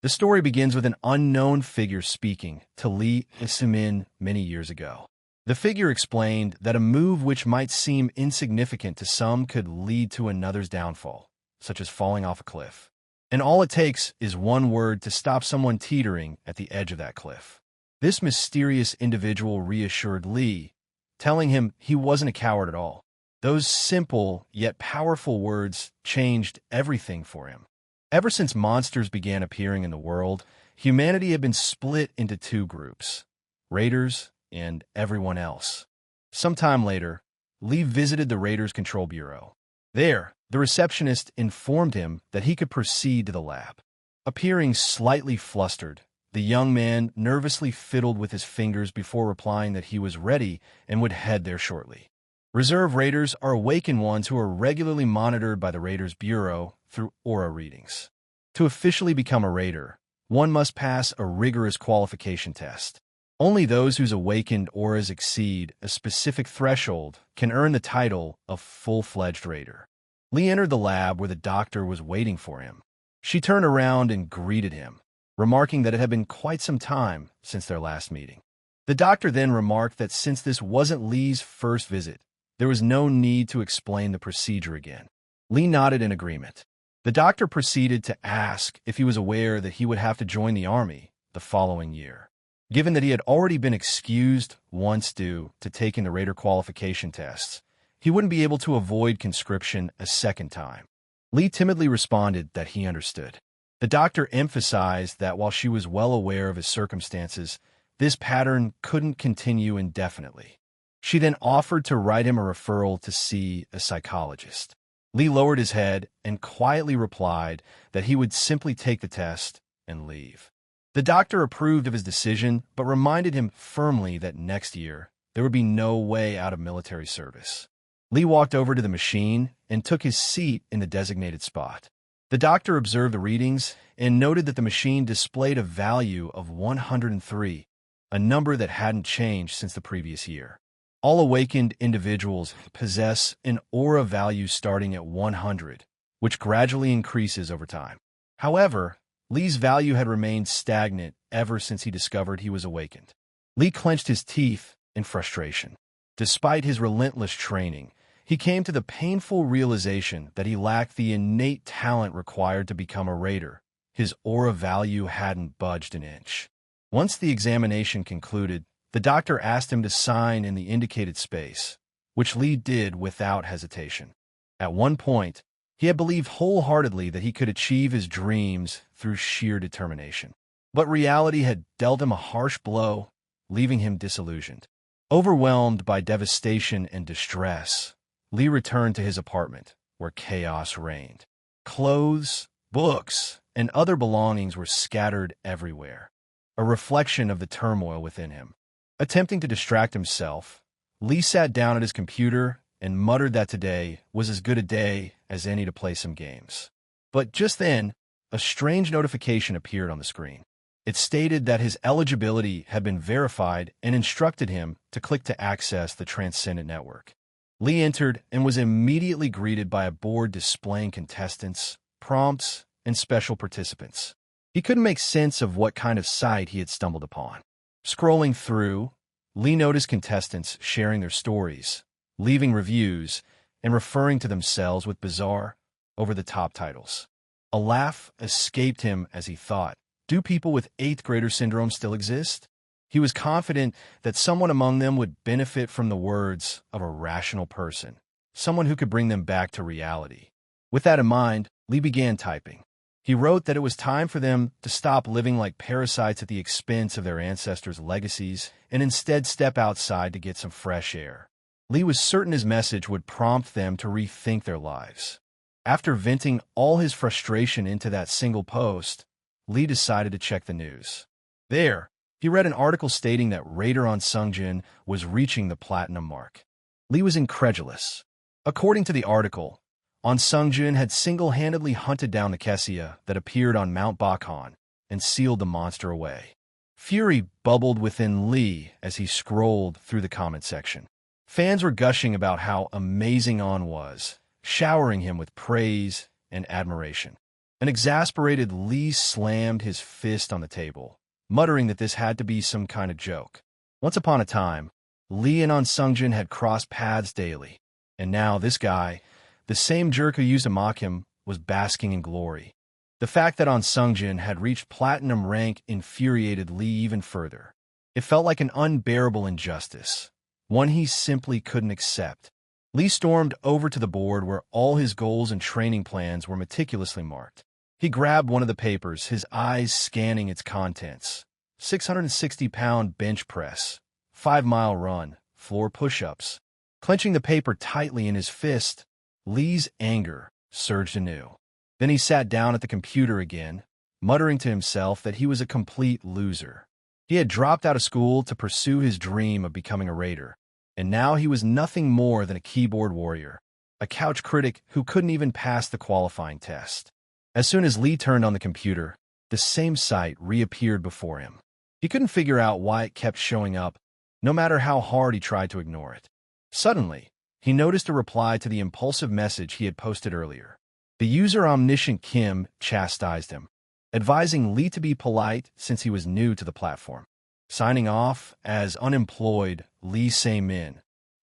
The story begins with an unknown figure speaking to Lee Isimin many years ago. The figure explained that a move which might seem insignificant to some could lead to another's downfall, such as falling off a cliff. And all it takes is one word to stop someone teetering at the edge of that cliff. This mysterious individual reassured Lee, telling him he wasn't a coward at all. Those simple yet powerful words changed everything for him. Ever since monsters began appearing in the world, humanity had been split into two groups, Raiders and everyone else. Sometime later, Lee visited the Raiders Control Bureau. There, the receptionist informed him that he could proceed to the lab. Appearing slightly flustered, the young man nervously fiddled with his fingers before replying that he was ready and would head there shortly. Reserve Raiders are awakened ones who are regularly monitored by the Raiders Bureau through aura readings. To officially become a Raider, one must pass a rigorous qualification test. Only those whose awakened auras exceed a specific threshold can earn the title of full-fledged Raider. Lee entered the lab where the doctor was waiting for him. She turned around and greeted him, remarking that it had been quite some time since their last meeting. The doctor then remarked that since this wasn't Lee's first visit, there was no need to explain the procedure again. Lee nodded in agreement. The doctor proceeded to ask if he was aware that he would have to join the army the following year. Given that he had already been excused once due to taking the Raider qualification tests, he wouldn't be able to avoid conscription a second time. Lee timidly responded that he understood. The doctor emphasized that while she was well aware of his circumstances, this pattern couldn't continue indefinitely. She then offered to write him a referral to see a psychologist. Lee lowered his head and quietly replied that he would simply take the test and leave. The doctor approved of his decision, but reminded him firmly that next year there would be no way out of military service. Lee walked over to the machine and took his seat in the designated spot. The doctor observed the readings and noted that the machine displayed a value of 103, a number that hadn't changed since the previous year. All awakened individuals possess an aura value starting at 100, which gradually increases over time. However, Lee's value had remained stagnant ever since he discovered he was awakened. Lee clenched his teeth in frustration. Despite his relentless training, he came to the painful realization that he lacked the innate talent required to become a Raider. His aura value hadn't budged an inch. Once the examination concluded, the doctor asked him to sign in the indicated space, which Lee did without hesitation. At one point, he had believed wholeheartedly that he could achieve his dreams through sheer determination. But reality had dealt him a harsh blow, leaving him disillusioned. Overwhelmed by devastation and distress, Lee returned to his apartment, where chaos reigned. Clothes, books, and other belongings were scattered everywhere, a reflection of the turmoil within him. Attempting to distract himself, Lee sat down at his computer and muttered that today was as good a day as any to play some games. But just then, a strange notification appeared on the screen. It stated that his eligibility had been verified and instructed him to click to access the Transcendent network. Lee entered and was immediately greeted by a board displaying contestants, prompts, and special participants. He couldn't make sense of what kind of site he had stumbled upon. Scrolling through, Lee noticed contestants sharing their stories, leaving reviews, and referring to themselves with bizarre, over-the-top titles. A laugh escaped him as he thought, do people with 8th grader syndrome still exist? He was confident that someone among them would benefit from the words of a rational person, someone who could bring them back to reality. With that in mind, Lee began typing. He wrote that it was time for them to stop living like parasites at the expense of their ancestors' legacies and instead step outside to get some fresh air. Lee was certain his message would prompt them to rethink their lives. After venting all his frustration into that single post, Lee decided to check the news. There, he read an article stating that Raider on Sungjin was reaching the platinum mark. Lee was incredulous. According to the article, On Sungjin had single-handedly hunted down the Kessia that appeared on Mount Bakhan and sealed the monster away. Fury bubbled within Lee as he scrolled through the comment section. Fans were gushing about how amazing On was, showering him with praise and admiration. An exasperated Lee slammed his fist on the table, muttering that this had to be some kind of joke. Once upon a time, Lee and On Sungjin had crossed paths daily, and now this guy, the same jerk who used to mock him, was basking in glory. The fact that On Sungjin had reached platinum rank infuriated Lee even further. It felt like an unbearable injustice, one he simply couldn't accept. Lee stormed over to the board where all his goals and training plans were meticulously marked. He grabbed one of the papers, his eyes scanning its contents. 660-pound bench press, 5-mile run, floor push-ups. Clenching the paper tightly in his fist, Lee's anger surged anew. Then he sat down at the computer again, muttering to himself that he was a complete loser. He had dropped out of school to pursue his dream of becoming a raider, and now he was nothing more than a keyboard warrior, a couch critic who couldn't even pass the qualifying test. As soon as Lee turned on the computer, the same sight reappeared before him. He couldn't figure out why it kept showing up, no matter how hard he tried to ignore it. Suddenly, he noticed a reply to the impulsive message he had posted earlier. The user Omniscient Kim chastised him, advising Lee to be polite since he was new to the platform. Signing off as unemployed Lee Se-min,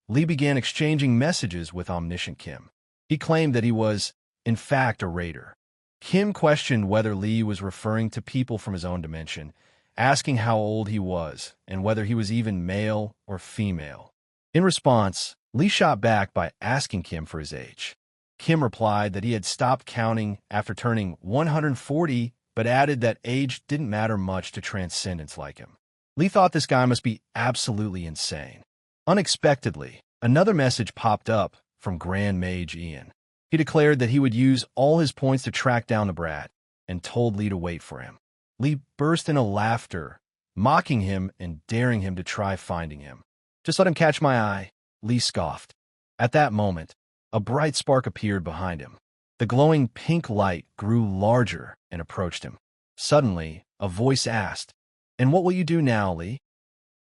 Lee began exchanging messages with Omniscient Kim. He claimed that he was, in fact, a raider. Kim questioned whether Lee was referring to people from his own dimension, asking how old he was and whether he was even male or female. In response, Lee shot back by asking Kim for his age. Kim replied that he had stopped counting after turning 140, but added that age didn't matter much to Transcendents like him. Lee thought this guy must be absolutely insane. Unexpectedly, another message popped up from Grand Mage Ian. He declared that he would use all his points to track down the brat, and told Lee to wait for him. Lee burst into laughter, mocking him and daring him to try finding him. "Just let him catch my eye," Lee scoffed. At that moment, a bright spark appeared behind him. The glowing pink light grew larger and approached him. Suddenly, a voice asked, "And what will you do now, Lee?"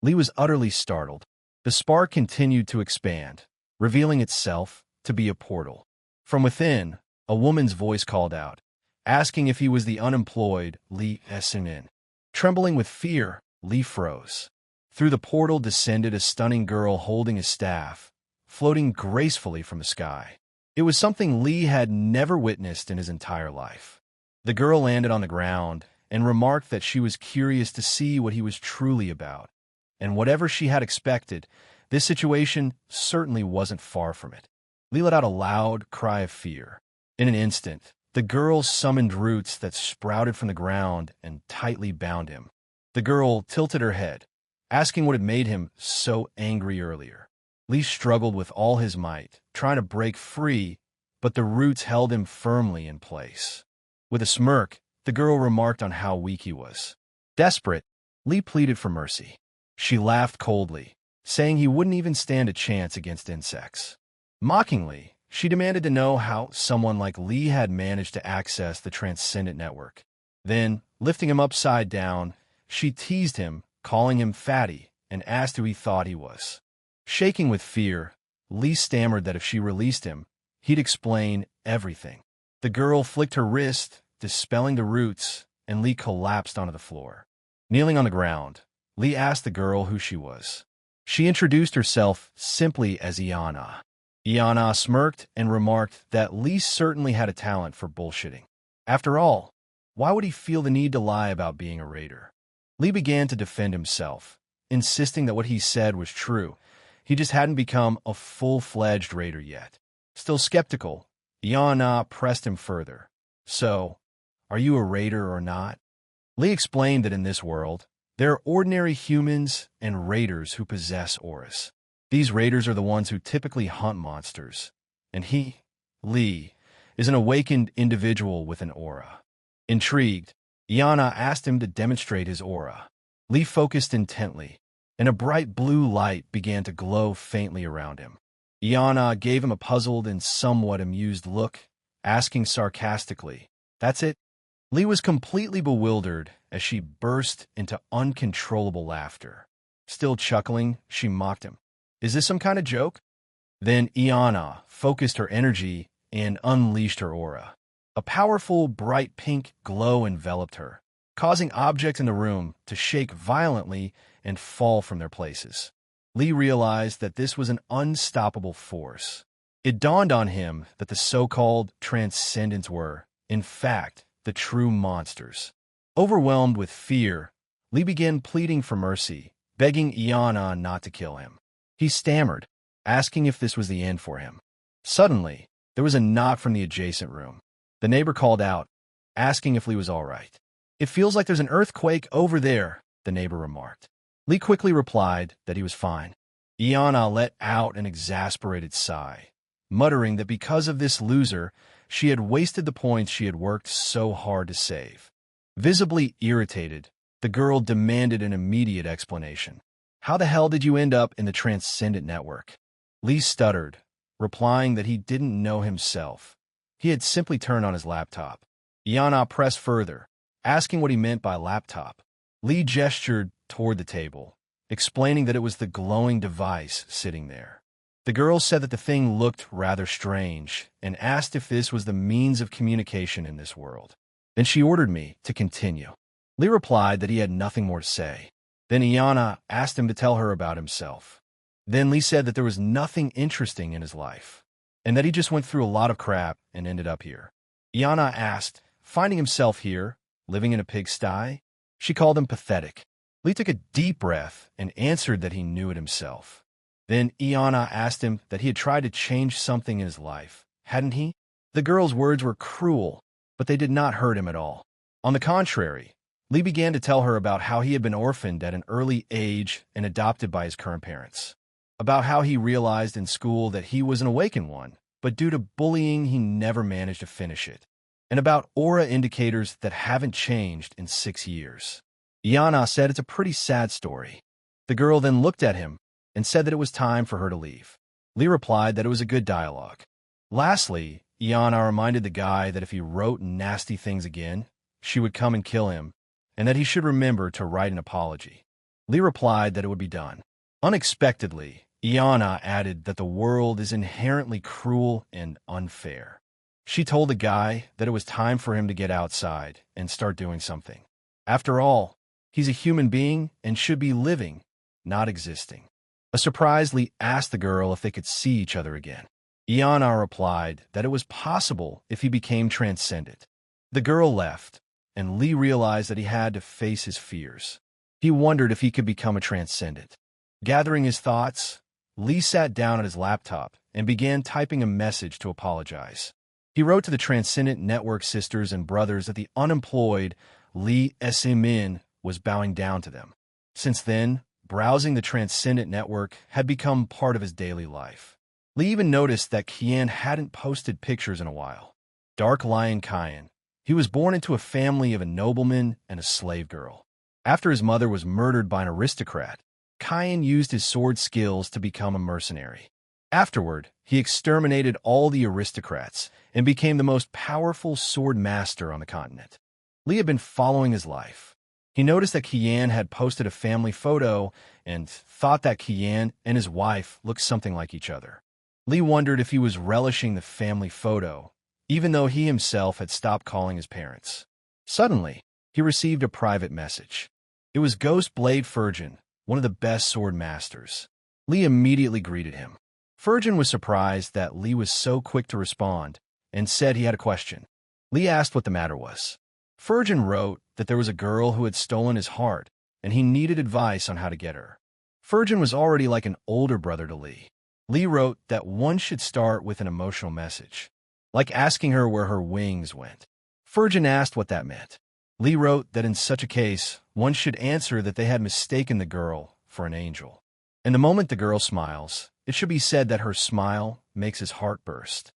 Lee was utterly startled. The spark continued to expand, revealing itself to be a portal. From within, a woman's voice called out, asking if he was the unemployed Lee Se-min. Trembling with fear, Lee froze. Through the portal descended a stunning girl holding a staff, floating gracefully from the sky. It was something Lee had never witnessed in his entire life. The girl landed on the ground and remarked that she was curious to see what he was truly about. And whatever she had expected, this situation certainly wasn't far from it. Lee let out a loud cry of fear. In an instant, the girl summoned roots that sprouted from the ground and tightly bound him. The girl tilted her head, asking what had made him so angry earlier. Lee struggled with all his might, trying to break free, but the roots held him firmly in place. With a smirk, the girl remarked on how weak he was. Desperate, Lee pleaded for mercy. She laughed coldly, saying he wouldn't even stand a chance against insects. Mockingly, she demanded to know how someone like Lee had managed to access the Transcendent network. Then, lifting him upside down, she teased him, calling him fatty, and asked who he thought he was. Shaking with fear, Lee stammered that if she released him, he'd explain everything. The girl flicked her wrist, dispelling the roots, and Lee collapsed onto the floor. Kneeling on the ground, Lee asked the girl who she was. She introduced herself simply as Iana. Iana smirked and remarked that Lee certainly had a talent for bullshitting. After all, why would he feel the need to lie about being a raider? Lee began to defend himself, insisting that what he said was true. He just hadn't become a full-fledged raider yet. Still skeptical, Iana pressed him further. "So, are you a raider or not?" Lee explained that in this world, there are ordinary humans and raiders who possess auras. These raiders are the ones who typically hunt monsters, and he, Lee, is an awakened individual with an aura. Intrigued, Iana asked him to demonstrate his aura. Lee focused intently, and a bright blue light began to glow faintly around him. Iana gave him a puzzled and somewhat amused look, asking sarcastically, "That's it?" Lee was completely bewildered as she burst into uncontrollable laughter. Still chuckling, she mocked him. "Is this some kind of joke?" Then Iana focused her energy and unleashed her aura. A powerful, bright pink glow enveloped her, causing objects in the room to shake violently and fall from their places. Lee realized that this was an unstoppable force. It dawned on him that the so-called Transcendents were, in fact, the true monsters. Overwhelmed with fear, Lee began pleading for mercy, begging Iana not to kill him. He stammered, asking if this was the end for him. Suddenly, there was a knock from the adjacent room. The neighbor called out, asking if Lee was all right. "It feels like there's an earthquake over there," the neighbor remarked. Lee quickly replied that he was fine. Iana let out an exasperated sigh, muttering that because of this loser, she had wasted the points she had worked so hard to save. Visibly irritated, the girl demanded an immediate explanation. "How the hell did you end up in the Transcendent network?" Lee stuttered, replying that he didn't know himself. He had simply turned on his laptop. Iana pressed further, asking what he meant by laptop. Lee gestured toward the table, explaining that it was the glowing device sitting there. The girl said that the thing looked rather strange and asked if this was the means of communication in this world. Then she ordered me to continue. Lee replied that he had nothing more to say. Then Iana asked him to tell her about himself. Then Lee said that there was nothing interesting in his life, and that he just went through a lot of crap and ended up here. Iana asked, finding himself here, living in a pigsty? She called him pathetic. Lee took a deep breath and answered that he knew it himself. Then Iana asked him that he had tried to change something in his life, hadn't he? The girl's words were cruel, but they did not hurt him at all. On the contrary, Lee began to tell her about how he had been orphaned at an early age and adopted by his current parents, about how he realized in school that he was an awakened one, but due to bullying he never managed to finish it, and about aura indicators that haven't changed in 6 years. Iana said it's a pretty sad story. The girl then looked at him and said that it was time for her to leave. Lee replied that it was a good dialogue. Lastly, Iana reminded the guy that if he wrote nasty things again, she would come and kill him, and that he should remember to write an apology. Lee replied that it would be done. Unexpectedly, Iana added that the world is inherently cruel and unfair. She told the guy that it was time for him to get outside and start doing something. After all, he's a human being and should be living, not existing. A surprised Lee asked the girl if they could see each other again. Iana replied that it was possible if he became transcendent. The girl left, and Lee realized that he had to face his fears. He wondered if he could become a transcendent. Gathering his thoughts, Lee sat down at his laptop and began typing a message to apologize. He wrote to the Transcendent Network sisters and brothers that the unemployed Lee Min was bowing down to them. Since then, browsing the Transcendent Network had become part of his daily life. Lee even noticed that Kian hadn't posted pictures in a while. Dark Lion Kian. He was born into a family of a nobleman and a slave girl. After his mother was murdered by an aristocrat, Kian used his sword skills to become a mercenary. Afterward, he exterminated all the aristocrats and became the most powerful sword master on the continent. Lee had been following his life. He noticed that Kian had posted a family photo and thought that Kian and his wife looked something like each other. Lee wondered if he was relishing the family photo, even though he himself had stopped calling his parents. Suddenly, he received a private message. It was Ghost Blade Furgen, one of the best sword masters. Lee immediately greeted him. Furgen was surprised that Lee was so quick to respond and said he had a question. Lee asked what the matter was. Furgen wrote that there was a girl who had stolen his heart, and he needed advice on how to get her. Furgen was already like an older brother to Lee. Lee wrote that one should start with an emotional message, like asking her where her wings went. Furgen asked what that meant. Lee wrote that in such a case, one should answer that they had mistaken the girl for an angel. And the moment the girl smiles, it should be said that her smile makes his heart burst.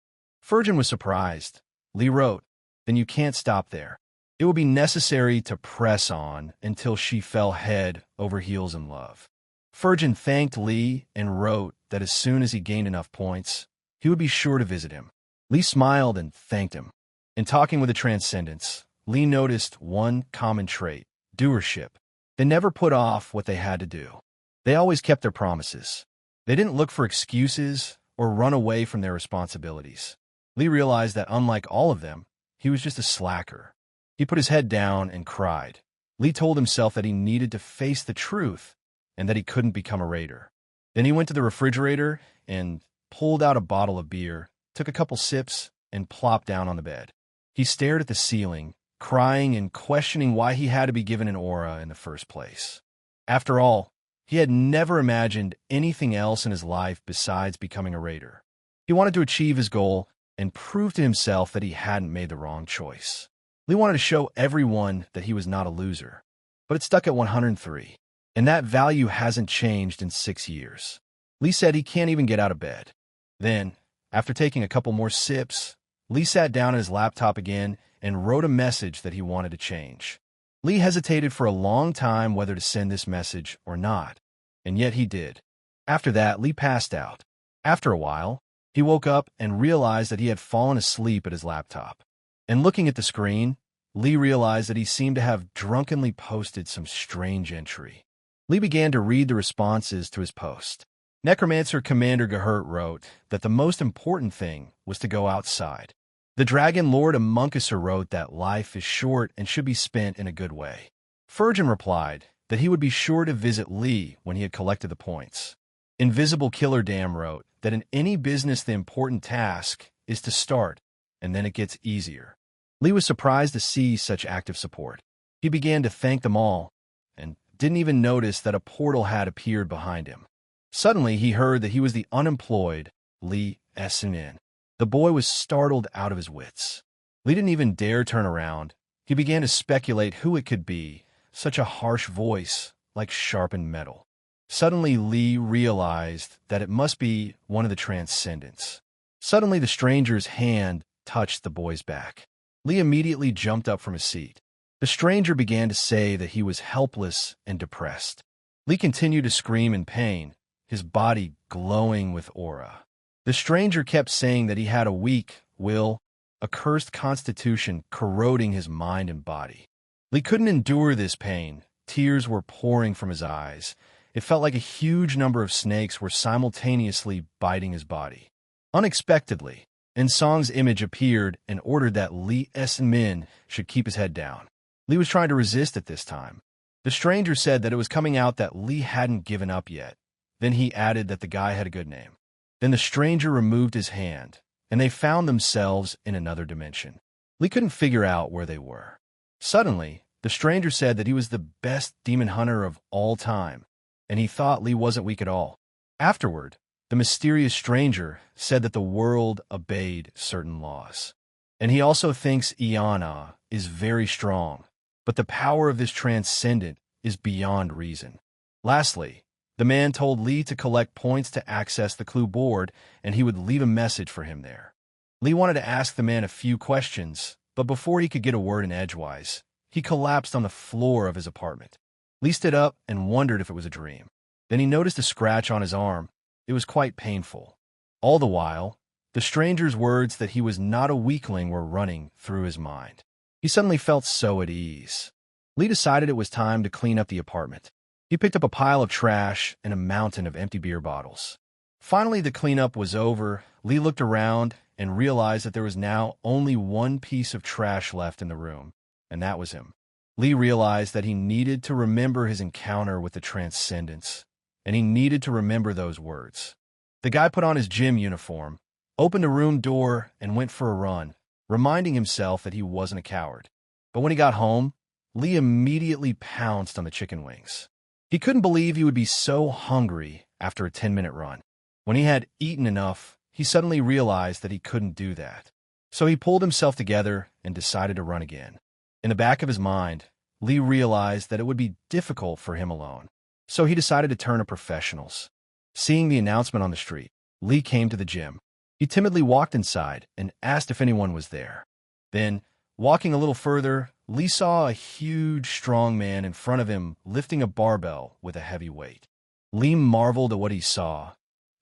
Furgen was surprised. Lee wrote, then you can't stop there. It will be necessary to press on until she fell head over heels in love. Furgen thanked Lee and wrote that as soon as he gained enough points, he would be sure to visit him. Lee smiled and thanked him. In talking with the Transcendents, Lee noticed one common trait, doership. They never put off what they had to do. They always kept their promises. They didn't look for excuses or run away from their responsibilities. Lee realized that unlike all of them, he was just a slacker. He put his head down and cried. Lee told himself that he needed to face the truth and that he couldn't become a raider. Then he went to the refrigerator and pulled out a bottle of beer, took a couple sips, and plopped down on the bed. He stared at the ceiling, crying and questioning why he had to be given an aura in the first place. After all, he had never imagined anything else in his life besides becoming a raider. He wanted to achieve his goal and prove to himself that he hadn't made the wrong choice. Lee wanted to show everyone that he was not a loser, but it stuck at 103, and that value hasn't changed in 6 years. Lee said he can't even get out of bed. Then, after taking a couple more sips, Lee sat down at his laptop again and wrote a message that he wanted to change. Lee hesitated for a long time whether to send this message or not, and yet he did. After that, Lee passed out. After a while, he woke up and realized that he had fallen asleep at his laptop. And looking at the screen, Lee realized that he seemed to have drunkenly posted some strange entry. Lee began to read the responses to his post. Necromancer Commander Gehurt wrote that the most important thing was to go outside. The Dragon Lord Amunkasser wrote that life is short and should be spent in a good way. Furgen replied that he would be sure to visit Lee when he had collected the points. Invisible Killer Dam wrote that in any business the important task is to start, and then it gets easier. Lee was surprised to see such active support. He began to thank them all, and didn't even notice that a portal had appeared behind him. Suddenly, he heard that he was the unemployed Lee S.N. The boy was startled out of his wits. Lee didn't even dare turn around. He began to speculate who it could be, such a harsh voice, like sharpened metal. Suddenly, Lee realized that it must be one of the Transcendents. Suddenly, the stranger's hand touched the boy's back. Lee immediately jumped up from his seat. The stranger began to say that he was helpless and depressed. Lee continued to scream in pain, his body glowing with aura. The stranger kept saying that he had a weak will, a cursed constitution corroding his mind and body. Lee couldn't endure this pain. Tears were pouring from his eyes. It felt like a huge number of snakes were simultaneously biting his body. Unexpectedly, Nsong's image appeared and ordered that Lee S.Min should keep his head down. Lee was trying to resist at this time. The stranger said that it was coming out that Lee hadn't given up yet. Then he added that the guy had a good name. Then the stranger removed his hand, and they found themselves in another dimension. Lee couldn't figure out where they were. Suddenly, the stranger said that he was the best demon hunter of all time, and he thought Lee wasn't weak at all. Afterward, the mysterious stranger said that the world obeyed certain laws. And he also thinks Iana is very strong, but the power of this Transcendent is beyond reason. Lastly, the man told Lee to collect points to access the clue board, and he would leave a message for him there. Lee wanted to ask the man a few questions, but before he could get a word in edgewise, he collapsed on the floor of his apartment. Lee stood up and wondered if it was a dream. Then he noticed a scratch on his arm. It was quite painful. All the while, the stranger's words that he was not a weakling were running through his mind. He suddenly felt so at ease. Lee decided it was time to clean up the apartment. He picked up a pile of trash and a mountain of empty beer bottles. Finally, the cleanup was over. Lee looked around and realized that there was now only one piece of trash left in the room, and that was him. Lee realized that he needed to remember his encounter with the Transcendents, and he needed to remember those words. The guy put on his gym uniform, opened a room door, and went for a run, reminding himself that he wasn't a coward. But when he got home, Lee immediately pounced on the chicken wings. He couldn't believe he would be so hungry after a 10-minute run. When he had eaten enough, he suddenly realized that he couldn't do that. So he pulled himself together and decided to run again. In the back of his mind, Lee realized that it would be difficult for him alone. So he decided to turn to professionals. Seeing the announcement on the street, Lee came to the gym. He timidly walked inside and asked if anyone was there. Then, walking a little further, Lee saw a huge, strong man in front of him lifting a barbell with a heavy weight. Lee marveled at what he saw,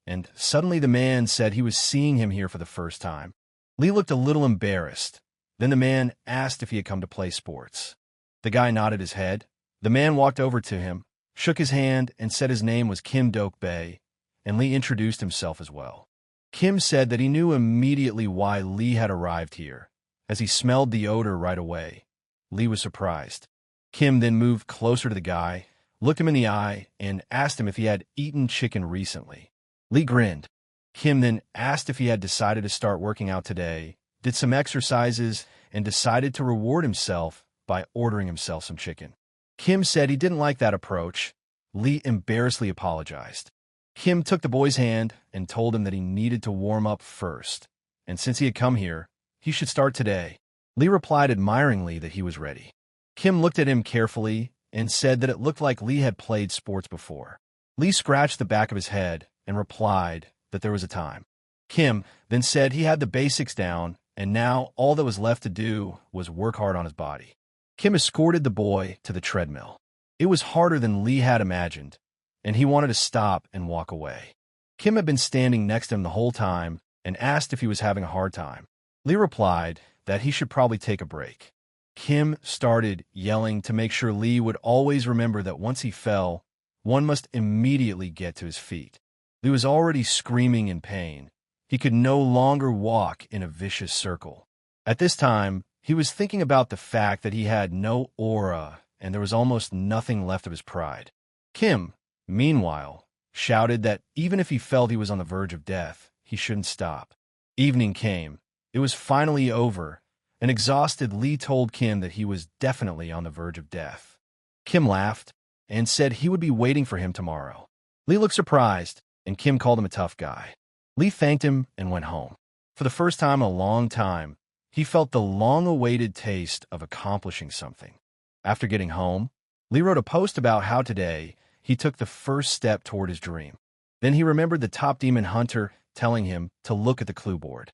and suddenly the man said he was seeing him here for the first time. Lee looked a little embarrassed. Then the man asked if he had come to play sports. The guy nodded his head. The man walked over to him, shook his hand, and said his name was Kim Dok-bae, and Lee introduced himself as well. Kim said that he knew immediately why Lee had arrived here, As he smelled the odor right away, Lee was surprised. Kim then moved closer to the guy, looked him in the eye, and asked him if he had eaten chicken recently. Lee grinned. Kim then asked if he had decided to start working out today, did some exercises, and decided to reward himself by ordering himself some chicken. Kim said he didn't like that approach. Lee embarrassedly apologized. Kim took the boy's hand and told him that he needed to warm up first, and since he had come here, he should start today. Lee replied admiringly that he was ready. Kim looked at him carefully and said that it looked like Lee had played sports before. Lee scratched the back of his head and replied that there was a time. Kim then said he had the basics down, and now all that was left to do was work hard on his body. Kim escorted the boy to the treadmill. It was harder than Lee had imagined, and he wanted to stop and walk away. Kim had been standing next to him the whole time and asked if he was having a hard time. Lee replied that he should probably take a break. Kim started yelling to make sure Lee would always remember that once he fell, one must immediately get to his feet. Lee was already screaming in pain. He could no longer walk in a vicious circle. At this time, he was thinking about the fact that he had no aura and there was almost nothing left of his pride. Kim, meanwhile, shouted that even if he felt he was on the verge of death, he shouldn't stop. Evening came. It was finally over, and exhausted, Lee told Kim that he was definitely on the verge of death. Kim laughed and said he would be waiting for him tomorrow. Lee looked surprised, and Kim called him a tough guy. Lee thanked him and went home. For the first time in a long time, he felt the long-awaited taste of accomplishing something. After getting home, Lee wrote a post about how today he took the first step toward his dream. Then he remembered the top demon hunter telling him to look at the clue board.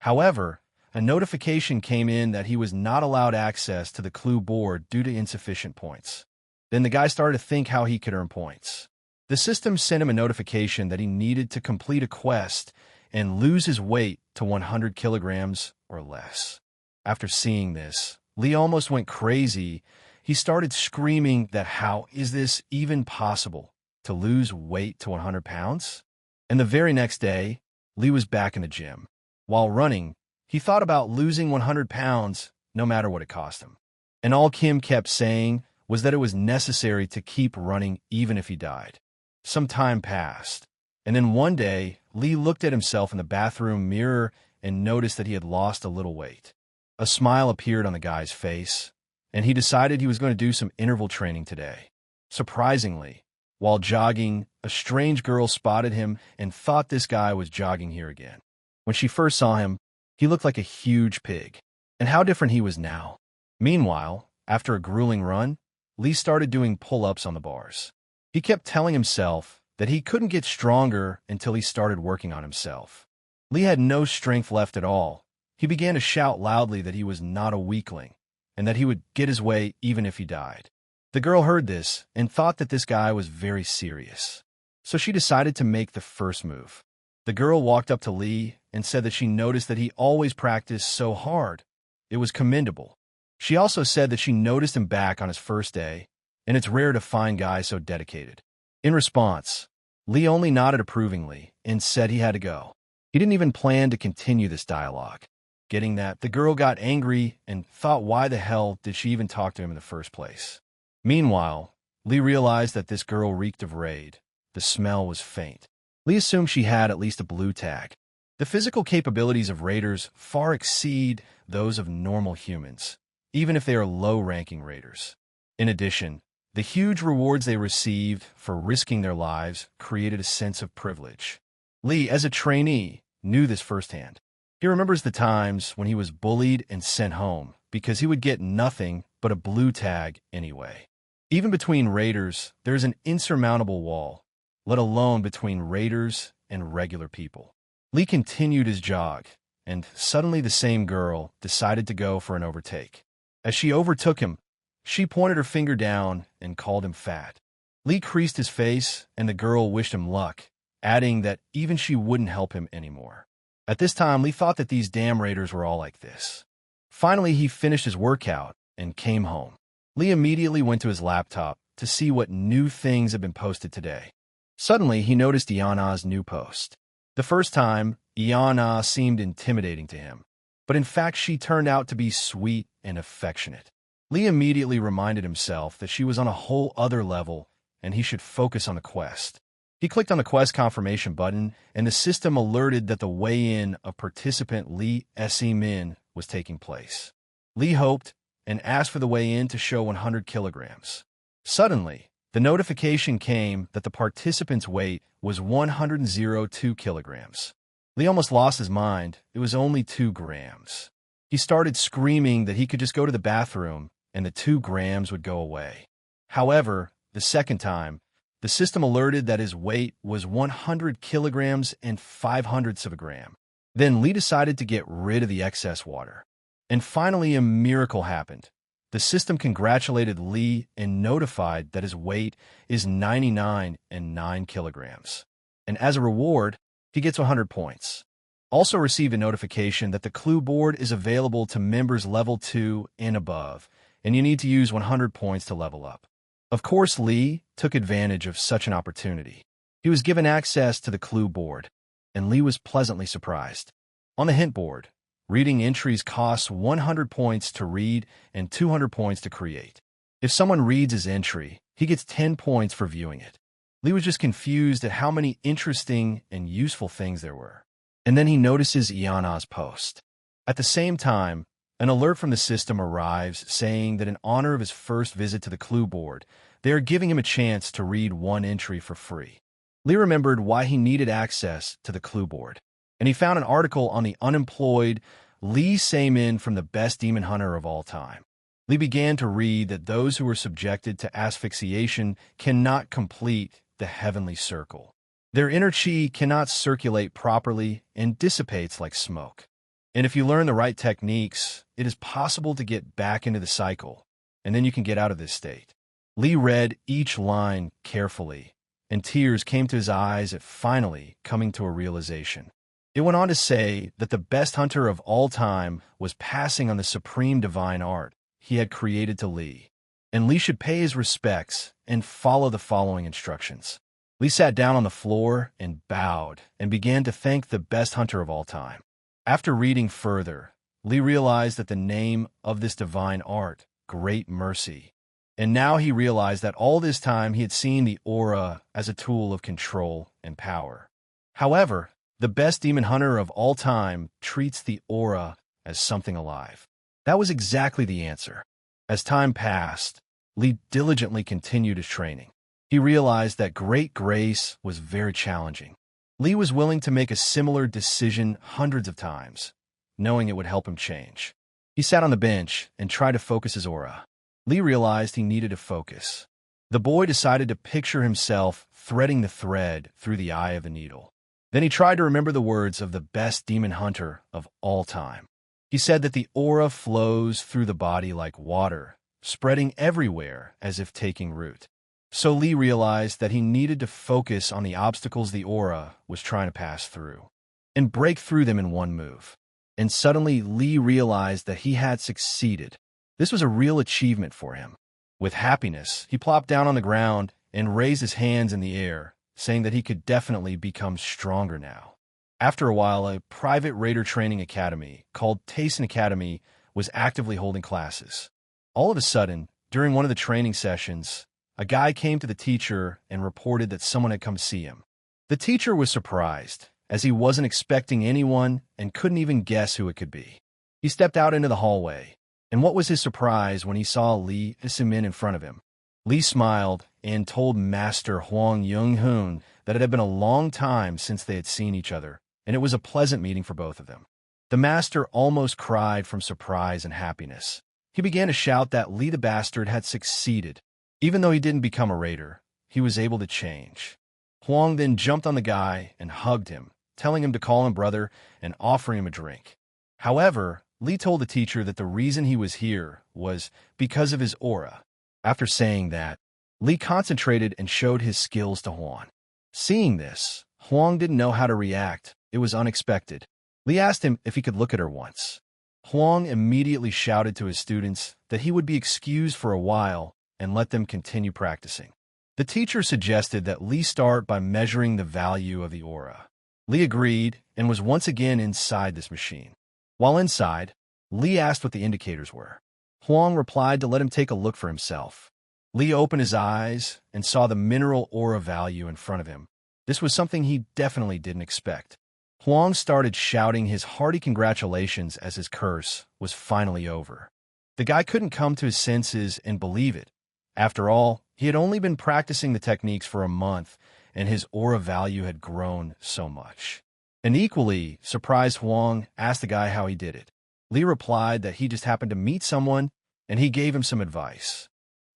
However, a notification came in that he was not allowed access to the clue board due to insufficient points. Then the guy started to think how he could earn points. The system sent him a notification that he needed to complete a quest and lose his weight to 100 kilograms or less. After seeing this, Lee almost went crazy. He started screaming that how is this even possible, to lose weight to 100 pounds? And the very next day, Lee was back in the gym. While running, he thought about losing 100 pounds no matter what it cost him. And all Kim kept saying was that it was necessary to keep running even if he died. Some time passed, and then one day, Lee looked at himself in the bathroom mirror and noticed that he had lost a little weight. A smile appeared on the guy's face, and he decided he was going to do some interval training today. Surprisingly, while jogging, a strange girl spotted him and thought this guy was jogging here again. When she first saw him, he looked like a huge pig, and how different he was now. Meanwhile, after a grueling run, Lee started doing pull-ups on the bars. He kept telling himself that he couldn't get stronger until he started working on himself. Lee had no strength left at all. He began to shout loudly that he was not a weakling, and that he would get his way even if he died. The girl heard this and thought that this guy was very serious. So she decided to make the first move. The girl walked up to Lee and said that she noticed that he always practiced so hard. It was commendable. She also said that she noticed him back on his first day, and it's rare to find guys so dedicated. In response, Lee only nodded approvingly and said he had to go. He didn't even plan to continue this dialogue. Getting that, the girl got angry and thought why the hell did she even talk to him in the first place. Meanwhile, Lee realized that this girl reeked of raid. The smell was faint. Lee assumed she had at least a blue tag. The physical capabilities of raiders far exceed those of normal humans, even if they are low-ranking raiders. In addition, the huge rewards they received for risking their lives created a sense of privilege. Lee, as a trainee, knew this firsthand. He remembers the times when he was bullied and sent home because he would get nothing but a blue tag anyway. Even between raiders, there is an insurmountable wall, let alone between raiders and regular people. Lee continued his jog, and suddenly the same girl decided to go for an overtake. As she overtook him, she pointed her finger down and called him fat. Lee creased his face, and the girl wished him luck, adding that even she wouldn't help him anymore. At this time, Lee thought that these damn raiders were all like this. Finally, he finished his workout and came home. Lee immediately went to his laptop to see what new things had been posted today. Suddenly, he noticed Iana's new post. The first time, Iana seemed intimidating to him. but in fact she turned out to be sweet and affectionate. Lee immediately reminded himself that she was on a whole other level and he should focus on the quest. He clicked on the quest confirmation button, and the system alerted that the weigh-in of participant Lee Se-min was taking place. Lee hoped and asked for the weigh-in to show 100 kilograms. Suddenly, the notification came that the participant's weight was 102 kilograms. Lee almost lost his mind. It was only 2 grams. He started screaming that he could just go to the bathroom and the 2 grams would go away. However, the second time, the system alerted that his weight was 100 kilograms and 5/100ths of a gram. Then Lee decided to get rid of the excess water. And finally, a miracle happened. The system congratulated Lee and notified that his weight is 99.9 kilograms. And as a reward, he gets 100 points. Also received a notification that the clue board is available to members level 2 and above, and you need to use 100 points to level up. Of course, Lee took advantage of such an opportunity. He was given access to the clue board, and Lee was pleasantly surprised. On the hint board, reading entries costs 100 points to read and 200 points to create. If someone reads his entry, he gets 10 points for viewing it. Lee was just confused at how many interesting and useful things there were. And then he notices Iana's post. At the same time, an alert from the system arrives saying that in honor of his first visit to the clue board, they are giving him a chance to read 1 entry for free. Lee remembered why he needed access to the clue board, and he found an article on the unemployed Lee Se-min from the best demon hunter of all time. Lee began to read that those who were subjected to asphyxiation cannot complete the heavenly circle. Their inner chi cannot circulate properly and dissipates like smoke. And if you learn the right techniques, it is possible to get back into the cycle, and then you can get out of this state. Lee read each line carefully, and tears came to his eyes at finally coming to a realization. It went on to say that the best hunter of all time was passing on the supreme divine art he had created to Lee, and Lee should pay his respects and follow the following instructions. Lee sat down on the floor and bowed and began to thank the best hunter of all time. After reading further, Lee realized that the name of this divine art, Great Mercy, and now he realized that all this time he had seen the aura as a tool of control and power. However, the best demon hunter of all time treats the aura as something alive. That was exactly the answer. As time passed, Lee diligently continued his training. He realized that Great Grace was very challenging. Lee was willing to make a similar decision hundreds of times, knowing it would help him change. He sat on the bench and tried to focus his aura. Lee realized he needed to focus. The boy decided to picture himself threading the thread through the eye of the needle. Then he tried to remember the words of the best demon hunter of all time. He said that the aura flows through the body like water, spreading everywhere as if taking root. So Lee realized that he needed to focus on the obstacles the aura was trying to pass through, and break through them in one move. And suddenly Lee realized that he had succeeded. This was a real achievement for him. With happiness, he plopped down on the ground and raised his hands in the air, saying that he could definitely become stronger now. After a while, a private raider training academy called Tayson Academy was actively holding classes. All of a sudden, during one of the training sessions, a guy came to the teacher and reported that someone had come see him. The teacher was surprised, as he wasn't expecting anyone and couldn't even guess who it could be. He stepped out into the hallway, and what was his surprise when he saw Lee Se-min in front of him. Lee smiled and told Master Hwang Young-hoon that it had been a long time since they had seen each other, and it was a pleasant meeting for both of them. The master almost cried from surprise and happiness. He began to shout that Lee the Bastard had succeeded. Even though he didn't become a raider, he was able to change. Hwang then jumped on the guy and hugged him, telling him to call him brother and offering him a drink. However, Lee told the teacher that the reason he was here was because of his aura. After saying that, Lee concentrated and showed his skills to Hwang. Seeing this, Hwang didn't know how to react. It was unexpected. Lee asked him if he could look at her once. Hwang immediately shouted to his students that he would be excused for a while and let them continue practicing. The teacher suggested that Lee start by measuring the value of the aura. Lee agreed and was once again inside this machine. While inside, Lee asked what the indicators were. Huang replied to let him take a look for himself. Lee opened his eyes and saw the mineral aura value in front of him. This was something he definitely didn't expect. Huang started shouting his hearty congratulations as his curse was finally over. The guy couldn't come to his senses and believe it. After all, he had only been practicing the techniques for a month, and his aura value had grown so much. An equally surprised Huang asked the guy how he did it. Lee replied that he just happened to meet someone, and he gave him some advice.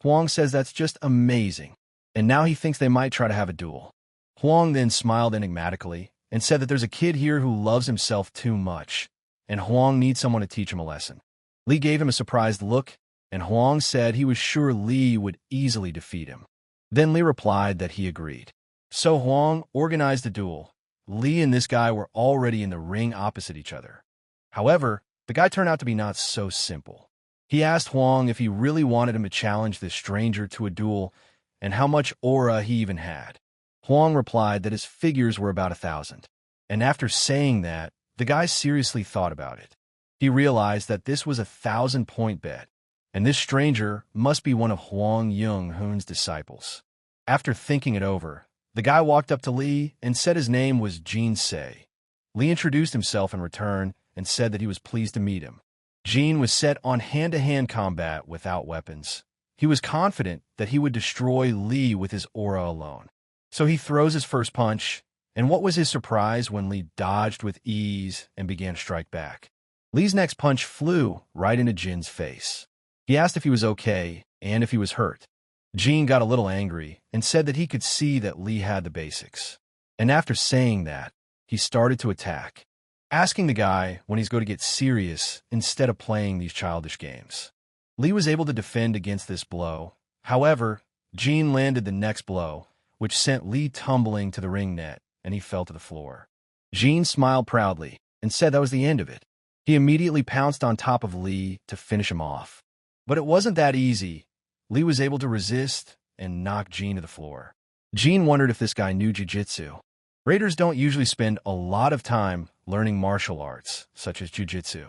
Huang says that's just amazing, and now he thinks they might try to have a duel. Huang then smiled enigmatically and said that there's a kid here who loves himself too much, and Huang needs someone to teach him a lesson. Lee gave him a surprised look, and Huang said he was sure Lee would easily defeat him. Then Lee replied that he agreed. So Huang organized a duel. Lee and this guy were already in the ring opposite each other. However, the guy turned out to be not so simple. He asked Huang if he really wanted him to challenge this stranger to a duel and how much aura he even had. Huang replied that his figures were about 1,000. And after saying that, the guy seriously thought about it. He realized that this was a 1,000-point bet, and this stranger must be one of Huang Yunghun's disciples. After thinking it over, the guy walked up to Lee and said his name was Jin Se. Lee introduced himself in return and said that he was pleased to meet him. Jin was set on hand-to-hand combat without weapons. He was confident that he would destroy Lee with his aura alone. So he throws his first punch, and what was his surprise when Lee dodged with ease and began to strike back. Lee's next punch flew right into Jin's face. He asked if he was okay and if he was hurt. Jin got a little angry and said that he could see that Lee had the basics. And after saying that, he started to attack, asking the guy when he's going to get serious instead of playing these childish games. Lee was able to defend against this blow. However, Jin landed the next blow, which sent Lee tumbling to the ring net, and he fell to the floor. Jin smiled proudly and said that was the end of it. He immediately pounced on top of Lee to finish him off. But it wasn't that easy. Lee was able to resist and knock Jin to the floor. Jin wondered if this guy knew jiu-jitsu. Raiders don't usually spend a lot of time learning martial arts, such as jiu-jitsu.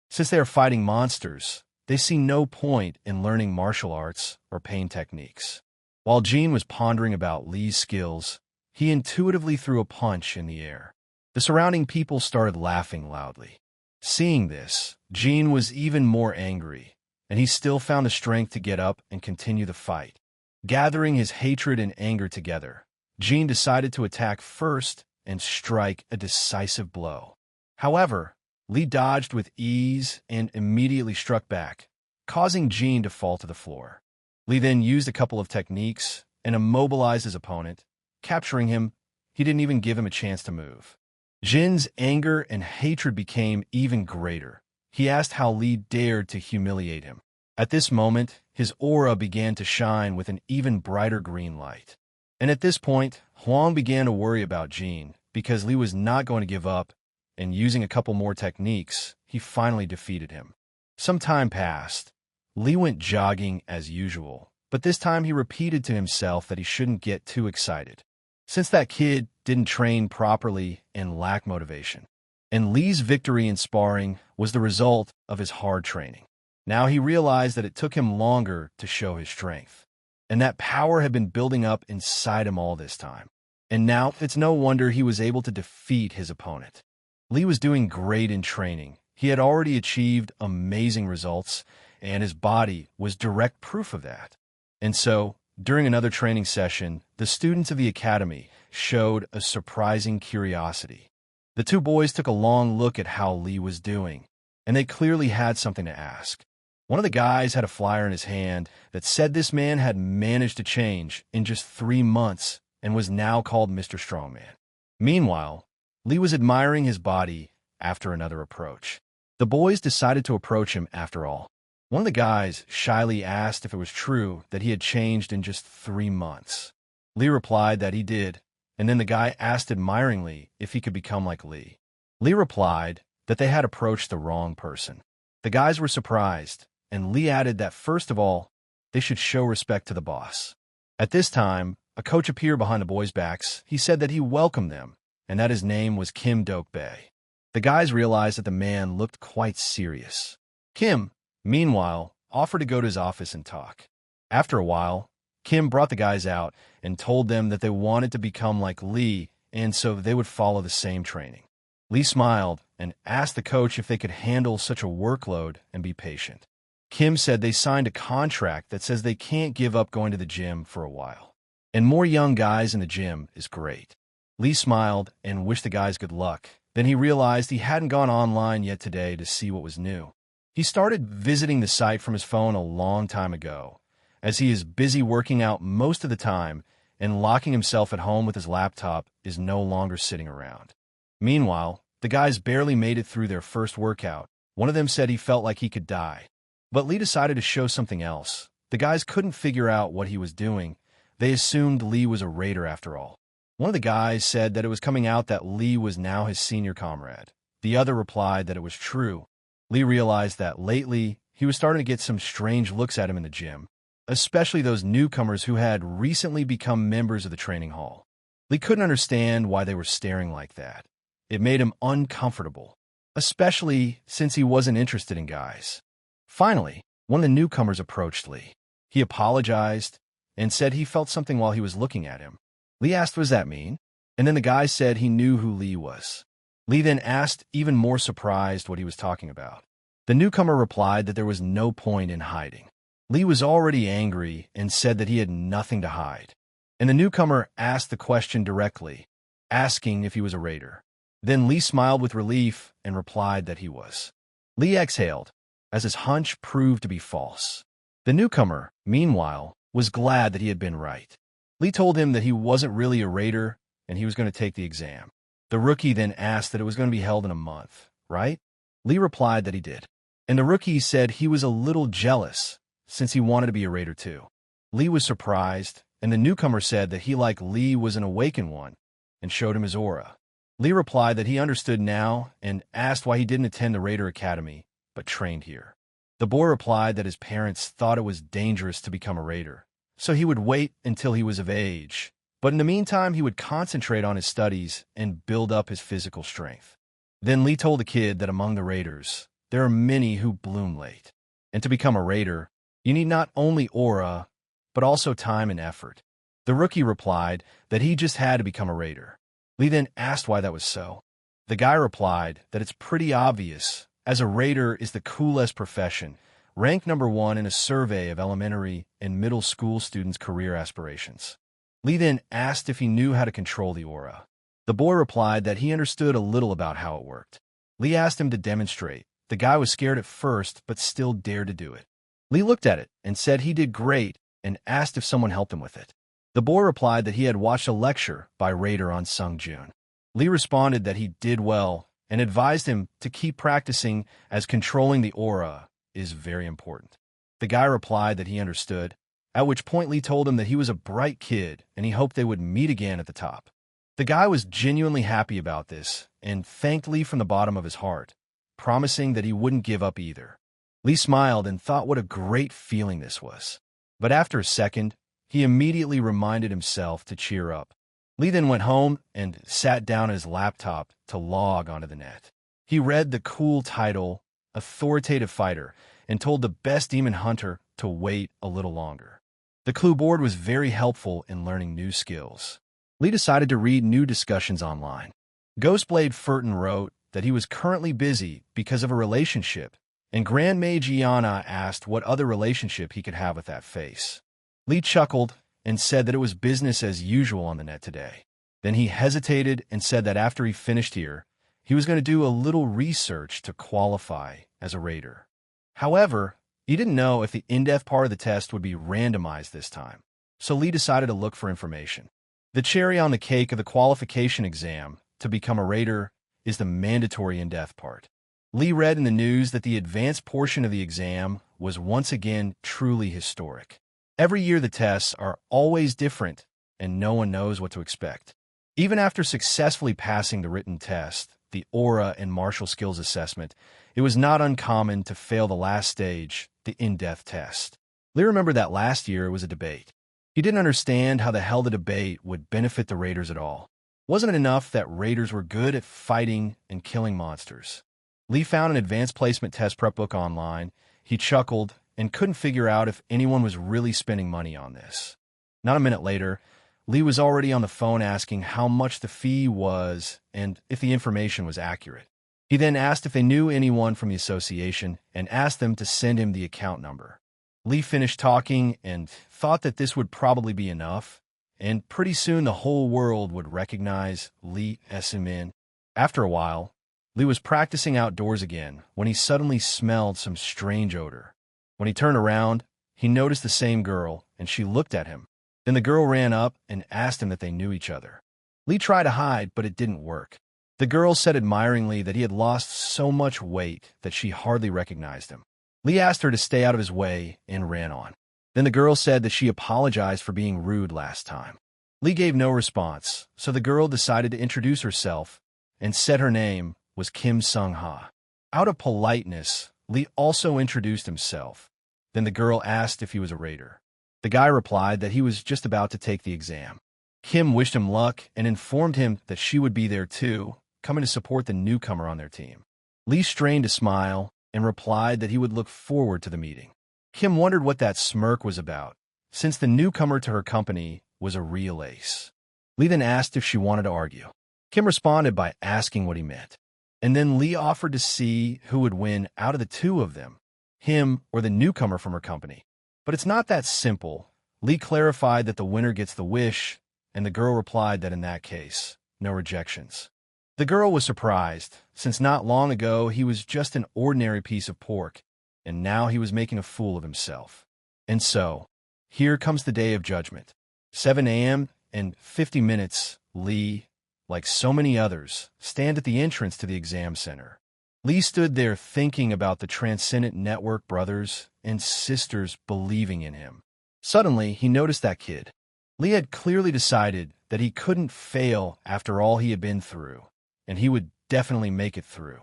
Since they are fighting monsters, they see no point in learning martial arts or pain techniques. While Jin was pondering about Lee's skills, he intuitively threw a punch in the air. The surrounding people started laughing loudly. Seeing this, Jin was even more angry, and he still found the strength to get up and continue the fight. Gathering his hatred and anger together, Jin decided to attack first and strike a decisive blow. However, Lee dodged with ease and immediately struck back, causing Jin to fall to the floor. Lee then used a couple of techniques and immobilized his opponent. Capturing him, he didn't even give him a chance to move. Jin's anger and hatred became even greater. He asked how Lee dared to humiliate him. At this moment, his aura began to shine with an even brighter green light. And at this point, Huang began to worry about Jin, because Lee was not going to give up, and using a couple more techniques, he finally defeated him. Some time passed. Lee went jogging as usual, but this time he repeated to himself that he shouldn't get too excited, since that kid didn't train properly and lacked motivation. And Lee's victory in sparring was the result of his hard training. Now he realized that it took him longer to show his strength, and that power had been building up inside him all this time. And now it's no wonder he was able to defeat his opponent. Lee was doing great in training. He had already achieved amazing results, and his body was direct proof of that. And so, during another training session, the students of the academy showed a surprising curiosity. The two boys took a long look at how Lee was doing, and they clearly had something to ask. One of the guys had a flyer in his hand that said this man had managed to change in just 3 months and was now called Mr. Strongman. Meanwhile, Lee was admiring his body after another approach. The boys decided to approach him after all. One of the guys shyly asked if it was true that he had changed in just 3 months. Lee replied that he did, and then the guy asked admiringly if he could become like Lee. Lee replied that they had approached the wrong person. The guys were surprised, and Lee added that first of all, they should show respect to the boss. At this time, a coach appeared behind the boys' backs. He said that he welcomed them, and that his name was Kim Dok-bae. The guys realized that the man looked quite serious. Kim, meanwhile, offered to go to his office and talk. After a while, Kim brought the guys out and told them that they wanted to become like Lee, and so they would follow the same training. Lee smiled and asked the coach if they could handle such a workload and be patient. Kim said they signed a contract that says they can't give up going to the gym for a while. And more young guys in the gym is great. Lee smiled and wished the guys good luck. Then he realized he hadn't gone online yet today to see what was new. He started visiting the site from his phone a long time ago, as he is busy working out most of the time, and locking himself at home with his laptop is no longer sitting around. Meanwhile, the guys barely made it through their first workout. One of them said he felt like he could die. But Lee decided to show something else. The guys couldn't figure out what he was doing. They assumed Lee was a raider after all. One of the guys said that it was coming out that Lee was now his senior comrade. The other replied that it was true. Lee realized that lately he was starting to get some strange looks at him in the gym, especially those newcomers who had recently become members of the training hall. Lee couldn't understand why they were staring like that. It made him uncomfortable, especially since he wasn't interested in guys. Finally, one of the newcomers approached Lee. He apologized and said he felt something while he was looking at him. Lee asked, "What does that mean?" And then the guy said he knew who Lee was. Lee then asked, even more surprised, what he was talking about. The newcomer replied that there was no point in hiding. Lee was already angry and said that he had nothing to hide. And the newcomer asked the question directly, asking if he was a raider. Then Lee smiled with relief and replied that he was. Lee exhaled, as his hunch proved to be false. The newcomer, meanwhile, was glad that he had been right. Lee told him that he wasn't really a raider and he was going to take the exam. The rookie then asked that it was going to be held in a month, right? Lee replied that he did. And the rookie said he was a little jealous since he wanted to be a raider too. Lee was surprised, and the newcomer said that he, like Lee, was an awakened one and showed him his aura. Lee replied that he understood now and asked why he didn't attend the Raider Academy but trained here. The boy replied that his parents thought it was dangerous to become a raider, so he would wait until he was of age. But in the meantime, he would concentrate on his studies and build up his physical strength. Then Lee told the kid that among the raiders, there are many who bloom late. And to become a raider, you need not only aura, but also time and effort. The rookie replied that he just had to become a raider. Lee then asked why that was so. The guy replied that it's pretty obvious, as a raider is the coolest profession, ranked #1 in a survey of elementary and middle school students' career aspirations. Lee then asked if he knew how to control the aura. The boy replied that he understood a little about how it worked. Lee asked him to demonstrate. The guy was scared at first, but still dared to do it. Lee looked at it and said he did great and asked if someone helped him with it. The boy replied that he had watched a lecture by Raider on Sung Jun. Lee responded that he did well and advised him to keep practicing as controlling the aura is very important. The guy replied that he understood, at which point Lee told him that he was a bright kid and he hoped they would meet again at the top. The guy was genuinely happy about this and thanked Lee from the bottom of his heart, promising that he wouldn't give up either. Lee smiled and thought what a great feeling this was. But after a second, he immediately reminded himself to cheer up. Lee then went home and sat down at his laptop to log onto the net. He read the cool title, Authoritative Fighter, and told the best demon hunter to wait a little longer. The clue board was very helpful in learning new skills. Lee decided to read new discussions online. Ghostblade Furton wrote that he was currently busy because of a relationship, and Grand Mage Iana asked what other relationship he could have with that face. Lee chuckled and said that it was business as usual on the net today. Then he hesitated and said that after he finished here, he was going to do a little research to qualify as a raider. However, he didn't know if the in-depth part of the test would be randomized this time, so Lee decided to look for information. The cherry on the cake of the qualification exam to become a raider is the mandatory in-depth part. Lee read in the news that the advanced portion of the exam was once again truly historic. Every year the tests are always different, and no one knows what to expect. Even after successfully passing the written test, the aura and martial skills assessment, it was not uncommon to fail the last stage, the in-depth test. Lee remembered that last year it was a debate. He didn't understand how the hell the debate would benefit the raiders at all. Wasn't it enough that raiders were good at fighting and killing monsters? Lee found an advanced placement test prep book online. He chuckled and couldn't figure out if anyone was really spending money on this. Not a minute later, Lee was already on the phone asking how much the fee was and if the information was accurate. He then asked if they knew anyone from the association and asked them to send him the account number. Lee finished talking and thought that this would probably be enough, and pretty soon the whole world would recognize Lee Min. After a while, Lee was practicing outdoors again when he suddenly smelled some strange odor. When he turned around, he noticed the same girl, and she looked at him. Then the girl ran up and asked him that they knew each other. Lee tried to hide, but it didn't work. The girl said admiringly that he had lost so much weight that she hardly recognized him. Lee asked her to stay out of his way and ran on. Then the girl said that she apologized for being rude last time. Lee gave no response, so the girl decided to introduce herself and said her name was Kim Sung-ha. Out of politeness, Lee also introduced himself. Then the girl asked if he was a raider. The guy replied that he was just about to take the exam. Kim wished him luck and informed him that she would be there too, coming to support the newcomer on their team. Lee strained a smile and replied that he would look forward to the meeting. Kim wondered what that smirk was about, since the newcomer to her company was a real ace. Lee then asked if she wanted to argue. Kim responded by asking what he meant. And then Lee offered to see who would win out of the two of them, him or the newcomer from her company. But it's not that simple. Lee clarified that the winner gets the wish, and the girl replied that in that case, no rejections. The girl was surprised, since not long ago he was just an ordinary piece of pork, and now he was making a fool of himself. And so, here comes the day of judgment. 7 a.m. and 50 minutes, Lee, like so many others, stand at the entrance to the exam center. Lee stood there thinking about the Transcendent Network brothers and sisters believing in him. Suddenly, he noticed that kid. Lee had clearly decided that he couldn't fail after all he had been through, and he would definitely make it through.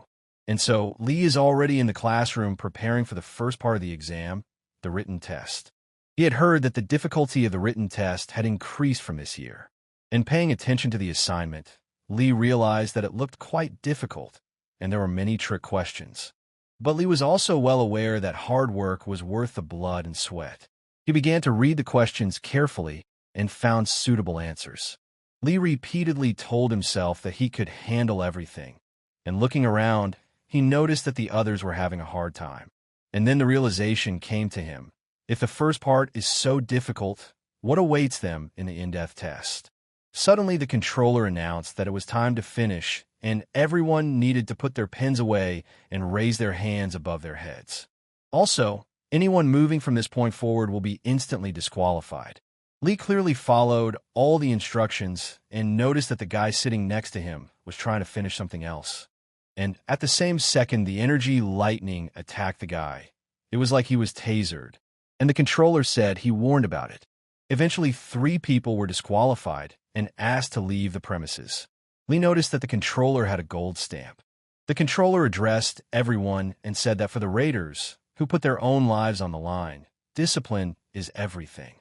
And so, Lee is already in the classroom preparing for the first part of the exam, the written test. He had heard that the difficulty of the written test had increased from this year. In paying attention to the assignment, Lee realized that it looked quite difficult, and there were many trick questions. But Lee was also well aware that hard work was worth the blood and sweat. He began to read the questions carefully and found suitable answers. Lee repeatedly told himself that he could handle everything, and looking around, he noticed that the others were having a hard time. And then the realization came to him. If the first part is so difficult, what awaits them in the in-depth test? Suddenly, the controller announced that it was time to finish, and everyone needed to put their pens away and raise their hands above their heads. Also, anyone moving from this point forward will be instantly disqualified. Lee clearly followed all the instructions and noticed that the guy sitting next to him was trying to finish something else. And at the same second, the energy lightning attacked the guy. It was like he was tasered. And the controller said he warned about it. Eventually, 3 people were disqualified and asked to leave the premises. Lee noticed that the controller had a gold stamp. The controller addressed everyone and said that for the raiders, who put their own lives on the line, discipline is everything.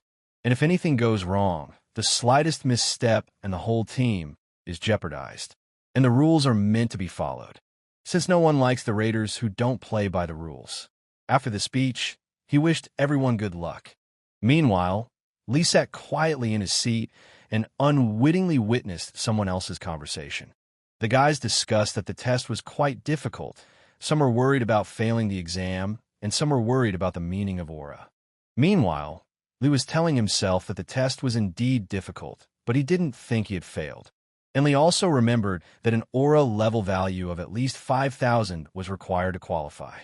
And if anything goes wrong, the slightest misstep and the whole team is jeopardized. And the rules are meant to be followed, since no one likes the raiders who don't play by the rules. After the speech, he wished everyone good luck. Meanwhile, Lee sat quietly in his seat and unwittingly witnessed someone else's conversation. The guys discussed that the test was quite difficult. Some were worried about failing the exam, and some were worried about the meaning of aura. Meanwhile, Lee was telling himself that the test was indeed difficult, but he didn't think he had failed. And Lee also remembered that an aura level value of at least 5,000 was required to qualify.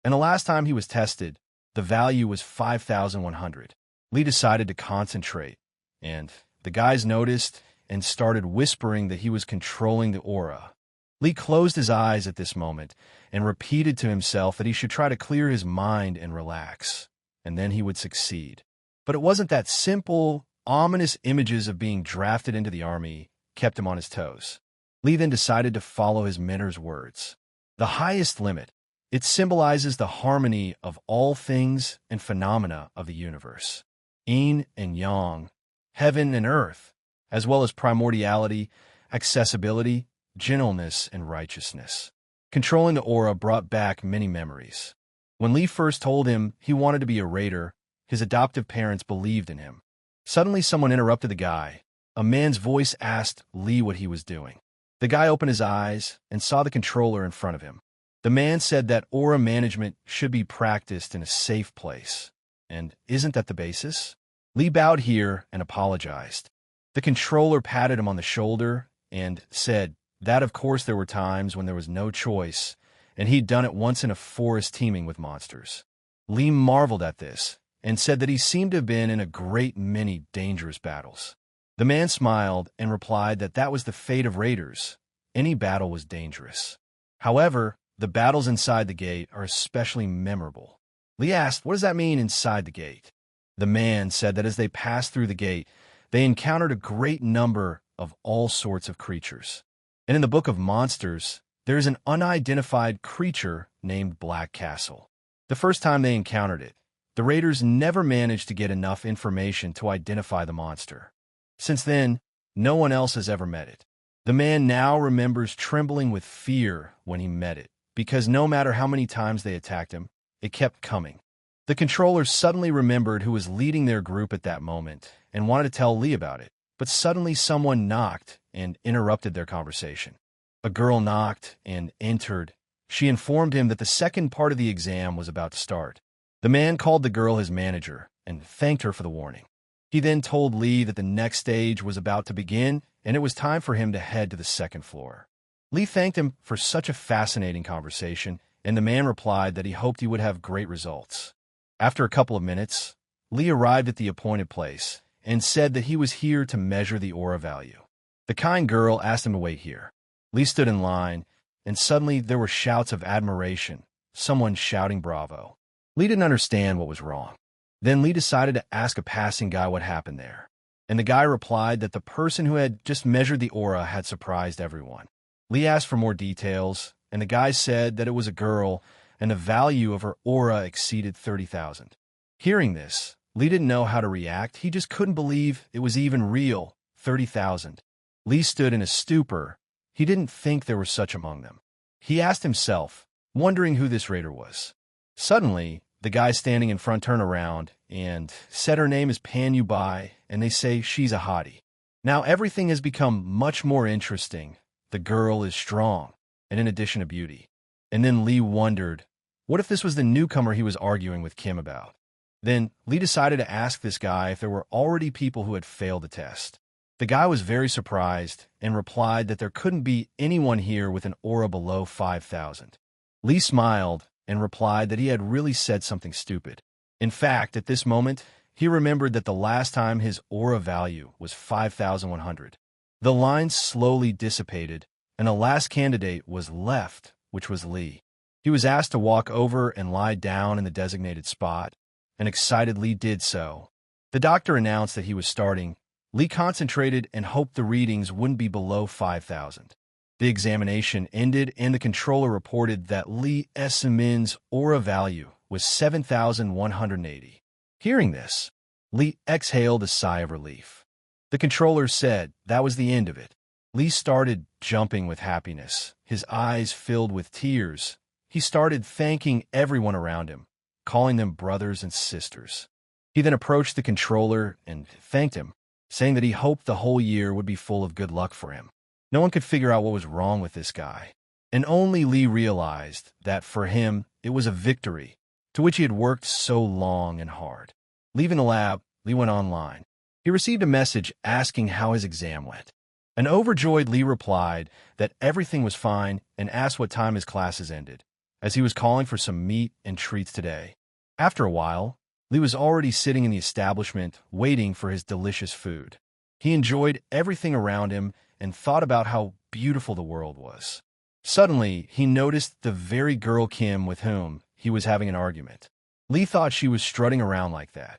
And the last time he was tested, the value was 5,100. Lee decided to concentrate, and the guys noticed and started whispering that he was controlling the aura. Lee closed his eyes at this moment and repeated to himself that he should try to clear his mind and relax, and then he would succeed. But it wasn't that simple. Ominous images of being drafted into the army kept him on his toes. Lee then decided to follow his mentor's words. The highest limit. It symbolizes the harmony of all things and phenomena of the universe. Yin and yang, heaven and earth, as well as primordiality, accessibility, gentleness, and righteousness. Controlling the aura brought back many memories. When Lee first told him he wanted to be a raider, his adoptive parents believed in him. Suddenly someone interrupted the guy. A man's voice asked Lee what he was doing. The guy opened his eyes and saw the controller in front of him. The man said that aura management should be practiced in a safe place. And isn't that the basis? Lee bowed here and apologized. The controller patted him on the shoulder and said that of course there were times when there was no choice, and he'd done it once in a forest teeming with monsters. Lee marveled at this and said that he seemed to have been in a great many dangerous battles. The man smiled and replied that that was the fate of raiders. Any battle was dangerous. However, the battles inside the gate are especially memorable. Lee asked, "What does that mean inside the gate?" The man said that as they passed through the gate, they encountered a great number of all sorts of creatures. And in the Book of Monsters, there is an unidentified creature named Black Castle. The first time they encountered it, the raiders never managed to get enough information to identify the monster. Since then, no one else has ever met it. The man now remembers trembling with fear when he met it, because no matter how many times they attacked him, it kept coming. The controller suddenly remembered who was leading their group at that moment and wanted to tell Lee about it, but suddenly someone knocked and interrupted their conversation. A girl knocked and entered. She informed him that the second part of the exam was about to start. The man called the girl his manager and thanked her for the warning. He then told Lee that the next stage was about to begin and it was time for him to head to the second floor. Lee thanked him for such a fascinating conversation, and the man replied that he hoped he would have great results. After a couple of minutes, Lee arrived at the appointed place and said that he was here to measure the aura value. The kind girl asked him to wait here. Lee stood in line, and suddenly there were shouts of admiration, someone shouting bravo. Lee didn't understand what was wrong. Then Lee decided to ask a passing guy what happened there, and the guy replied that the person who had just measured the aura had surprised everyone. Lee asked for more details, and the guy said that it was a girl, and the value of her aura exceeded 30,000. Hearing this, Lee didn't know how to react. He just couldn't believe it was even real, 30,000. Lee stood in a stupor. He didn't think there were such among them. He asked himself, wondering who this raider was. Suddenly, the guy standing in front turned around and said her name is Pan Yubai, and they say she's a hottie. Now everything has become much more interesting. The girl is strong, and in addition to beauty. And then Lee wondered, what if this was the newcomer he was arguing with Kim about? Then Lee decided to ask this guy if there were already people who had failed the test. The guy was very surprised and replied that there couldn't be anyone here with an aura below 5,000. Lee smiled and replied that he had really said something stupid. In fact, at this moment, he remembered that the last time his aura value was 5,100. The lines slowly dissipated, and the last candidate was left, which was Lee. He was asked to walk over and lie down in the designated spot, and excited Lee did so. The doctor announced that he was starting. Lee concentrated and hoped the readings wouldn't be below 5,000. The examination ended, and the controller reported that Lee Semin's aura value was 7,180. Hearing this, Lee exhaled a sigh of relief. The controller said that was the end of it. Lee started jumping with happiness, his eyes filled with tears. He started thanking everyone around him, calling them brothers and sisters. He then approached the controller and thanked him, saying that he hoped the whole year would be full of good luck for him. No one could figure out what was wrong with this guy, and only Lee realized that for him it was a victory to which he had worked so long and hard. Leaving the lab, Lee went online. He received a message asking how his exam went. An overjoyed Lee replied that everything was fine and asked what time his classes ended, as he was calling for some meat and treats today. After a while, Lee was already sitting in the establishment waiting for his delicious food. He enjoyed everything around him and thought about how beautiful the world was. Suddenly, he noticed the very girl Kim with whom he was having an argument. Lee thought she was strutting around like that,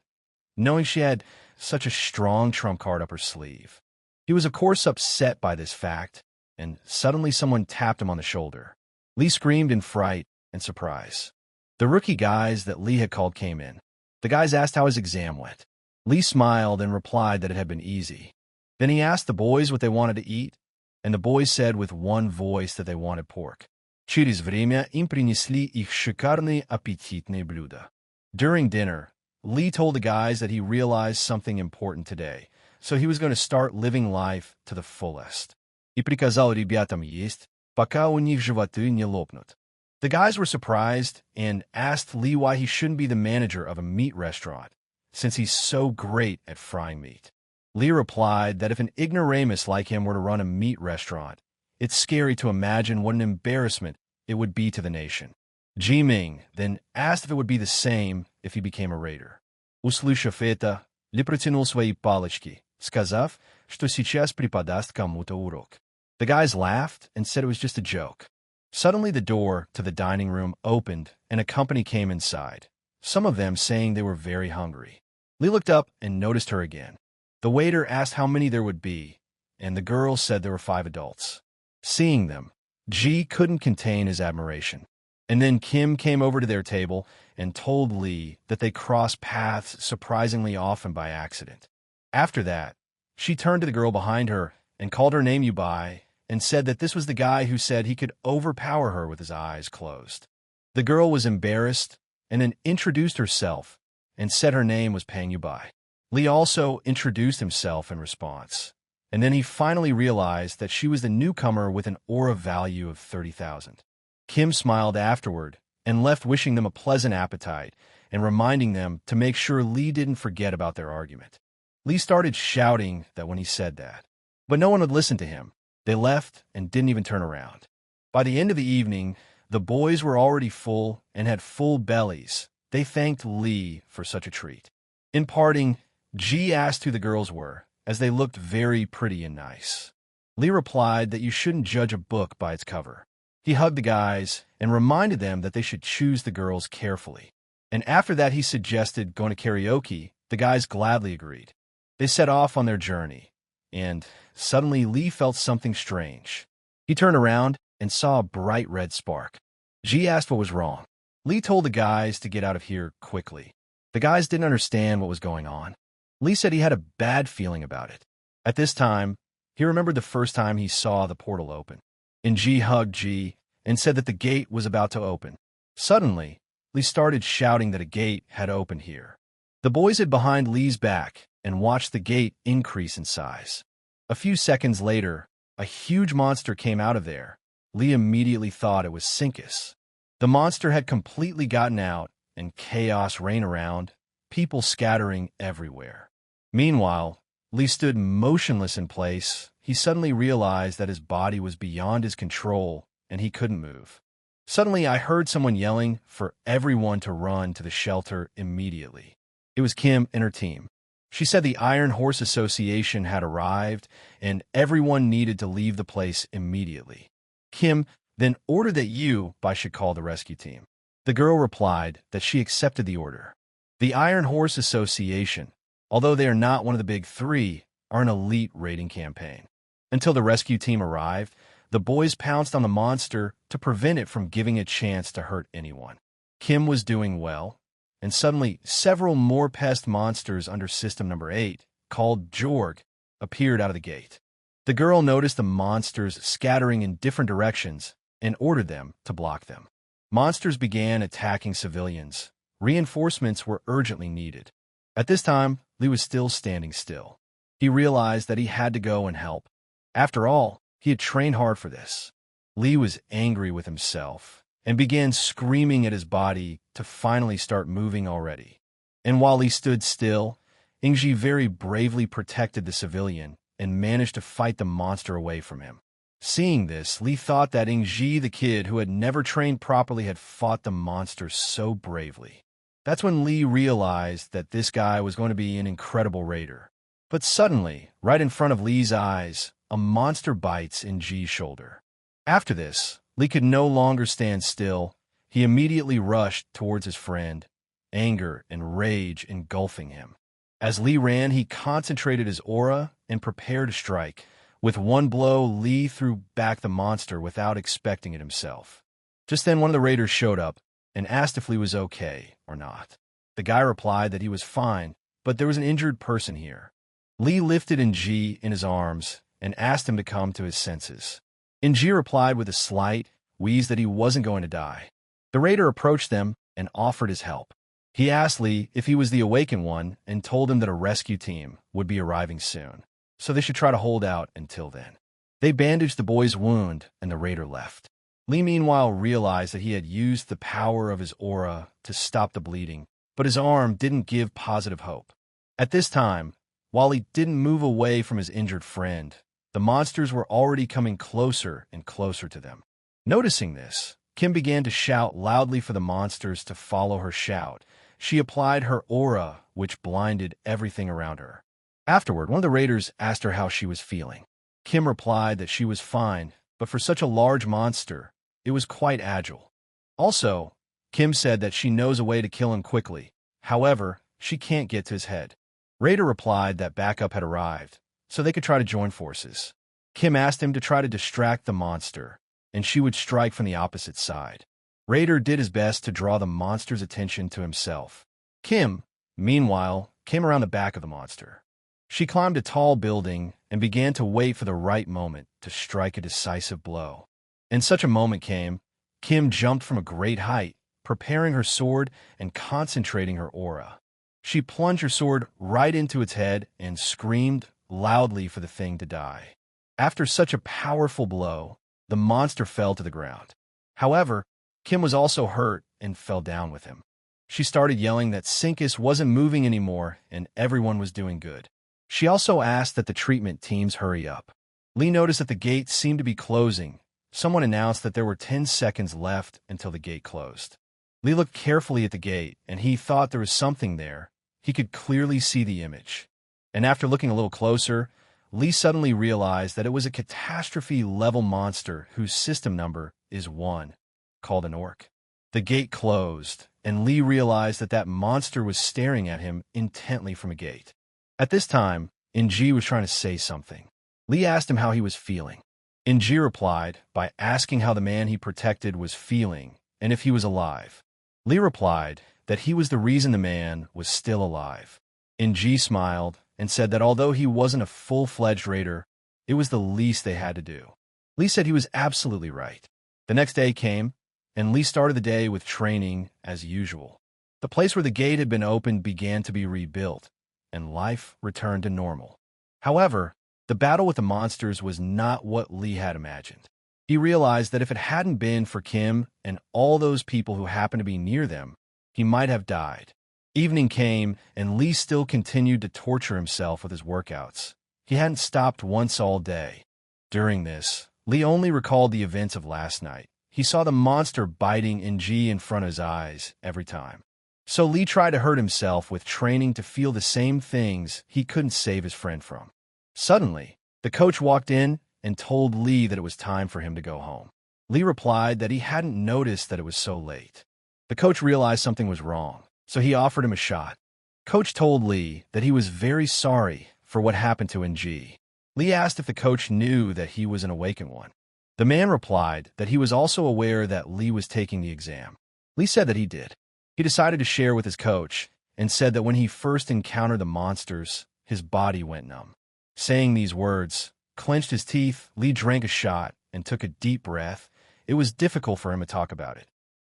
knowing she had such a strong trump card up her sleeve. He was of course upset by this fact, and suddenly someone tapped him on the shoulder. Lee screamed in fright and surprise. The rookie guys that Lee had called came in. The guys asked how his exam went. Lee smiled and replied that it had been easy. Then he asked the boys what they wanted to eat. and the boys said with one voice that they wanted pork. Через время им принесли их шикарные аппетитные блюда. During dinner, Lee told the guys that he realized something important today, so he was going to start living life to the fullest. И приказал ребятам есть, пока у них животы не лопнут. The guys were surprised and asked Lee why he shouldn't be the manager of a meat restaurant, since he's so great at frying meat. Lee replied that if an ignoramus like him were to run a meat restaurant, it's scary to imagine what an embarrassment it would be to the nation. Ji-Ming then asked if it would be the same if he became a raider. Услышав это, Ли протянул свои палочки, сказав, что сейчас преподаст кому-то урок. The guys laughed and said it was just a joke. Suddenly the door to the dining room opened and a company came inside, some of them saying they were very hungry. Lee looked up and noticed her again. The waiter asked how many there would be, and the girl said there were 5 adults. Seeing them, Ji couldn't contain his admiration. And then Kim came over to their table and told Lee that they crossed paths surprisingly often by accident. After that, she turned to the girl behind her and called her name Yubai and said that this was the guy who said he could overpower her with his eyes closed. The girl was embarrassed and then introduced herself and said her name was Pang Yubai. Lee also introduced himself in response, and then he finally realized that she was the newcomer with an aura value of 30,000. Kim smiled afterward and left wishing them a pleasant appetite and reminding them to make sure Lee didn't forget about their argument. Lee started shouting that when he said that, but no one would listen to him. They left and didn't even turn around. By the end of the evening, the boys were already full and had full bellies. They thanked Lee for such a treat. In parting, Ji asked who the girls were, as they looked very pretty and nice. Lee replied that you shouldn't judge a book by its cover. He hugged the guys and reminded them that they should choose the girls carefully. And after that he suggested going to karaoke. The guys gladly agreed. They set off on their journey, and suddenly Lee felt something strange. He turned around and saw a bright red spark. Ji asked what was wrong. Lee told the guys to get out of here quickly. The guys didn't understand what was going on. Lee said he had a bad feeling about it. At this time, he remembered the first time he saw the portal open. And Ji hugged Ji and said that the gate was about to open. Suddenly, Lee started shouting that a gate had opened here. The boys hid behind Lee's back and watched the gate increase in size. A few seconds later, a huge monster came out of there. Lee immediately thought it was Sinkus. The monster had completely gotten out, and chaos reigned around, people scattering everywhere. Meanwhile, Lee stood motionless in place. He suddenly realized that his body was beyond his control, and he couldn't move. Suddenly, I heard someone yelling for everyone to run to the shelter immediately. It was Kim and her team. She said the Iron Horse Association had arrived, and everyone needed to leave the place immediately. Kim then ordered that Yubai should call the rescue team. The girl replied that she accepted the order. The Iron Horse Association, although they are not one of the big 3, are an elite raiding campaign. Until the rescue team arrived, the boys pounced on the monster to prevent it from giving a chance to hurt anyone. Kim was doing well, and suddenly several more pest monsters under System Number 8, called Jorg, appeared out of the gate. The girl noticed the monsters scattering in different directions and ordered them to block them. Monsters began attacking civilians. Reinforcements were urgently needed. At this time, Lee was still standing still. He realized that he had to go and help. After all, he had trained hard for this. Lee was angry with himself and began screaming at his body to finally start moving already. And while he stood still, Ingji very bravely protected the civilian and managed to fight the monster away from him. Seeing this, Lee thought that Ingji, the kid who had never trained properly, had fought the monster so bravely. That's when Lee realized that this guy was going to be an incredible raider. But suddenly, right in front of Lee's eyes, a monster bites Ingji's shoulder. After this, Lee could no longer stand still. He immediately rushed towards his friend, anger and rage engulfing him. As Lee ran, he concentrated his aura and prepared to strike. With one blow, Lee threw back the monster without expecting it himself. Just then, one of the raiders showed up and asked if Lee was okay or not. The guy replied that he was fine, but there was an injured person here. Lee lifted Ingji in his arms and asked him to come to his senses. Inji replied with a slight wheeze that he wasn't going to die. The raider approached them and offered his help. He asked Lee if he was the awakened one and told him that a rescue team would be arriving soon, so they should try to hold out until then. They bandaged the boy's wound and the raider left. Lee meanwhile realized that he had used the power of his aura to stop the bleeding, but his arm didn't give positive hope. At this time, while he didn't move away from his injured friend, the monsters were already coming closer and closer to them. Noticing this, Kim began to shout loudly for the monsters to follow her shout. She applied her aura, which blinded everything around her. Afterward, one of the raiders asked her how she was feeling. Kim replied that she was fine, but for such a large monster, it was quite agile. Also, Kim said that she knows a way to kill him quickly. However, she can't get to his head. Raider replied that backup had arrived, so they could try to join forces. Kim asked him to try to distract the monster, and she would strike from the opposite side. Raider did his best to draw the monster's attention to himself. Kim, meanwhile, came around the back of the monster. She climbed a tall building and began to wait for the right moment to strike a decisive blow. And such a moment came. Kim jumped from a great height, preparing her sword and concentrating her aura. She plunged her sword right into its head and screamed loudly for the thing to die. After such a powerful blow, the monster fell to the ground. However, Kim was also hurt and fell down with him. She started yelling that Sinkus wasn't moving anymore and everyone was doing good. She also asked that the treatment teams hurry up. Lee noticed that the gate seemed to be closing. Someone announced that there were 10 seconds left until the gate closed. Lee looked carefully at the gate, and he thought there was something there. He could clearly see the image. And after looking a little closer, Lee suddenly realized that it was a catastrophe-level monster whose system number is 1, called an orc. The gate closed, and Lee realized that that monster was staring at him intently from a gate. At this time, Inji was trying to say something. Lee asked him how he was feeling. Inji replied by asking how the man he protected was feeling and if he was alive. Lee replied that he was the reason the man was still alive. Inji smiled and said that although he wasn't a full-fledged raider, it was the least they had to do. Lee said he was absolutely right. The next day came, and Lee started the day with training as usual. The place where the gate had been opened began to be rebuilt, and life returned to normal. However, the battle with the monsters was not what Lee had imagined. He realized that if it hadn't been for Kim and all those people who happened to be near them, he might have died. Evening came, and Lee still continued to torture himself with his workouts. He hadn't stopped once all day. During this, Lee only recalled the events of last night. He saw the monster biting Inji in front of his eyes every time. So Lee tried to hurt himself with training to feel the same things he couldn't save his friend from. Suddenly, the coach walked in and told Lee that it was time for him to go home. Lee replied that he hadn't noticed that it was so late. The coach realized something was wrong, so he offered him a shot. Coach told Lee that he was very sorry for what happened to Inji. Lee asked if the coach knew that he was an awakened one. The man replied that he was also aware that Lee was taking the exam. Lee said that he did. He decided to share with his coach and said that when he first encountered the monsters, his body went numb. Saying these words, clenched his teeth, Lee drank a shot and took a deep breath. It was difficult for him to talk about it.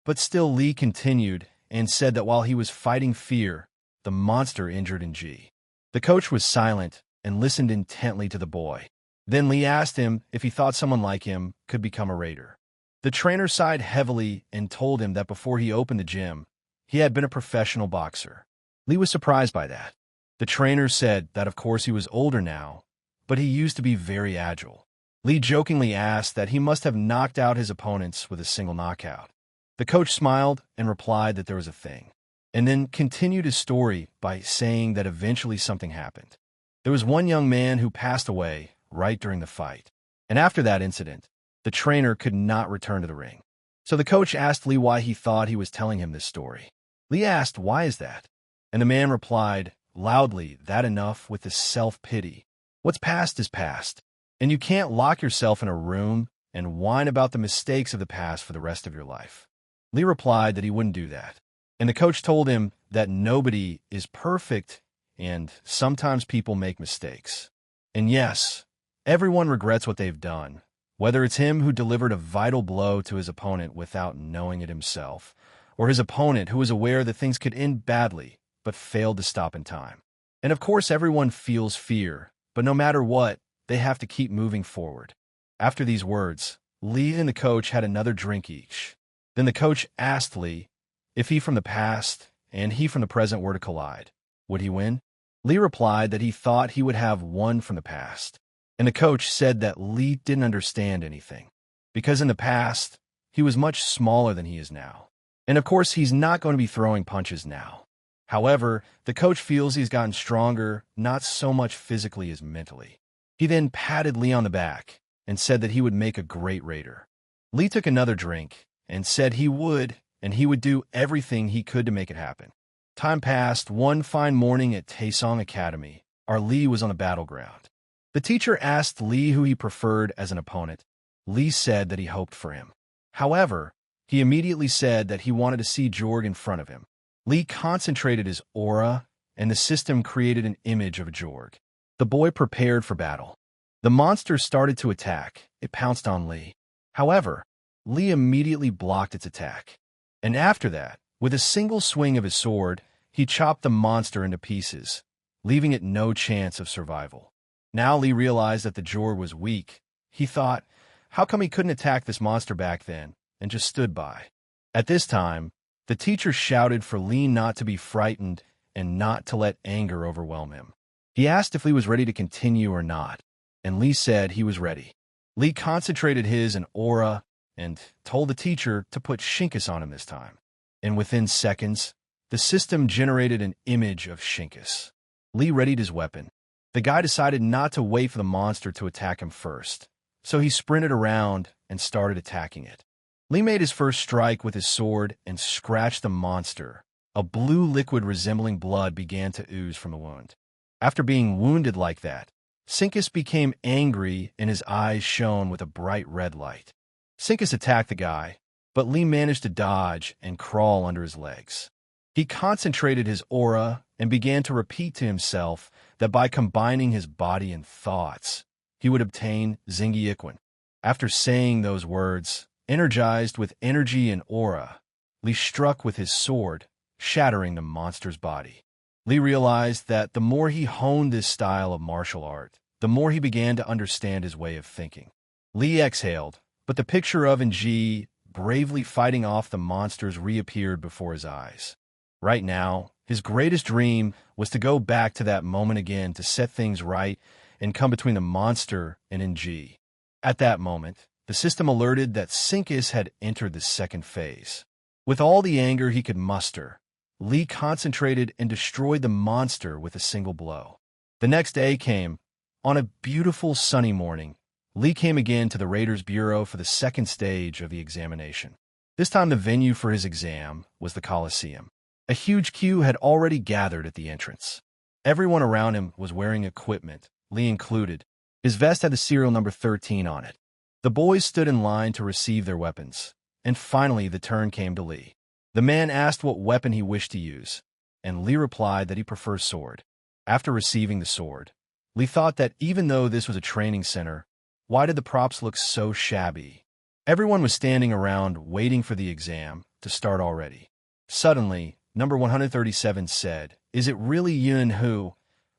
But still Lee continued and said that while he was fighting fear, the monster injured Inji. The coach was silent and listened intently to the boy. Then Lee asked him if he thought someone like him could become a raider. The trainer sighed heavily and told him that before he opened the gym, he had been a professional boxer. Lee was surprised by that. The trainer said that of course he was older now, but he used to be very agile. Lee jokingly asked that he must have knocked out his opponents with a single knockout. The coach smiled and replied that there was a thing, and then continued his story by saying that eventually something happened. There was one young man who passed away right during the fight, and after that incident, the trainer could not return to the ring. So the coach asked Lee why he thought he was telling him this story. Lee asked, "Why is that?" And the man replied loudly, "That enough with this self-pity. What's past is past, and you can't lock yourself in a room and whine about the mistakes of the past for the rest of your life." Lee replied that he wouldn't do that, and the coach told him that nobody is perfect and sometimes people make mistakes. And yes, Everyone regrets what they've done, whether it's him who delivered a vital blow to his opponent without knowing it himself, or his opponent who was aware that things could end badly but failed to stop in time. And of course, everyone feels fear, but no matter what, they have to keep moving forward. After these words, Lee and the coach had another drink each. Then the coach asked Lee if he from the past and he from the present were to collide, would he win? Lee replied that he thought he would have one from the past. And the coach said that Lee didn't understand anything, because in the past, he was much smaller than he is now. And of course, he's not going to be throwing punches now. However, the coach feels he's gotten stronger, not so much physically as mentally. He then patted Lee on the back and said that he would make a great raider. Lee took another drink and said he would do everything he could to make it happen. Time passed. One fine morning at Taesong Academy, our Lee was on the battleground. The teacher asked Lee who he preferred as an opponent. Lee said that he hoped for him. However, he immediately said that he wanted to see Jorg in front of him. Lee concentrated his aura, and the system created an image of Jorg. The boy prepared for battle. The monster started to attack. It pounced on Lee. However, Lee immediately blocked its attack. And after that, with a single swing of his sword, he chopped the monster into pieces, leaving it no chance of survival. Now Lee realized that the Jorg was weak. He thought, how come he couldn't attack this monster back then, and just stood by? At this time, the teacher shouted for Lee not to be frightened and not to let anger overwhelm him. He asked if Lee was ready to continue or not, and Lee said he was ready. Lee concentrated his aura and told the teacher to put Shinkus on him this time. And within seconds, the system generated an image of Shinkus. Lee readied his weapon. The guy decided not to wait for the monster to attack him first, so he sprinted around and started attacking it. Lee made his first strike with his sword and scratched the monster. A blue liquid resembling blood began to ooze from the wound. After being wounded like that, Shinkus became angry and his eyes shone with a bright red light. Shinkus attacked the guy, but Lee managed to dodge and crawl under his legs. He concentrated his aura and began to repeat to himself that by combining his body and thoughts, he would obtain Xingyiquan. After saying those words, energized with energy and aura, Lee struck with his sword, shattering the monster's body. Lee realized that the more he honed this style of martial art, the more he began to understand his way of thinking. Lee exhaled, but the picture of Nji bravely fighting off the monsters reappeared before his eyes. Right now, his greatest dream was to go back to that moment again to set things right and come between the monster and Nji. At that moment, the system alerted that Shinkus had entered the second phase. With all the anger he could muster, Lee concentrated and destroyed the monster with a single blow. The next day came. On a beautiful sunny morning, Lee came again to the Raiders Bureau for the second stage of the examination. This time the venue for his exam was the Coliseum. A huge queue had already gathered at the entrance. Everyone around him was wearing equipment, Lee included. His vest had the serial number 13 on it. The boys stood in line to receive their weapons, and finally the turn came to Lee. The man asked what weapon he wished to use, and Lee replied that he prefers sword. After receiving the sword, Lee thought that even though this was a training center, why did the props look so shabby? Everyone was standing around waiting for the exam to start already. Suddenly, number 137 said, "Is it really Yun who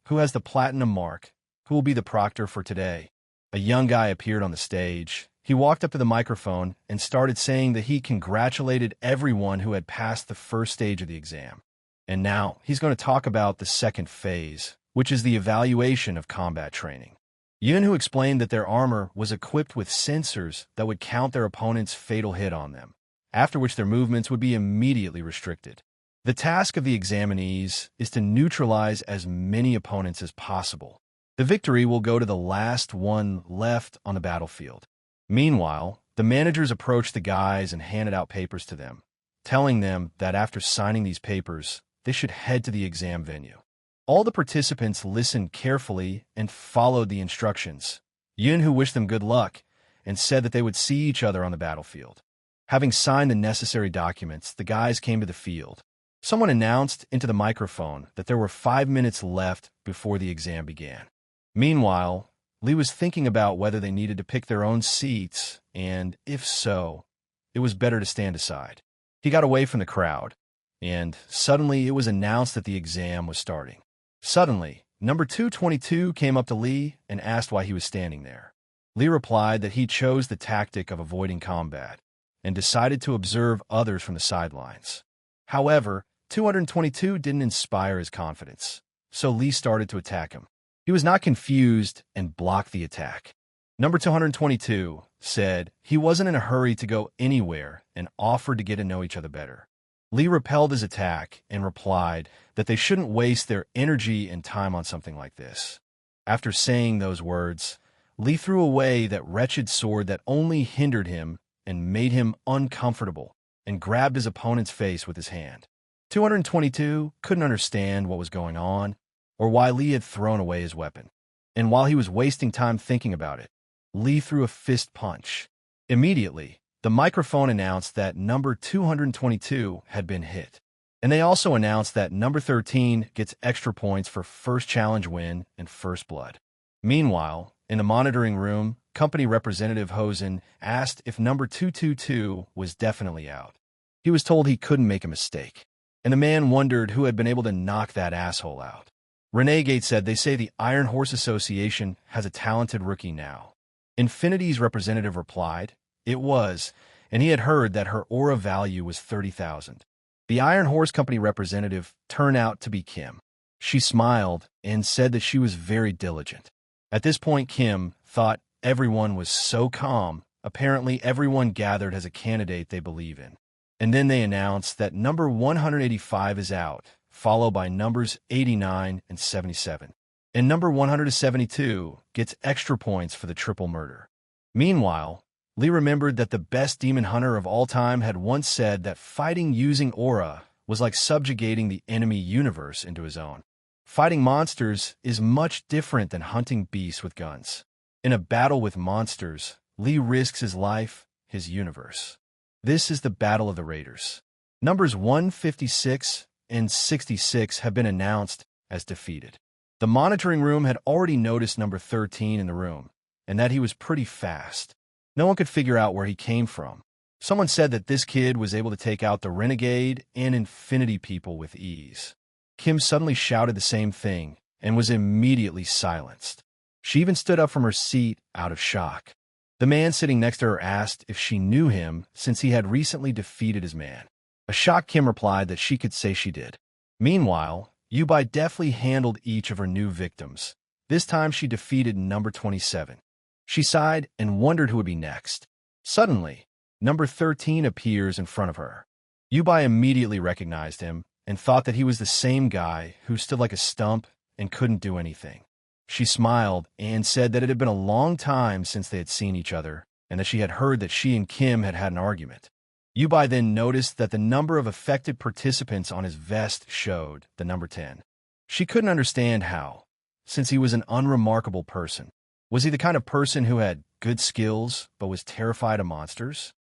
has the platinum mark, who will be the proctor for today?" A young guy appeared on the stage. He walked up to the microphone and started saying that he congratulated everyone who had passed the first stage of the exam. And now he's going to talk about the second phase, which is the evaluation of combat training. Yun explained that their armor was equipped with sensors that would count their opponent's fatal hit on them, after which their movements would be immediately restricted. The task of the examinees is to neutralize as many opponents as possible. The victory will go to the last one left on the battlefield. Meanwhile, the managers approached the guys and handed out papers to them, telling them that after signing these papers, they should head to the exam venue. All the participants listened carefully and followed the instructions. Yun wished them good luck and said that they would see each other on the battlefield. Having signed the necessary documents, the guys came to the field. Someone announced into the microphone that there were 5 minutes left before the exam began. Meanwhile, Lee was thinking about whether they needed to pick their own seats, and if so, it was better to stand aside. He got away from the crowd, and suddenly it was announced that the exam was starting. Suddenly, number 222 came up to Lee and asked why he was standing there. Lee replied that he chose the tactic of avoiding combat and decided to observe others from the sidelines. However, 222 didn't inspire his confidence, so Lee started to attack him. He was not confused and blocked the attack. Number 222 said he wasn't in a hurry to go anywhere and offered to get to know each other better. Lee repelled his attack and replied that they shouldn't waste their energy and time on something like this. After saying those words, Lee threw away that wretched sword that only hindered him and made him uncomfortable and grabbed his opponent's face with his hand. 222 couldn't understand what was going on or why Lee had thrown away his weapon. And while he was wasting time thinking about it, Lee threw a fist punch. Immediately, the microphone announced that number 222 had been hit. And they also announced that number 13 gets extra points for first challenge win and first blood. Meanwhile, in the monitoring room, company representative Hosen asked if number 222 was definitely out. He was told he couldn't make a mistake. And the man wondered who had been able to knock that asshole out. Renegade said they say the Iron Horse Association has a talented rookie now. Infinity's representative replied, it was, and he had heard that her aura value was 30,000. The Iron Horse Company representative turned out to be Kim. She smiled and said that she was very diligent. At this point, Kim thought everyone was so calm. Apparently, everyone gathered as a candidate they believe in. And then they announced that number 185 is out, followed by numbers 89 and 77. And number 172 gets extra points for the triple murder. Meanwhile, Lee remembered that the best demon hunter of all time had once said that fighting using aura was like subjugating the enemy universe into his own. Fighting monsters is much different than hunting beasts with guns. In a battle with monsters, Lee risks his life, his universe. This is the Battle of the Raiders. Numbers 156 and 66 have been announced as defeated. The monitoring room had already noticed number 13 in the room, and that he was pretty fast. No one could figure out where he came from. Someone said that this kid was able to take out the Renegade and Infinity people with ease. Kim suddenly shouted the same thing and was immediately silenced. She even stood up from her seat out of shock. The man sitting next to her asked if she knew him since he had recently defeated his man. A shocked Kim replied that she could say she did. Meanwhile, Yubai deftly handled each of her new victims. This time she defeated number 27. She sighed and wondered who would be next. Suddenly, number 13 appears in front of her. Yubai immediately recognized him and thought that he was the same guy who stood like a stump and couldn't do anything. She smiled and said that it had been a long time since they had seen each other and that she had heard that she and Kim had had an argument. Yubai then noticed that the number of affected participants on his vest showed the number 10. She couldn't understand how, since he was an unremarkable person. Was he the kind of person who had good skills but was terrified of monsters?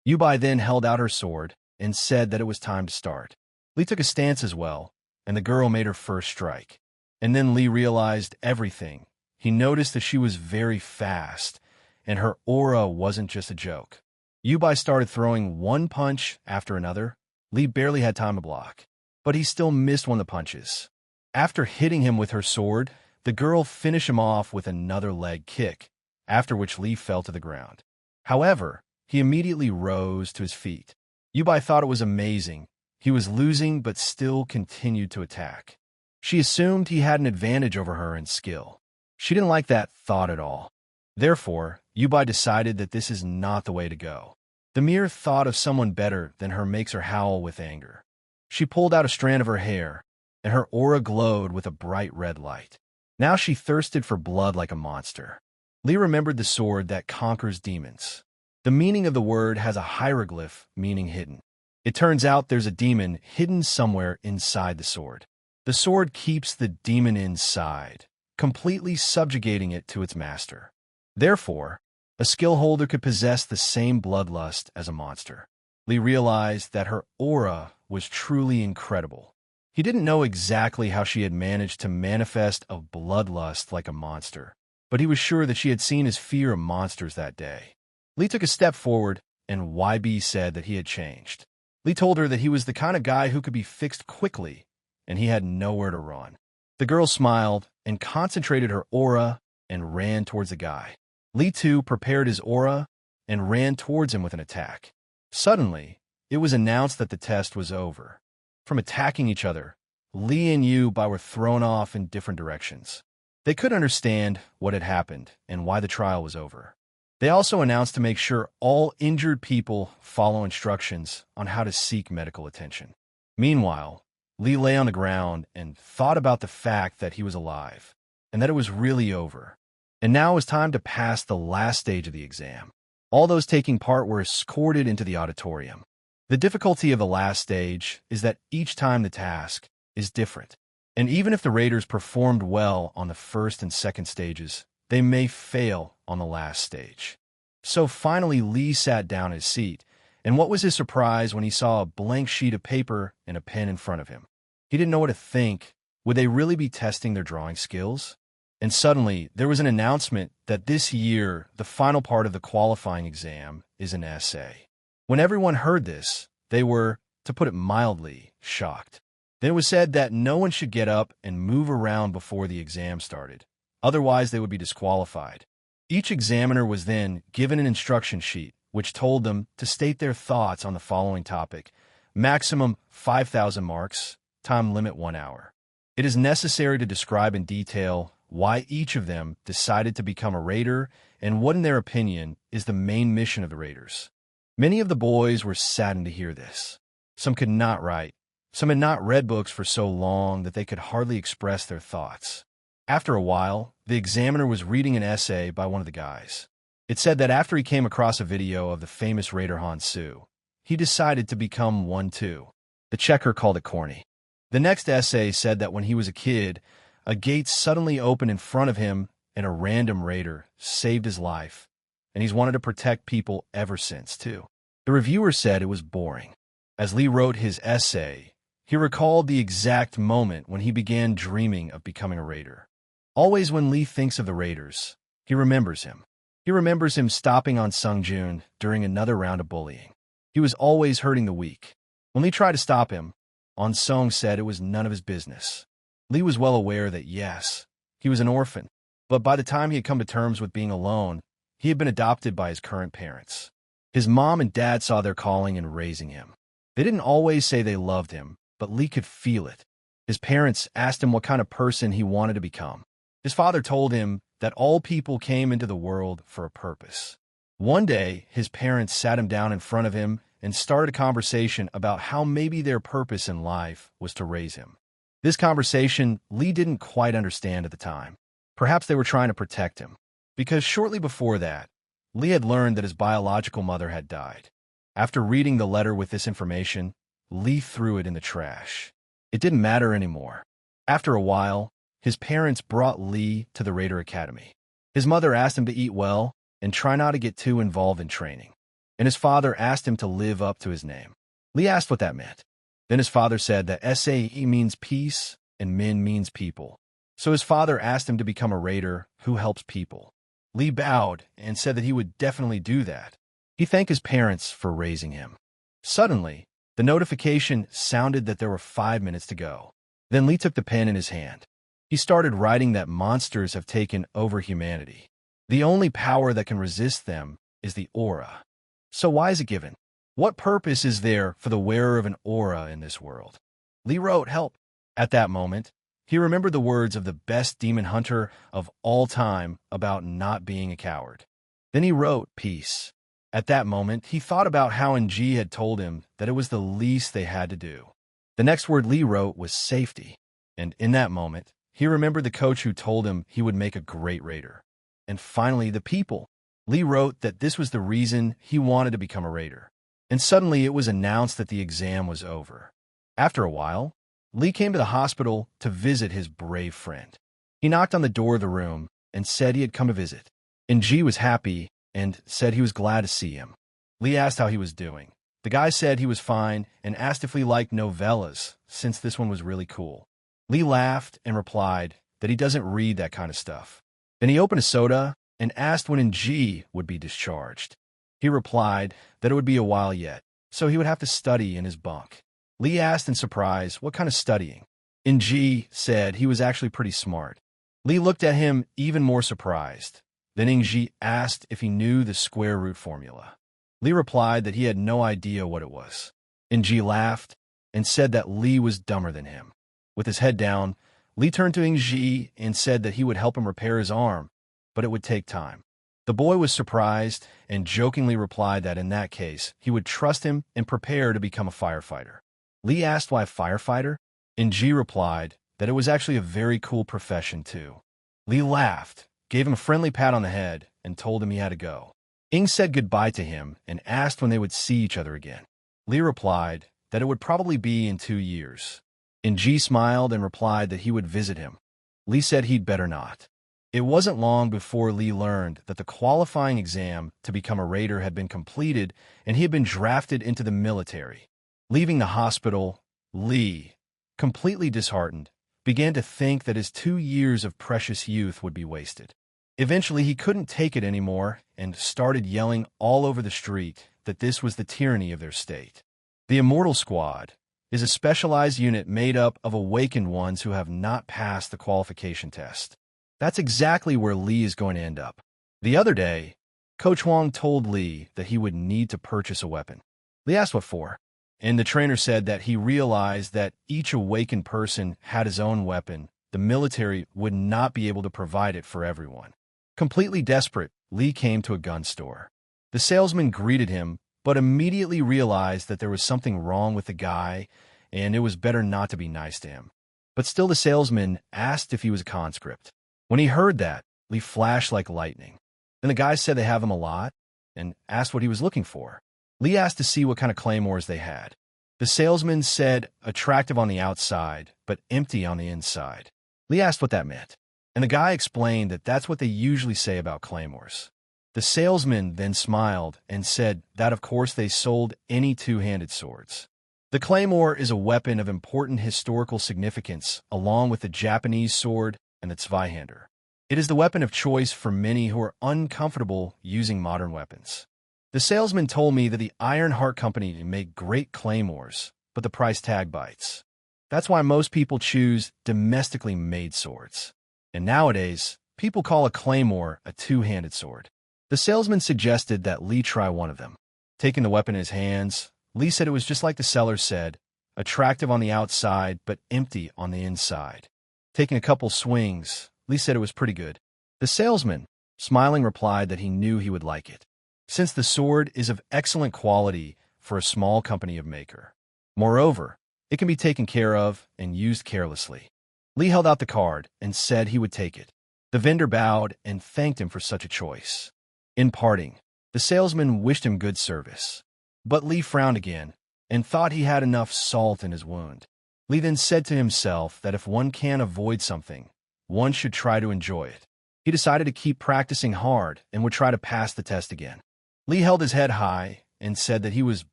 Yubai then held out her sword and said that it was time to start. Lee took a stance as well, and the girl made her first strike. And then Lee realized everything. He noticed that she was very fast, and her aura wasn't just a joke. Yubai started throwing one punch after another. Lee barely had time to block, but he still missed one of the punches. After hitting him with her sword, the girl finished him off with another leg kick, after which Lee fell to the ground. However, he immediately rose to his feet. Yubai thought it was amazing. He was losing but still continued to attack. She assumed he had an advantage over her in skill. She didn't like that thought at all. Therefore, Yubai decided that this is not the way to go. The mere thought of someone better than her makes her howl with anger. She pulled out a strand of her hair, and her aura glowed with a bright red light. Now she thirsted for blood like a monster. Lee remembered the sword that conquers demons. The meaning of the word has a hieroglyph meaning hidden. It turns out there's a demon hidden somewhere inside the sword. The sword keeps the demon inside, completely subjugating it to its master. Therefore, a skill holder could possess the same bloodlust as a monster. Lee realized that her aura was truly incredible. He didn't know exactly how she had managed to manifest a bloodlust like a monster, but he was sure that she had seen his fear of monsters that day. Lee took a step forward, and YB said that he had changed. Lee told her that he was the kind of guy who could be fixed quickly, and he had nowhere to run. The girl smiled and concentrated her aura and ran towards the guy. Lee, too, prepared his aura and ran towards him with an attack. Suddenly, it was announced that the test was over. From attacking each other, Lee and YB were thrown off in different directions. They couldn't understand what had happened and why the trial was over. They also announced to make sure all injured people follow instructions on how to seek medical attention. Meanwhile, Lee lay on the ground and thought about the fact that he was alive and that it was really over. And now it was time to pass the last stage of the exam. All those taking part were escorted into the auditorium. The difficulty of the last stage is that each time the task is different. And even if the raiders performed well on the first and second stages, they may fail on the last stage. So finally, Lee sat down in his seat, and what was his surprise when he saw a blank sheet of paper and a pen in front of him? He didn't know what to think. Would they really be testing their drawing skills? And suddenly, there was an announcement that this year, the final part of the qualifying exam is an essay. When everyone heard this, they were, to put it mildly, shocked. Then it was said that no one should get up and move around before the exam started. Otherwise, they would be disqualified. Each examiner was then given an instruction sheet, which told them to state their thoughts on the following topic: maximum 5,000 marks, time limit 1 hour. It is necessary to describe in detail why each of them decided to become a raider and what, in their opinion, is the main mission of the raiders. Many of the boys were saddened to hear this. Some could not write. Some had not read books for so long that they could hardly express their thoughts. After a while, the examiner was reading an essay by one of the guys. It said that after he came across a video of the famous raider Hansu, he decided to become one too. The checker called it corny. The next essay said that when he was a kid, a gate suddenly opened in front of him and a random raider saved his life, and he's wanted to protect people ever since, too. The reviewer said it was boring. As Lee wrote his essay, he recalled the exact moment when he began dreaming of becoming a raider. Always when Lee thinks of the raiders, he remembers him. He remembers him stopping on Sungjun during another round of bullying. He was always hurting the weak. When Lee tried to stop him, On Song said it was none of his business. Lee was well aware that, yes, he was an orphan, but by the time he had come to terms with being alone, he had been adopted by his current parents. His mom and dad saw their calling in raising him. They didn't always say they loved him, but Lee could feel it. His parents asked him what kind of person he wanted to become. His father told him that all people came into the world for a purpose. One day, his parents sat him down in front of him and started a conversation about how maybe their purpose in life was to raise him. This conversation Lee didn't quite understand at the time. Perhaps they were trying to protect him, because shortly before that, Lee had learned that his biological mother had died. After reading the letter with this information, Lee threw it in the trash. It didn't matter anymore. After a while, his parents brought Lee to the Raider Academy. His mother asked him to eat well and try not to get too involved in training. And his father asked him to live up to his name. Lee asked what that meant. Then his father said that SAE means peace and Min means people. So his father asked him to become a raider who helps people. Lee bowed and said that he would definitely do that. He thanked his parents for raising him. Suddenly, the notification sounded that there were 5 minutes to go. Then Lee took the pen in his hand. He started writing that monsters have taken over humanity. The only power that can resist them is the aura. So why is it given? What purpose is there for the wearer of an aura in this world? Lee wrote, "Help." At that moment, he remembered the words of the best demon hunter of all time about not being a coward. Then he wrote, "Peace." At that moment, he thought about how NG had told him that it was the least they had to do. The next word Lee wrote was safety. And in that moment, he remembered the coach who told him he would make a great raider. And finally, the people. Lee wrote that this was the reason he wanted to become a raider. And suddenly it was announced that the exam was over. After a while, Lee came to the hospital to visit his brave friend. He knocked on the door of the room and said he had come to visit. NG was happy and said he was glad to see him. Lee asked how he was doing. The guy said he was fine and asked if Lee liked novellas, since this one was really cool. Lee laughed and replied that he doesn't read that kind of stuff. Then he opened a soda and asked when NG would be discharged. He replied that it would be a while yet, so he would have to study in his bunk. Lee asked in surprise what kind of studying. NG said he was actually pretty smart. Lee looked at him even more surprised. Then NG asked if he knew the square root formula. Lee replied that he had no idea what it was. NG laughed and said that Lee was dumber than him. With his head down, Lee turned to NG and said that he would help him repair his arm, but it would take time. The boy was surprised and jokingly replied that in that case, he would trust him and prepare to become a firefighter. Lee asked why firefighter, and G replied that it was actually a very cool profession too. Lee laughed, gave him a friendly pat on the head, and told him he had to go. Ing said goodbye to him and asked when they would see each other again. Lee replied that it would probably be in 2 years. And G smiled and replied that he would visit him. Lee said he'd better not. It wasn't long before Lee learned that the qualifying exam to become a raider had been completed and he had been drafted into the military. Leaving the hospital, Lee, completely disheartened, began to think that his 2 years of precious youth would be wasted. Eventually, he couldn't take it anymore and started yelling all over the street that this was the tyranny of their state. The Immortal Squad is a specialized unit made up of awakened ones who have not passed the qualification test. That's exactly where Lee is going to end up. The other day, Coach Huang told Lee that he would need to purchase a weapon. Lee asked what for, and the trainer said that he realized that each awakened person had his own weapon. The military would not be able to provide it for everyone. Completely desperate, Lee came to a gun store. The salesman greeted him, but immediately realized that there was something wrong with the guy, and it was better not to be nice to him. But still the salesman asked if he was a conscript. When he heard that, Lee flashed like lightning. Then the guy said they have him a lot, and asked what he was looking for. Lee asked to see what kind of claymores they had. The salesman said attractive on the outside, but empty on the inside. Lee asked what that meant, and the guy explained that that's what they usually say about claymores. The salesman then smiled and said that of course they sold any two-handed swords. The claymore is a weapon of important historical significance along with the Japanese sword and the Zweihander. It is the weapon of choice for many who are uncomfortable using modern weapons. The salesman told me that the Iron Heart Company make great claymores, but the price tag bites. That's why most people choose domestically made swords. And nowadays, people call a claymore a two-handed sword. The salesman suggested that Lee try one of them. Taking the weapon in his hands, Lee said it was just like the seller said, attractive on the outside but empty on the inside. Taking a couple swings, Lee said it was pretty good. The salesman, smiling, replied that he knew he would like it, since the sword is of excellent quality for a small company of maker. Moreover, it can be taken care of and used carelessly. Lee held out the card and said he would take it. The vendor bowed and thanked him for such a choice. In parting, the salesman wished him good service. But Lee frowned again and thought he had enough salt in his wound. Lee then said to himself that if one can avoid something, one should try to enjoy it. He decided to keep practicing hard and would try to pass the test again. Lee held his head high and said that he was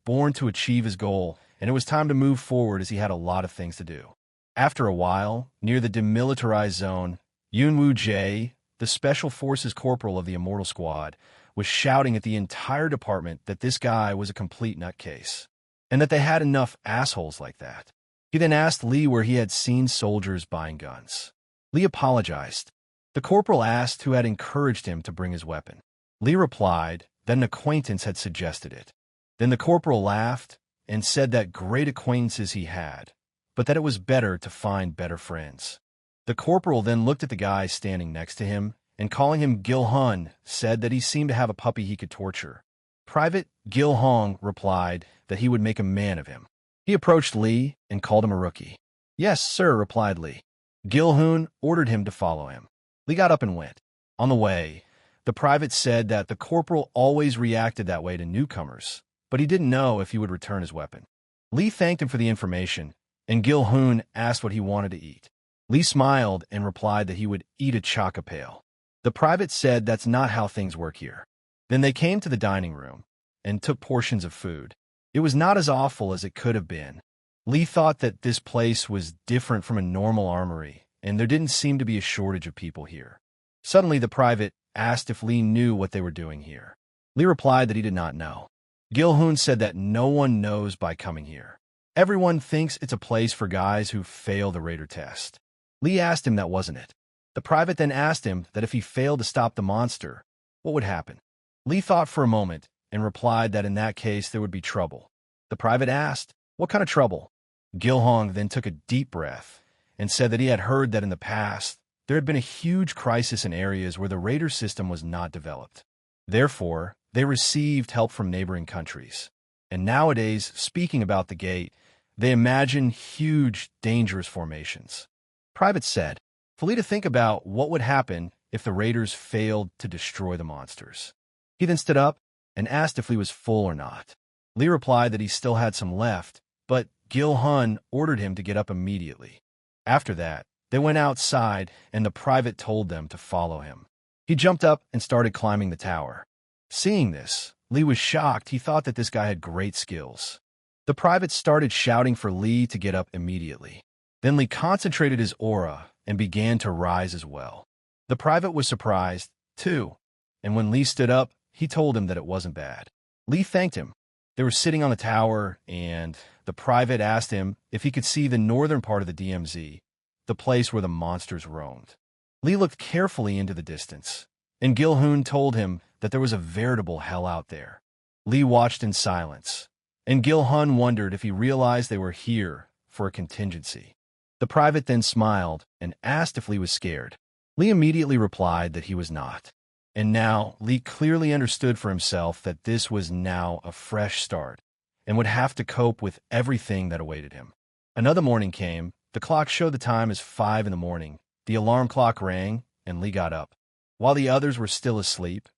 born to achieve his goal and it was time to move forward as he had a lot of things to do. After a while, near the demilitarized zone, Yun Woo Jae, the Special Forces Corporal of the Immortal Squad, was shouting at the entire department that this guy was a complete nutcase, and that they had enough assholes like that. He then asked Lee where he had seen soldiers buying guns. Lee apologized. The corporal asked who had encouraged him to bring his weapon. Lee replied that an acquaintance had suggested it. Then the corporal laughed and said that great acquaintances he had, but that it was better to find better friends. The corporal then looked at the guy standing next to him and, calling him Gil Hun, said that he seemed to have a puppy he could torture. Private Gil Hong replied that he would make a man of him. He approached Lee and called him a rookie. "Yes, sir," replied Lee. Gil Hun ordered him to follow him. Lee got up and went. On the way, the private said that the corporal always reacted that way to newcomers, but he didn't know if he would return his weapon. Lee thanked him for the information, and Gil Hun asked what he wanted to eat. Lee smiled and replied that he would eat a chocopale. The private said that's not how things work here. Then they came to the dining room and took portions of food. It was not as awful as it could have been. Lee thought that this place was different from a normal armory, and there didn't seem to be a shortage of people here. Suddenly, the private asked if Lee knew what they were doing here. Lee replied that he did not know. Gil-hoon said that no one knows by coming here. Everyone thinks it's a place for guys who fail the Raider test. Lee asked him that wasn't it. The private then asked him that if he failed to stop the monster, what would happen? Lee thought for a moment and replied that in that case there would be trouble. The private asked, "What kind of trouble?" Gil-hong then took a deep breath and said that he had heard that in the past there had been a huge crisis in areas where the Raider system was not developed. Therefore, they received help from neighboring countries. And nowadays, speaking about the gate, they imagine huge, dangerous formations. Private said, for Lee to think about what would happen if the Raiders failed to destroy the monsters. He then stood up and asked if Lee was full or not. Lee replied that he still had some left, but Gil-hun ordered him to get up immediately. After that, they went outside and the private told them to follow him. He jumped up and started climbing the tower. Seeing this, Lee was shocked. He thought that this guy had great skills. The private started shouting for Lee to get up immediately. Then Lee concentrated his aura and began to rise as well. The private was surprised, too, and when Lee stood up, he told him that it wasn't bad. Lee thanked him. They were sitting on the tower, and the private asked him if he could see the northern part of the DMZ, the place where the monsters roamed. Lee looked carefully into the distance, and Gil-hoon told him that there was a veritable hell out there. Lee watched in silence, and Gil-hun wondered if he realized they were here for a contingency. The private then smiled and asked if Lee was scared. Lee immediately replied that he was not. And now Lee clearly understood for himself that this was now a fresh start and would have to cope with everything that awaited him. Another morning came. The clock showed the time as 5 in the morning. The alarm clock rang, and Lee got up. While the others were still asleep,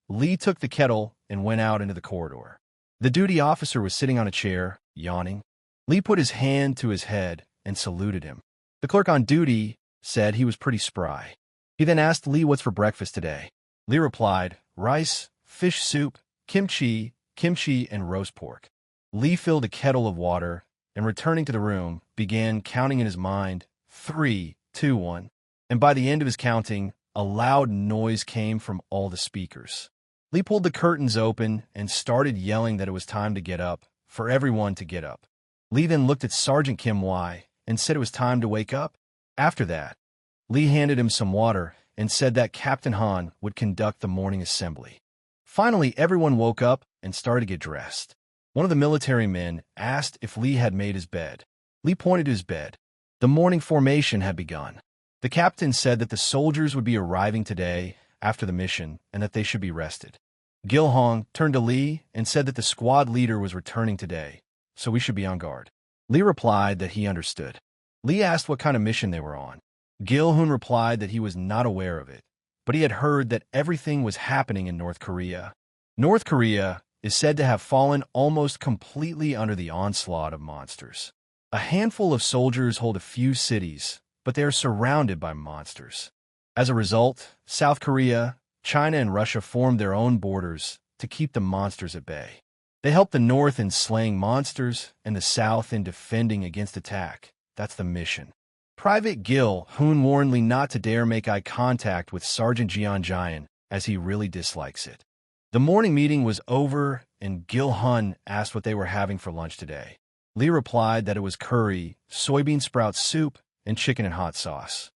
Lee took the kettle and went out into the corridor. The duty officer was sitting on a chair, yawning. Lee put his hand to his head and saluted him. The clerk on duty said he was pretty spry. He then asked Lee what's for breakfast today. Lee replied, rice, fish soup, kimchi, and roast pork. Lee filled a kettle of water and, returning to the room, began counting in his mind, 3, 2, 1. And by the end of his counting, a loud noise came from all the speakers. Lee pulled the curtains open and started yelling that it was time to get up, for everyone to get up. Lee then looked at Sergeant Kim Wai and said it was time to wake up. After that, Lee handed him some water and said that Captain Han would conduct the morning assembly. Finally, everyone woke up and started to get dressed. One of the military men asked if Lee had made his bed. Lee pointed to his bed. The morning formation had begun. The captain said that the soldiers would be arriving today after the mission and that they should be rested. Gil-hong turned to Lee and said that the squad leader was returning today, so we should be on guard. Lee replied that he understood. Lee asked what kind of mission they were on. Gil-hoon replied that he was not aware of it, but he had heard that everything was happening in North Korea. North Korea is said to have fallen almost completely under the onslaught of monsters. A handful of soldiers hold a few cities, but they are surrounded by monsters. As a result, South Korea, China, and Russia formed their own borders to keep the monsters at bay. They help the North in slaying monsters and the South in defending against attack. That's the mission. Private Gil-hoon warned Lee not to dare make eye contact with Sergeant Jian, as he really dislikes it. The morning meeting was over, and Gil-hun asked what they were having for lunch today. Lee replied that it was curry, soybean sprout soup, and chicken and hot sauce.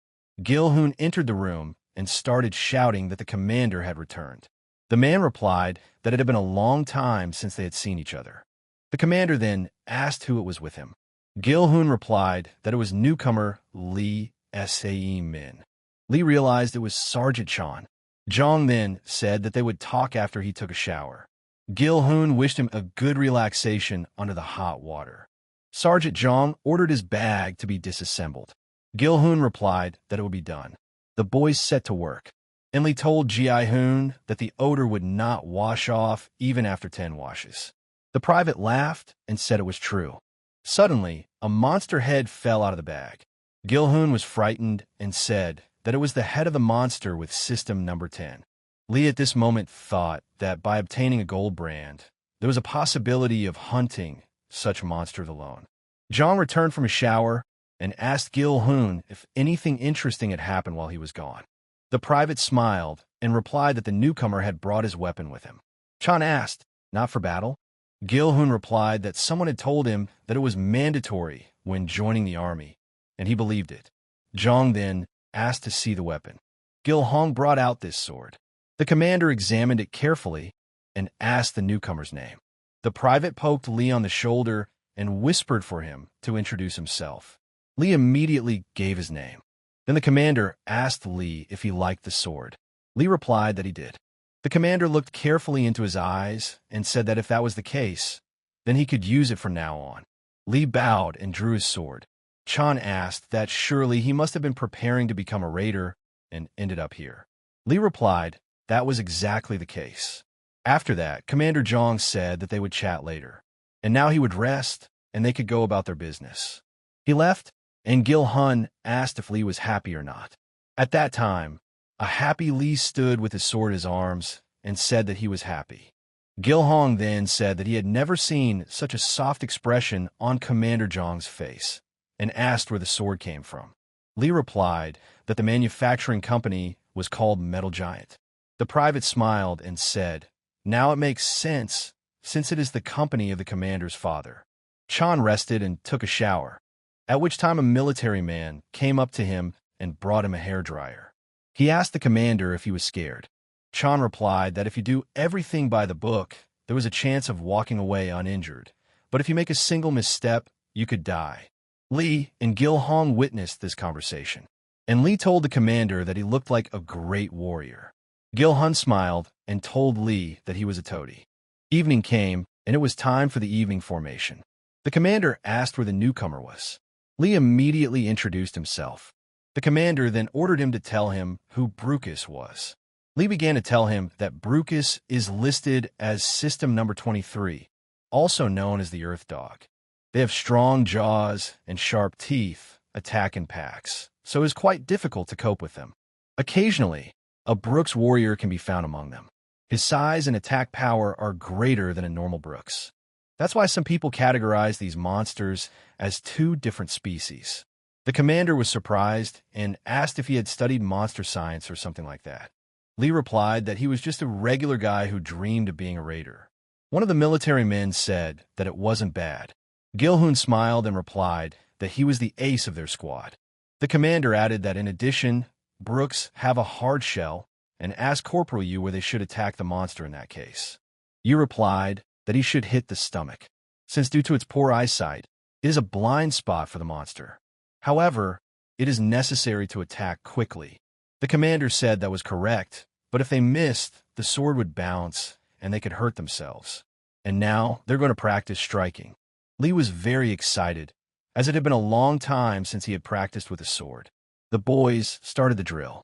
Gil-hoon entered the room and started shouting that the commander had returned. The man replied that it had been a long time since they had seen each other. The commander then asked who it was with him. Gil-hoon replied that it was newcomer Lee Sae-min. Lee realized it was Sergeant Chan. Jong then said that they would talk after he took a shower. Gil-hoon wished him a good relaxation under the hot water. Sergeant Jong ordered his bag to be disassembled. Gil-hoon replied that it would be done. The boys set to work, and Lee told Ji-hoon that the odor would not wash off even after 10 washes. The private laughed and said it was true. Suddenly, a monster head fell out of the bag. Gil-hoon was frightened and said that it was the head of the monster with system number 10. Lee at this moment thought that by obtaining a gold brand, there was a possibility of hunting such monsters alone. Jong returned from a shower and asked Gil-hoon if anything interesting had happened while he was gone. The private smiled and replied that the newcomer had brought his weapon with him. Chan asked, "Not for battle?" Gil-hun replied that someone had told him that it was mandatory when joining the army, and he believed it. Zhang then asked to see the weapon. Gil-hong brought out this sword. The commander examined it carefully and asked the newcomer's name. The private poked Li on the shoulder and whispered for him to introduce himself. Li immediately gave his name. Then the commander asked Li if he liked the sword. Li replied that he did. The commander looked carefully into his eyes and said that if that was the case, then he could use it from now on. Li bowed and drew his sword. Chan asked that surely he must have been preparing to become a raider and ended up here. Li replied that was exactly the case. After that, Commander Zhang said that they would chat later, and now he would rest and they could go about their business. He left, and Gil-hun asked if Li was happy or not. At that time, a happy Li stood with his sword in his arms and said that he was happy. Gil-hong then said that he had never seen such a soft expression on Commander Zhang's face and asked where the sword came from. Li replied that the manufacturing company was called Metal Giant. The private smiled and said, "Now it makes sense, since it is the company of the commander's father." Chan rested and took a shower, at which time a military man came up to him and brought him a hairdryer. He asked the commander if he was scared. Chan replied that if you do everything by the book, there was a chance of walking away uninjured, but if you make a single misstep, you could die. Li and Gil-hong witnessed this conversation, and Li told the commander that he looked like a great warrior. Gil-hun smiled and told Li that he was a toady. Evening came, and it was time for the evening formation. The commander asked where the newcomer was. Li immediately introduced himself. The commander then ordered him to tell him who Brucus was. Li began to tell him that Brucus is listed as System Number 23, also known as the Earth Dog. They have strong jaws and sharp teeth, attack in packs, so it is quite difficult to cope with them. Occasionally, a Brooks warrior can be found among them. His size and attack power are greater than a normal Brooks. That's why some people categorize these monsters as two different species. The commander was surprised and asked if he had studied monster science or something like that. Li replied that he was just a regular guy who dreamed of being a raider. One of the military men said that it wasn't bad. Gil-hun smiled and replied that he was the ace of their squad. The commander added that in addition, Brooks have a hard shell and asked Corporal Yu where they should attack the monster in that case. Yu replied that he should hit the stomach, since due to its poor eyesight, it is a blind spot for the monster. However, it is necessary to attack quickly. The commander said that was correct, but if they missed, the sword would bounce and they could hurt themselves. And now they're going to practice striking. Li was very excited, as it had been a long time since he had practiced with a sword. The boys started the drill.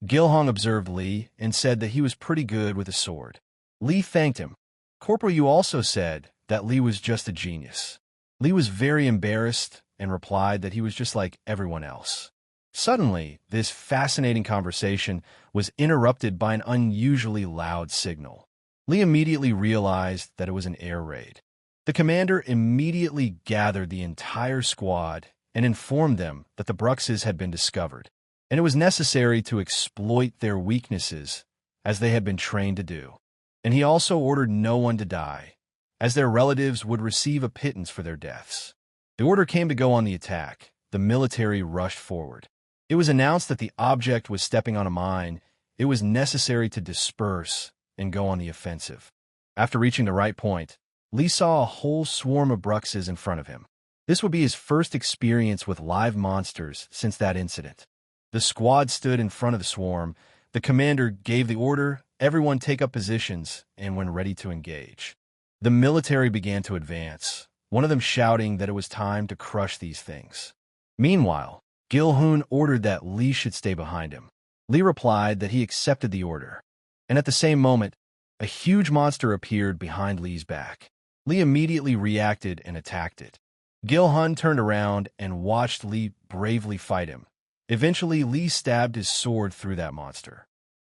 Gil-hong observed Li and said that he was pretty good with a sword. Li thanked him. Corporal Yu also said that Li was just a genius. Li was very embarrassed and replied that he was just like everyone else. Suddenly, this fascinating conversation was interrupted by an unusually loud signal. Li immediately realized that it was an air raid. The commander immediately gathered the entire squad and informed them that the Bruxes had been discovered, and it was necessary to exploit their weaknesses, as they had been trained to do. And he also ordered no one to die, as their relatives would receive a pittance for their deaths. The order came to go on the attack. The military rushed forward. It was announced that the object was stepping on a mine. It was necessary to disperse and go on the offensive. After reaching the right point, Li saw a whole swarm of Bruxes in front of him. This would be his first experience with live monsters since that incident. The squad stood in front of the swarm. The commander gave the order, everyone take up positions, and when ready to engage. The military began to advance, one of them shouting that it was time to crush these things. Meanwhile, Gil-hun ordered that Li should stay behind him. Li replied that he accepted the order, and at the same moment, a huge monster appeared behind Li's back. Li immediately reacted and attacked it. Gil-hun turned around and watched Li bravely fight him. Eventually, Li stabbed his sword through that monster.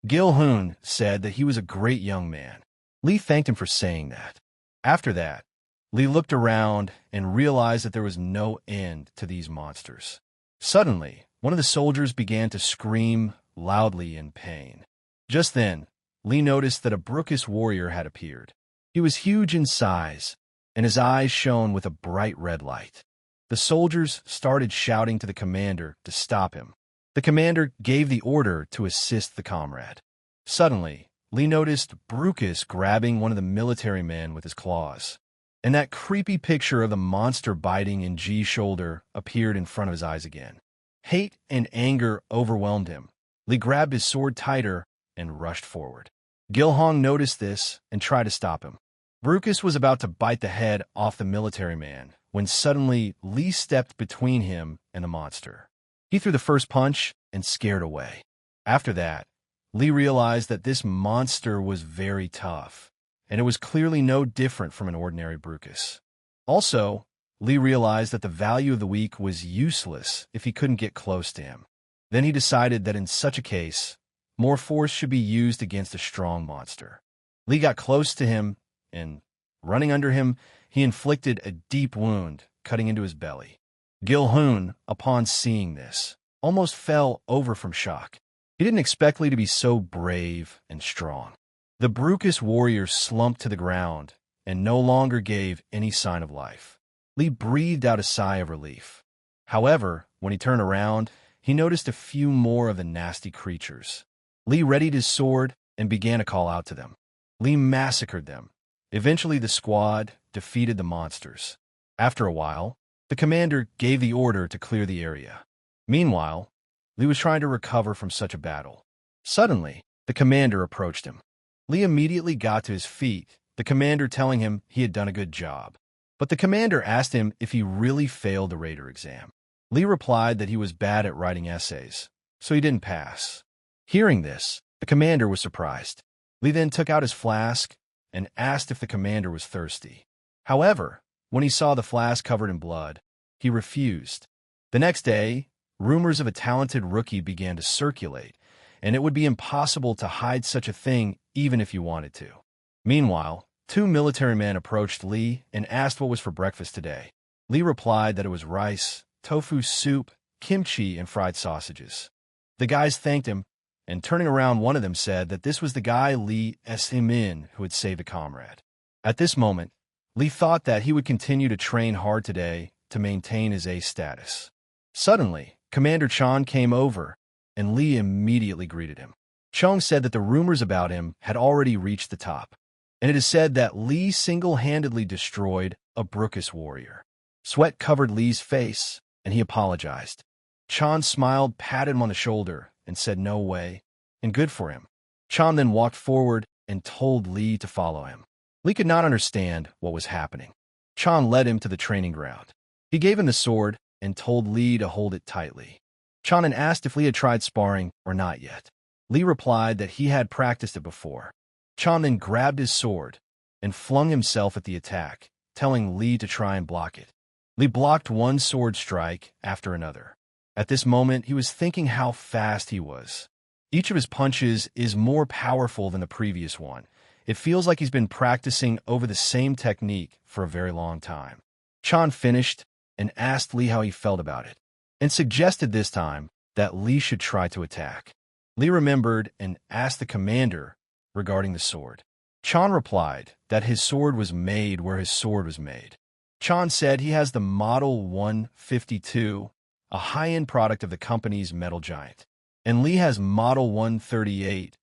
Gil-hun said that he was a great young man. Li thanked him for saying that. After that, Li looked around and realized that there was no end to these monsters. Suddenly, one of the soldiers began to scream, loudly in pain. Just then, Lee noticed that a Brookis warrior had appeared. He was huge in size, and his eyes shone with a bright red light. The soldiers started shouting to the commander to stop him. The commander gave the order to assist the comrade. Suddenly, Lee noticed Brookis grabbing one of the military men with his claws, and that creepy picture of the monster biting in G's shoulder appeared in front of his eyes again. Hate and anger overwhelmed him. Lee grabbed his sword tighter and rushed forward. Gilhong noticed this and tried to stop him. Brookis was about to bite the head off the military man when suddenly Lee stepped between him and the monster. He threw the first punch and scared away. After that, Lee realized that this monster was very tough, and it was clearly no different from an ordinary Brookis. Also, Lee realized that the value of the weak was useless if he couldn't get close to him. Then he decided that in such a case, more force should be used against a strong monster. Lee got close to him, and, running under him, he inflicted a deep wound, cutting into his belly. Gil-hoon, upon seeing this, almost fell over from shock. He didn't expect Lee to be so brave and strong. The Brookis warrior slumped to the ground and no longer gave any sign of life. Lee breathed out a sigh of relief. However, when he turned around, he noticed a few more of the nasty creatures. Lee readied his sword and began to call out to them. Lee massacred them. Eventually, the squad defeated the monsters. After a while, the commander gave the order to clear the area. Meanwhile, Lee was trying to recover from such a battle. Suddenly, the commander approached him. Lee immediately got to his feet, the commander telling him he had done a good job. But the commander asked him if he really failed the Raider exam. Lee replied that he was bad at writing essays, so he didn't pass. Hearing this, the commander was surprised. Lee then took out his flask and asked if the commander was thirsty. However, when he saw the flask covered in blood, he refused. The next day, rumors of a talented rookie began to circulate, and it would be impossible to hide such a thing even if you wanted to. Meanwhile, two military men approached Lee and asked what was for breakfast today. Lee replied that it was rice, tofu soup, kimchi, and fried sausages. The guys thanked him, and turning around, one of them said that this was the guy Lee Min who had saved a comrade. At this moment, Lee thought that he would continue to train hard today to maintain his A status. Suddenly, Commander Chan came over, and Lee immediately greeted him. Chung said that the rumors about him had already reached the top, and it is said that Lee single-handedly destroyed a Brookis warrior. Sweat covered Lee's face, and he apologized. Chan smiled, patted him on the shoulder, and said no way, and good for him. Chan then walked forward and told Lee to follow him. Lee could not understand what was happening. Chan led him to the training ground. He gave him the sword and told Lee to hold it tightly. Chan then asked if Lee had tried sparring or not yet. Lee replied that he had practiced it before. Chan then grabbed his sword and flung himself at the attack, telling Lee to try and block it. Lee blocked one sword strike after another. At this moment, he was thinking how fast he was. Each of his punches is more powerful than the previous one. It feels like he's been practicing over the same technique for a very long time. Chan finished and asked Lee how he felt about it, and suggested this time that Lee should try to attack. Lee remembered and asked the commander regarding the sword. Chan replied that his sword was made where his sword was made. Chan said he has the Model 152, a high-end product of the company's metal giant, and Lee has Model 138,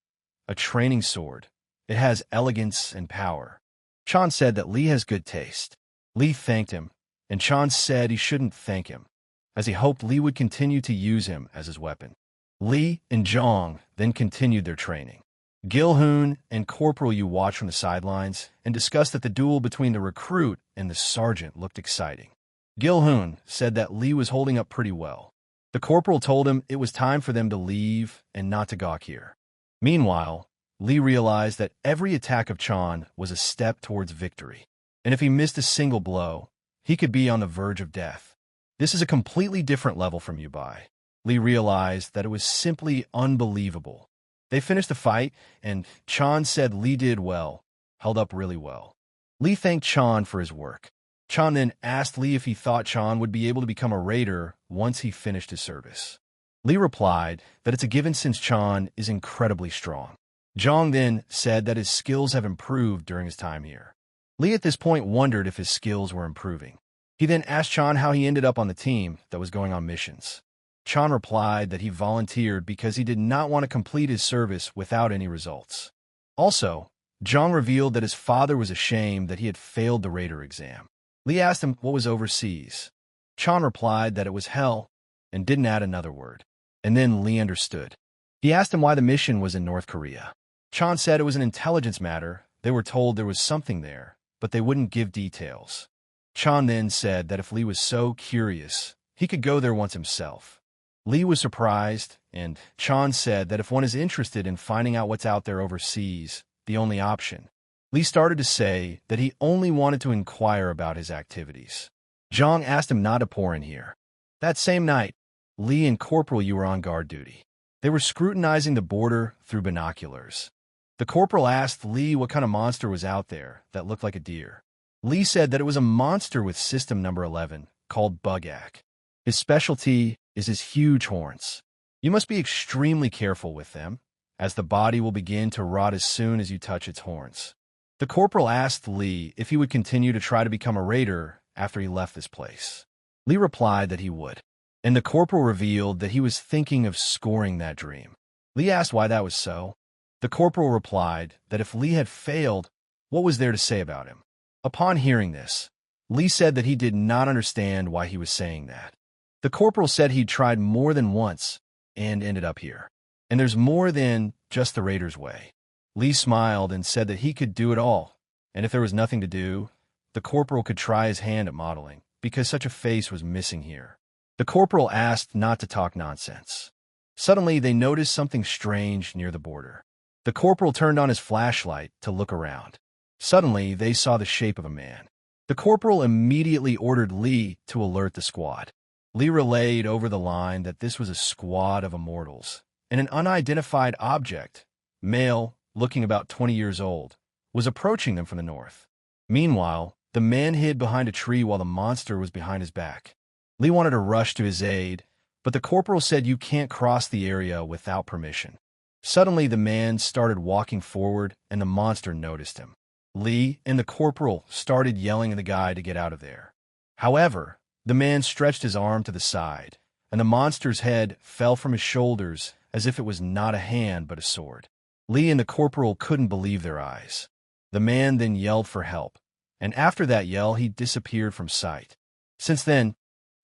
a training sword. It has elegance and power. Chan said that Lee has good taste. Lee thanked him, and Chan said he shouldn't thank him, as he hoped Lee would continue to use him as his weapon. Lee and Zhang then continued their training. Gil-hoon and Corporal Yu watched from the sidelines and discussed that the duel between the recruit and the sergeant looked exciting. Gil-hoon said that Lee was holding up pretty well. The corporal told him it was time for them to leave and not to gawk here. Meanwhile, Lee realized that every attack of Chan was a step towards victory, and if he missed a single blow, he could be on the verge of death. This is a completely different level from Yubai. Lee realized that it was simply unbelievable. They finished the fight, and Chan said Lee did well, held up really well. Lee thanked Chan for his work. Chan then asked Lee if he thought Chan would be able to become a raider once he finished his service. Lee replied that it's a given since Chan is incredibly strong. Zhang then said that his skills have improved during his time here. Lee at this point wondered if his skills were improving. He then asked Chan how he ended up on the team that was going on missions. Chan replied that he volunteered because he did not want to complete his service without any results. Also, Zhang revealed that his father was ashamed that he had failed the Raider exam. Lee asked him what was overseas. Chan replied that it was hell and didn't add another word. And then Lee understood. He asked him why the mission was in North Korea. Chan said it was an intelligence matter. They were told there was something there, but they wouldn't give details. Chan then said that if Lee was so curious, he could go there once himself. Lee was surprised, and Chan said that if one is interested in finding out what's out there overseas, the only option. Lee started to say that he only wanted to inquire about his activities. Zhang asked him not to pour in here. That same night, Lee and Corporal Yu were on guard duty. They were scrutinizing the border through binoculars. The corporal asked Lee what kind of monster was out there that looked like a deer. Lee said that it was a monster with system number 11, called Bugak. His specialty is his huge horns. You must be extremely careful with them, as the body will begin to rot as soon as you touch its horns. The corporal asked Lee if he would continue to try to become a raider after he left this place. Lee replied that he would, and the corporal revealed that he was thinking of scoring that dream. Lee asked why that was so. The corporal replied that if Lee had failed, what was there to say about him? Upon hearing this, Lee said that he did not understand why he was saying that. The corporal said he'd tried more than once and ended up here. And there's more than just the Raider's way. Lee smiled and said that he could do it all, and if there was nothing to do, the corporal could try his hand at modeling, because such a face was missing here. The corporal asked not to talk nonsense. Suddenly, they noticed something strange near the border. The corporal turned on his flashlight to look around. Suddenly, they saw the shape of a man. The corporal immediately ordered Lee to alert the squad. Lee relayed over the line that this was a squad of immortals, and an unidentified object, male, looking about 20 years old, was approaching them from the north. Meanwhile, the man hid behind a tree while the monster was behind his back. Lee wanted to rush to his aid, but the corporal said you can't cross the area without permission. Suddenly, the man started walking forward, and the monster noticed him. Lee and the corporal started yelling at the guy to get out of there. However, the man stretched his arm to the side, and the monster's head fell from his shoulders as if it was not a hand but a sword. Lee and the corporal couldn't believe their eyes. The man then yelled for help, and after that yell, he disappeared from sight. Since then,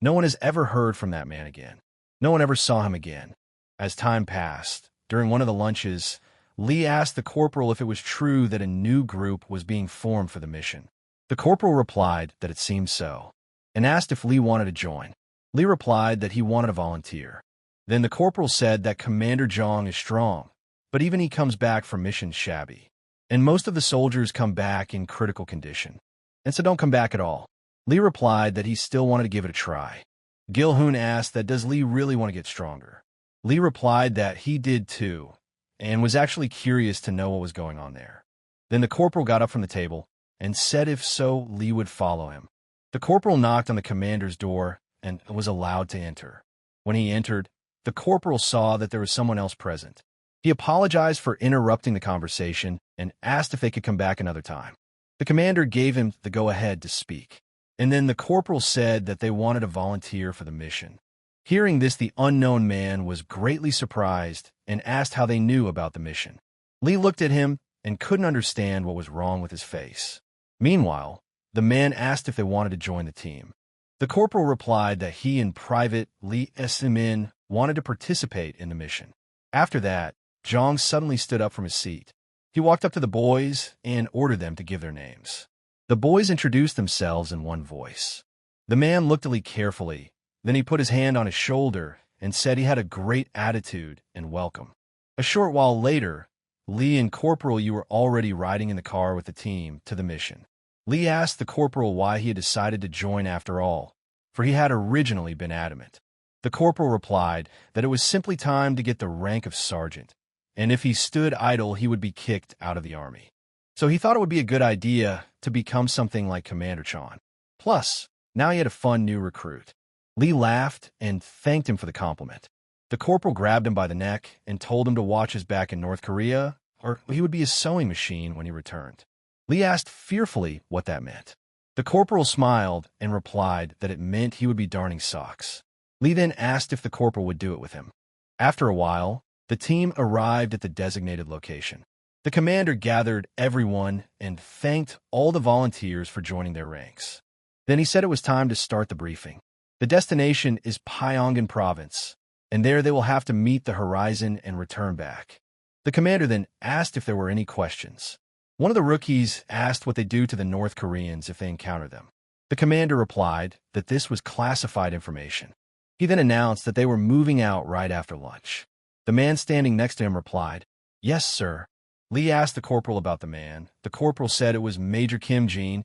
no one has ever heard from that man again. No one ever saw him again. As time passed, during one of the lunches, Lee asked the corporal if it was true that a new group was being formed for the mission. The corporal replied that it seemed so, and asked if Lee wanted to join. Lee replied that he wanted to volunteer. Then the corporal said that Commander Zhang is strong, but even he comes back from missions shabby. And most of the soldiers come back in critical condition, and so don't come back at all. Lee replied that he still wanted to give it a try. Gil-hoon asked that does Lee really want to get stronger? Lee replied that he did too, and was actually curious to know what was going on there. Then the corporal got up from the table and said if so, Lee would follow him. The corporal knocked on the commander's door and was allowed to enter. When he entered, the corporal saw that there was someone else present. He apologized for interrupting the conversation and asked if they could come back another time. The commander gave him the go-ahead to speak, and then the corporal said that they wanted to volunteer for the mission. Hearing this, the unknown man was greatly surprised and asked how they knew about the mission. Lee looked at him and couldn't understand what was wrong with his face. Meanwhile, the man asked if they wanted to join the team. The corporal replied that he and Private Lee Simin wanted to participate in the mission. After that, Zhang suddenly stood up from his seat. He walked up to the boys and ordered them to give their names. The boys introduced themselves in one voice. The man looked at Lee carefully. Then he put his hand on his shoulder and said he had a great attitude and welcome. A short while later, Lee and Corporal Yu were already riding in the car with the team to the mission. Lee asked the corporal why he had decided to join after all, for he had originally been adamant. The corporal replied that it was simply time to get the rank of sergeant, and if he stood idle, he would be kicked out of the army. So he thought it would be a good idea to become something like Commander Chan. Plus, now he had a fun new recruit. Lee laughed and thanked him for the compliment. The corporal grabbed him by the neck and told him to watch his back in North Korea, or he would be a sewing machine when he returned. Lee asked fearfully what that meant. The corporal smiled and replied that it meant he would be darning socks. Lee then asked if the corporal would do it with him. After a while, the team arrived at the designated location. The commander gathered everyone and thanked all the volunteers for joining their ranks. Then he said it was time to start the briefing. The destination is Pyongan Province, and there they will have to meet the horizon and return back. The commander then asked if there were any questions. One of the rookies asked what they do to the North Koreans if they encounter them. The commander replied that this was classified information. He then announced that they were moving out right after lunch. The man standing next to him replied, "Yes, sir." Lee asked the corporal about the man. The corporal said it was Major Kim Jin.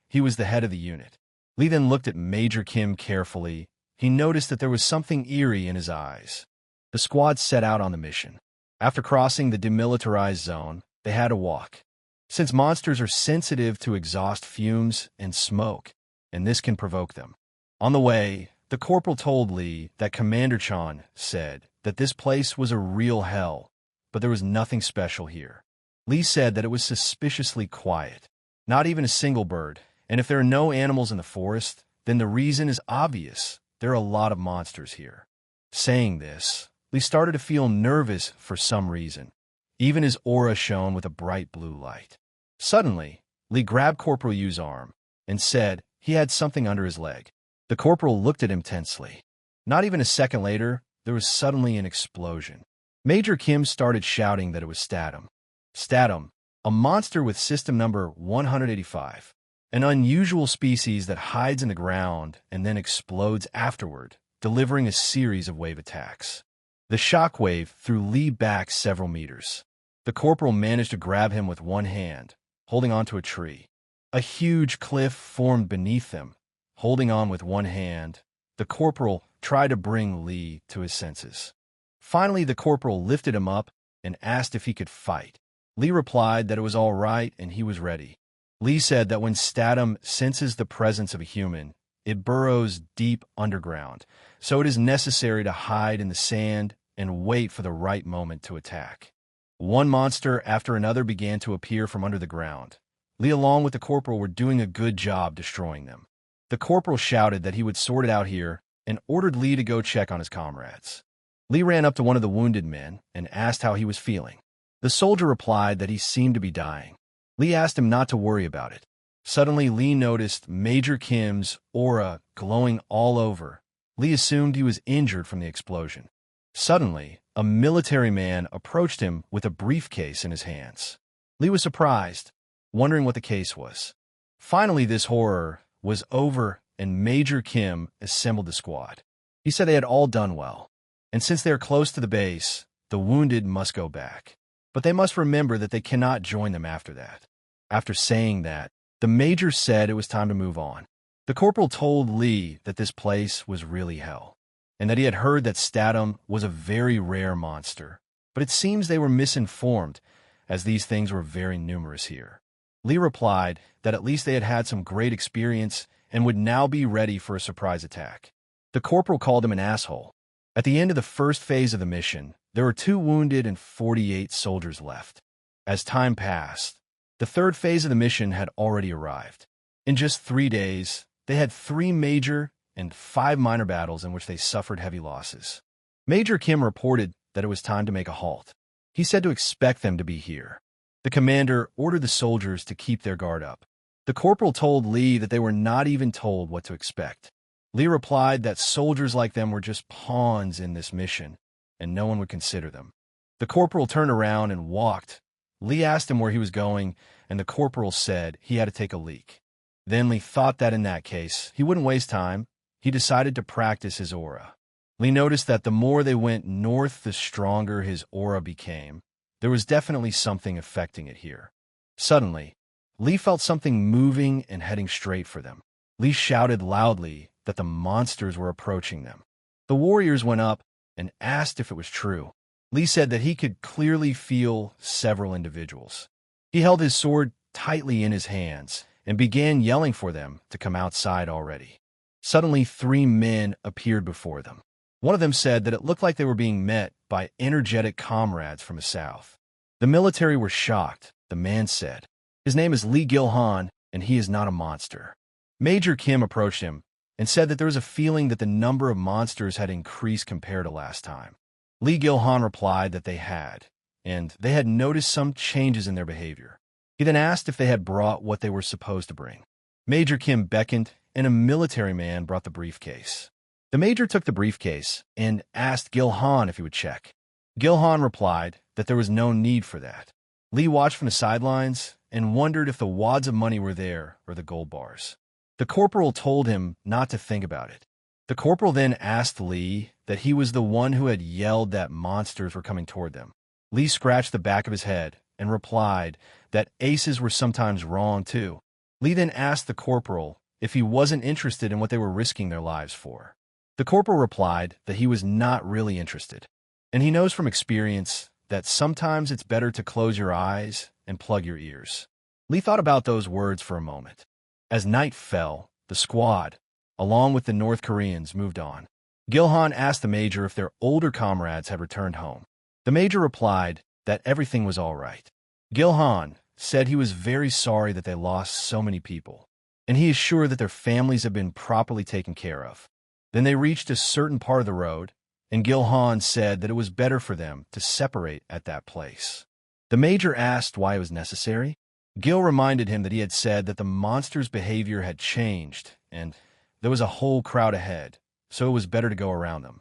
He was the head of the unit. Lee then looked at Major Kim carefully. He noticed that there was something eerie in his eyes. The squad set out on the mission. After crossing the demilitarized zone, they had to walk. Since monsters are sensitive to exhaust fumes and smoke, and this can provoke them. On the way, the corporal told Lee that Commander Chan said that this place was a real hell, but there was nothing special here. Lee said that it was suspiciously quiet, not even a single bird, and if there are no animals in the forest, then the reason is obvious. There are a lot of monsters here. Saying this, Lee started to feel nervous for some reason. Even his aura shone with a bright blue light. Suddenly, Lee grabbed Corporal Yu's arm and said he had something under his leg. The corporal looked at him tensely. Not even a second later, there was suddenly an explosion. Major Kim started shouting that it was Statum. Statum, a monster with system number 185, an unusual species that hides in the ground and then explodes afterward, delivering a series of wave attacks. The shockwave threw Lee back several meters. The corporal managed to grab him with one hand, holding onto a tree. A huge cliff formed beneath them. Holding on with one hand, the corporal tried to bring Lee to his senses. Finally, the corporal lifted him up and asked if he could fight. Lee replied that it was all right and he was ready. Lee said that when Statum senses the presence of a human, it burrows deep underground, so it is necessary to hide in the sand and wait for the right moment to attack. One monster after another began to appear from under the ground. Lee, along with the corporal, were doing a good job destroying them. The corporal shouted that he would sort it out here and ordered Lee to go check on his comrades. Lee ran up to one of the wounded men and asked how he was feeling. The soldier replied that he seemed to be dying. Lee asked him not to worry about it. Suddenly, Lee noticed Major Kim's aura glowing all over. Lee assumed he was injured from the explosion. Suddenly, a military man approached him with a briefcase in his hands. Lee was surprised, wondering what the case was. Finally, this horror was over and Major Kim assembled the squad. He said they had all done well, and since they are close to the base, the wounded must go back. But they must remember that they cannot join them after that. After saying that, the major said it was time to move on. The corporal told Lee that this place was really hell, and that he had heard that Statum was a very rare monster, but it seems they were misinformed, as these things were very numerous here. Lee replied that at least they had had some great experience and would now be ready for a surprise attack. The corporal called him an asshole. At the end of the first phase of the mission, there were 2 wounded and 48 soldiers left. As time passed, the third phase of the mission had already arrived. In just 3 days, they had 3 major and 5 minor battles in which they suffered heavy losses. Major Kim reported that it was time to make a halt. He said to expect them to be here. The commander ordered the soldiers to keep their guard up. The corporal told Lee that they were not even told what to expect. Lee replied that soldiers like them were just pawns in this mission, and no one would consider them. The corporal turned around and walked. Lee asked him where he was going, and the corporal said he had to take a leak. Then Lee thought that in that case, he wouldn't waste time. He decided to practice his aura. Lee noticed that the more they went north, the stronger his aura became. There was definitely something affecting it here. Suddenly, Lee felt something moving and heading straight for them. Lee shouted loudly that the monsters were approaching them. The warriors went up and asked if it was true. Lee said that he could clearly feel several individuals. He held his sword tightly in his hands and began yelling for them to come outside already. Suddenly, 3 men appeared before them. One of them said that it looked like they were being met by energetic comrades from the south. The military were shocked, the man said. His name is Lee Gil-han, and he is not a monster. Major Kim approached him and said that there was a feeling that the number of monsters had increased compared to last time. Lee Gil-han replied that they had, and they had noticed some changes in their behavior. He then asked if they had brought what they were supposed to bring. Major Kim beckoned, and a military man brought the briefcase. The major took the briefcase and asked Gil-han if he would check. Gil-han replied that there was no need for that. Lee watched from the sidelines and wondered if the wads of money were there or the gold bars. The corporal told him not to think about it. The corporal then asked Lee that he was the one who had yelled that monsters were coming toward them. Lee scratched the back of his head and replied that aces were sometimes wrong too. Lee then asked the corporal if he wasn't interested in what they were risking their lives for. The corporal replied that he was not really interested, and he knows from experience that sometimes it's better to close your eyes and plug your ears. Lee thought about those words for a moment. As night fell, the squad, along with the North Koreans, moved on. Gil-han asked the major if their older comrades had returned home. The major replied that everything was all right. Gil-han said he was very sorry that they lost so many people, and he is sure that their families have been properly taken care of. Then they reached a certain part of the road, and Gil-han said that it was better for them to separate at that place. The major asked why it was necessary. Gil reminded him that he had said that the monster's behavior had changed, and there was a whole crowd ahead, so it was better to go around them.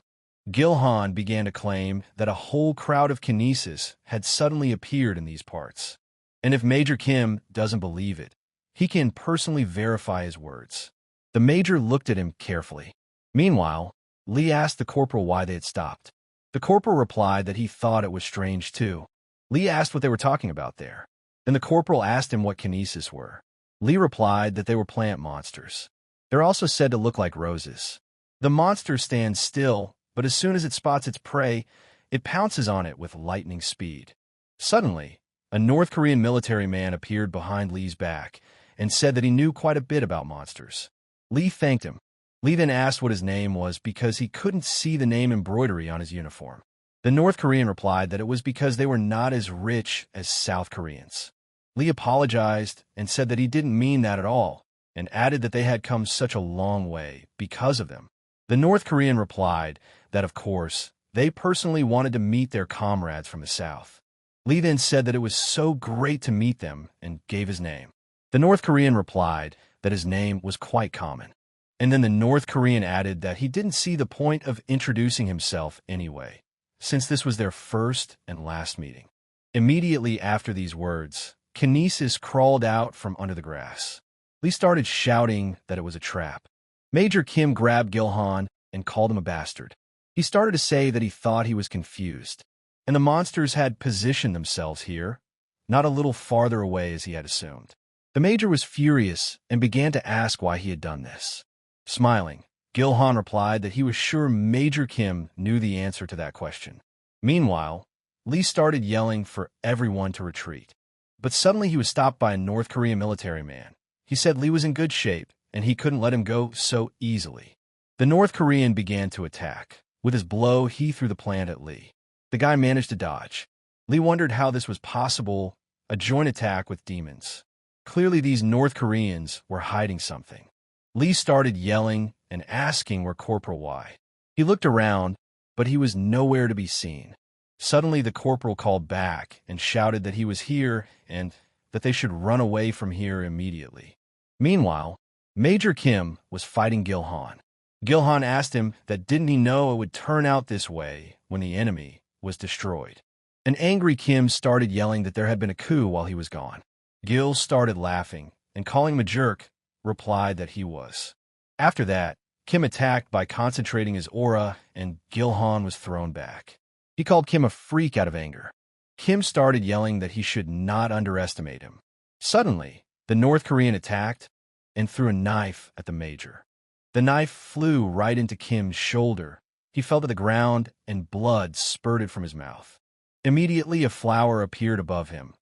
Gil-han began to claim that a whole crowd of kinesis had suddenly appeared in these parts, and if Major Kim doesn't believe it, he can personally verify his words. The major looked at him carefully. Meanwhile, Lee asked the corporal why they had stopped. The corporal replied that he thought it was strange too. Lee asked what they were talking about there. Then the corporal asked him what kinesis were. Lee replied that they were plant monsters. They're also said to look like roses. The monster stands still, but as soon as it spots its prey, it pounces on it with lightning speed. Suddenly, a North Korean military man appeared behind Lee's back and said that he knew quite a bit about monsters. Lee thanked him. Lee then asked what his name was because he couldn't see the name embroidery on his uniform. The North Korean replied that it was because they were not as rich as South Koreans. Lee apologized and said that he didn't mean that at all, and added that they had come such a long way because of them. The North Korean replied that, of course, they personally wanted to meet their comrades from the South. Lee then said that it was so great to meet them and gave his name. The North Korean replied that his name was quite common. And then the North Korean added that he didn't see the point of introducing himself anyway, since this was their first and last meeting. Immediately after these words, kinesis crawled out from under the grass. Lee started shouting that it was a trap. Major Kim grabbed Gil-han and called him a bastard. He started to say that he thought he was confused, and the monsters had positioned themselves here, not a little farther away as he had assumed. The major was furious and began to ask why he had done this. Smiling, Gil-han replied that he was sure Major Kim knew the answer to that question. Meanwhile, Lee started yelling for everyone to retreat. But suddenly he was stopped by a North Korean military man. He said Lee was in good shape, and he couldn't let him go so easily. The North Korean began to attack. With his blow, he threw the plant at Lee. The guy managed to dodge. Lee wondered how this was possible, a joint attack with demons. Clearly these North Koreans were hiding something. Lee started yelling and asking where Corporal Y. He looked around, but he was nowhere to be seen. Suddenly the corporal called back and shouted that he was here and that they should run away from here immediately. Meanwhile, Major Kim was fighting Gil-han. Gil-han asked him that didn't he know it would turn out this way when the enemy was destroyed. An angry Kim started yelling that there had been a coup while he was gone. Gil started laughing and, calling him a jerk, replied that he was. After that, Kim attacked by concentrating his aura, and Gil-han was thrown back. He called Kim a freak out of anger. Kim started yelling that he should not underestimate him. Suddenly, the North Korean attacked and threw a knife at the major. The knife flew right into Kim's shoulder. He fell to the ground, and blood spurted from his mouth. Immediately, a flower appeared above him,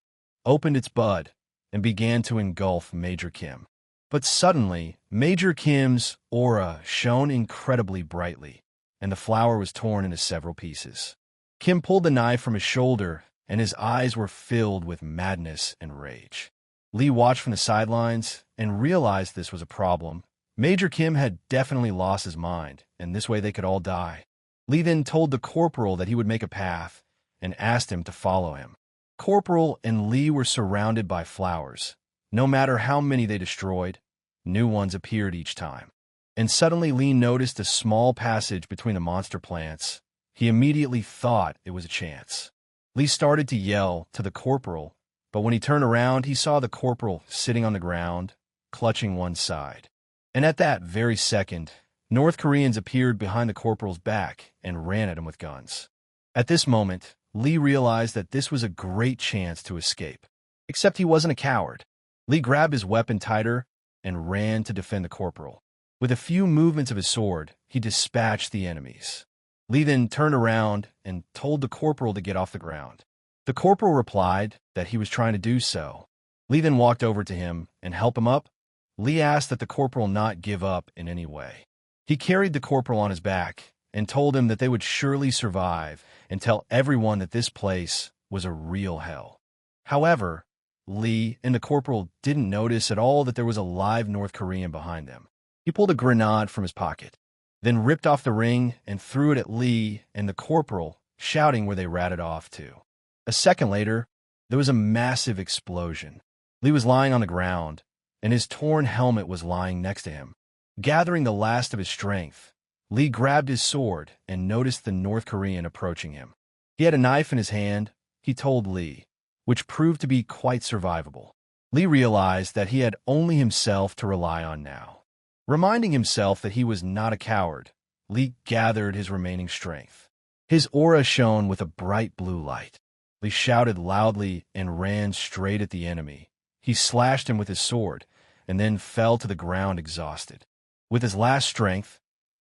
opened its bud, and began to engulf Major Kim. But suddenly, Major Kim's aura shone incredibly brightly. and the flower was torn into several pieces. Kim pulled the knife from his shoulder, and his eyes were filled with madness and rage. Lee watched from the sidelines and realized this was a problem. Major Kim had definitely lost his mind, and this way they could all die. Lee then told the corporal that he would make a path and asked him to follow him. Corporal and Lee were surrounded by flowers. No matter how many they destroyed, new ones appeared each time. And suddenly Lee noticed a small passage between the monster plants. He immediately thought it was a chance. Lee started to yell to the corporal, but when he turned around, he saw the corporal sitting on the ground, clutching one side. And at that very second, North Koreans appeared behind the corporal's back and ran at him with guns. At this moment, Lee realized that this was a great chance to escape. Except he wasn't a coward. Lee grabbed his weapon tighter and ran to defend the corporal. With a few movements of his sword, he dispatched the enemies. Lee then turned around and told the corporal to get off the ground. The corporal replied that he was trying to do so. Lee then walked over to him and helped him up. Lee asked that the corporal not give up in any way. He carried the corporal on his back and told him that they would surely survive and tell everyone that this place was a real hell. However, Lee and the corporal didn't notice at all that there was a live North Korean behind them. He pulled a grenade from his pocket, then ripped off the ring and threw it at Lee and the corporal, shouting where they ratted off to. A second later, there was a massive explosion. Lee was lying on the ground, and his torn helmet was lying next to him. Gathering the last of his strength, Lee grabbed his sword and noticed the North Korean approaching him. He had a knife in his hand, he told Lee, which proved to be quite survivable. Lee realized that he had only himself to rely on now. Reminding himself that he was not a coward, Lee gathered his remaining strength. His aura shone with a bright blue light. Lee shouted loudly and ran straight at the enemy. He slashed him with his sword and then fell to the ground exhausted. With his last strength,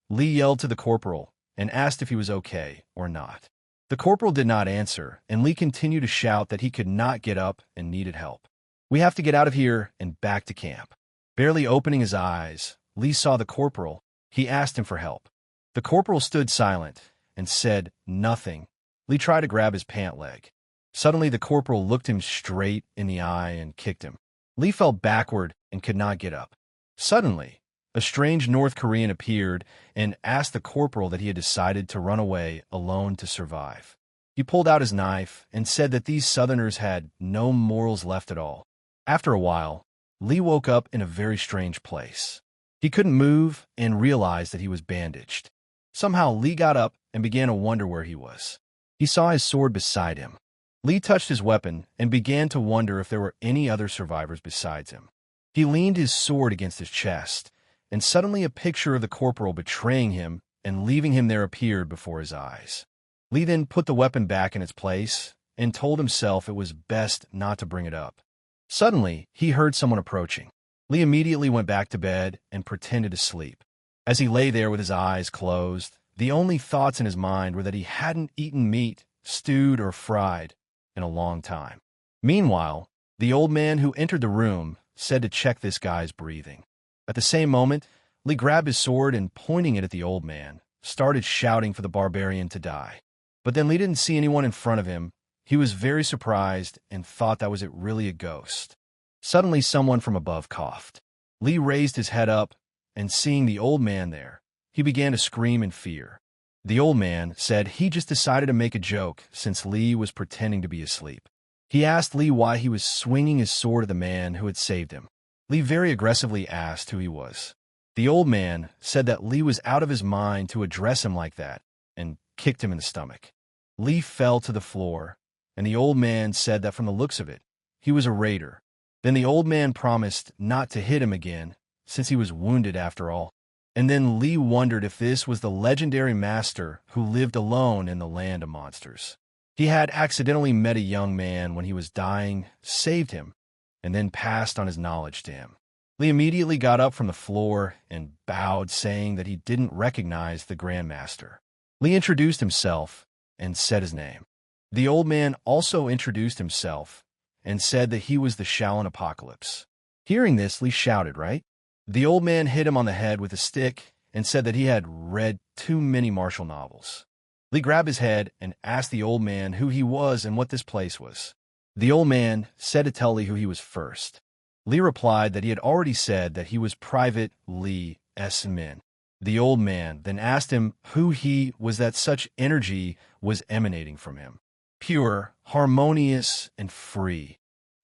Lee yelled to the corporal and asked if he was okay or not. The corporal did not answer, and Lee continued to shout that he could not get up and needed help. "We have to get out of here and back to camp." Barely opening his eyes, Lee saw the corporal. He asked him for help. The corporal stood silent and said nothing. Lee tried to grab his pant leg. Suddenly, the corporal looked him straight in the eye and kicked him. Lee fell backward and could not get up. Suddenly, a strange North Korean appeared and asked the corporal that he had decided to run away alone to survive. He pulled out his knife and said that these Southerners had no morals left at all. After a while, Lee woke up in a very strange place. He couldn't move and realized that he was bandaged. Somehow, Lee got up and began to wonder where he was. He saw his sword beside him. Lee touched his weapon and began to wonder if there were any other survivors besides him. He leaned his sword against his chest, and suddenly a picture of the corporal betraying him and leaving him there appeared before his eyes. Lee then put the weapon back in its place and told himself it was best not to bring it up. Suddenly, he heard someone approaching. Lee immediately went back to bed and pretended to sleep. As he lay there with his eyes closed, the only thoughts in his mind were that he hadn't eaten meat, stewed or fried, in a long time. Meanwhile, the old man who entered the room said to check this guy's breathing. At the same moment, Lee grabbed his sword and, pointing it at the old man, started shouting for the barbarian to die. But then Lee didn't see anyone in front of him. He was very surprised and thought that was it really a ghost. Suddenly, someone from above coughed. Lee raised his head up, and seeing the old man there, he began to scream in fear. The old man said he just decided to make a joke since Lee was pretending to be asleep. He asked Lee why he was swinging his sword at the man who had saved him. Lee very aggressively asked who he was. The old man said that Lee was out of his mind to address him like that and kicked him in the stomach. Lee fell to the floor, and the old man said that from the looks of it, he was a raider. Then the old man promised not to hit him again since he was wounded after all. And then Lee wondered if this was the legendary master who lived alone in the land of monsters. He had accidentally met a young man when he was dying, saved him, and then passed on his knowledge to him. Lee immediately got up from the floor and bowed, saying that he didn't recognize the Grand Master. Lee introduced himself and said his name. The old man also introduced himself and said that he was the Shaolin Apocalypse. Hearing this, Lee shouted, "Right?" The old man hit him on the head with a stick and said that he had read too many martial novels. Lee grabbed his head and asked the old man who he was and what this place was. The old man said to tell Lee who he was first. Lee replied that he had already said that he was Private Lee S.Min. The old man then asked him who he was, that such energy was emanating from him. Pure, harmonious, and free,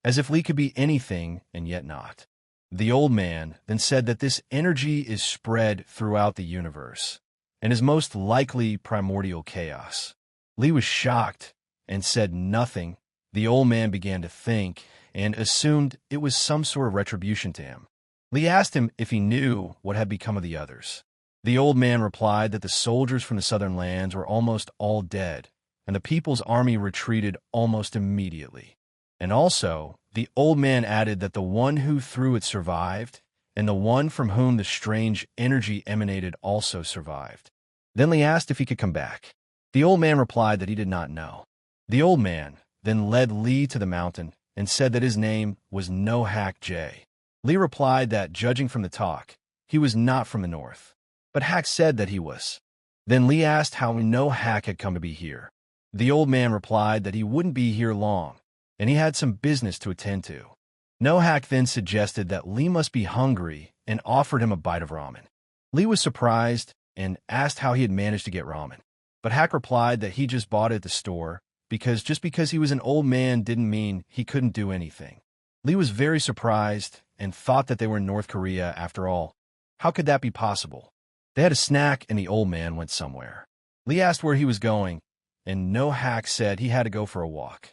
as if Lee could be anything and yet not. The old man then said that this energy is spread throughout the universe and is most likely primordial chaos. Lee was shocked and said nothing. The old man began to think and assumed it was some sort of retribution to him. Lee asked him if he knew what had become of the others. The old man replied that the soldiers from the southern lands were almost all dead, and the people's army retreated almost immediately. And also, the old man added that the one who threw it survived, and the one from whom the strange energy emanated also survived. Then Lee asked if he could come back. The old man replied that he did not know. The old man then led Lee to the mountain and said that his name was No Hack J. Lee replied that, judging from the talk, he was not from the north, but Hack said that he was. Then Lee asked how No Hack had come to be here. The old man replied that he wouldn't be here long, and he had some business to attend to. No Hack then suggested that Lee must be hungry and offered him a bite of ramen. Lee was surprised and asked how he had managed to get ramen, but Hack replied that he just bought it at the store because just because he was an old man didn't mean he couldn't do anything. Lee was very surprised and thought that they were in North Korea after all. How could that be possible? They had a snack and the old man went somewhere. Lee asked where he was going, and No Hack said he had to go for a walk.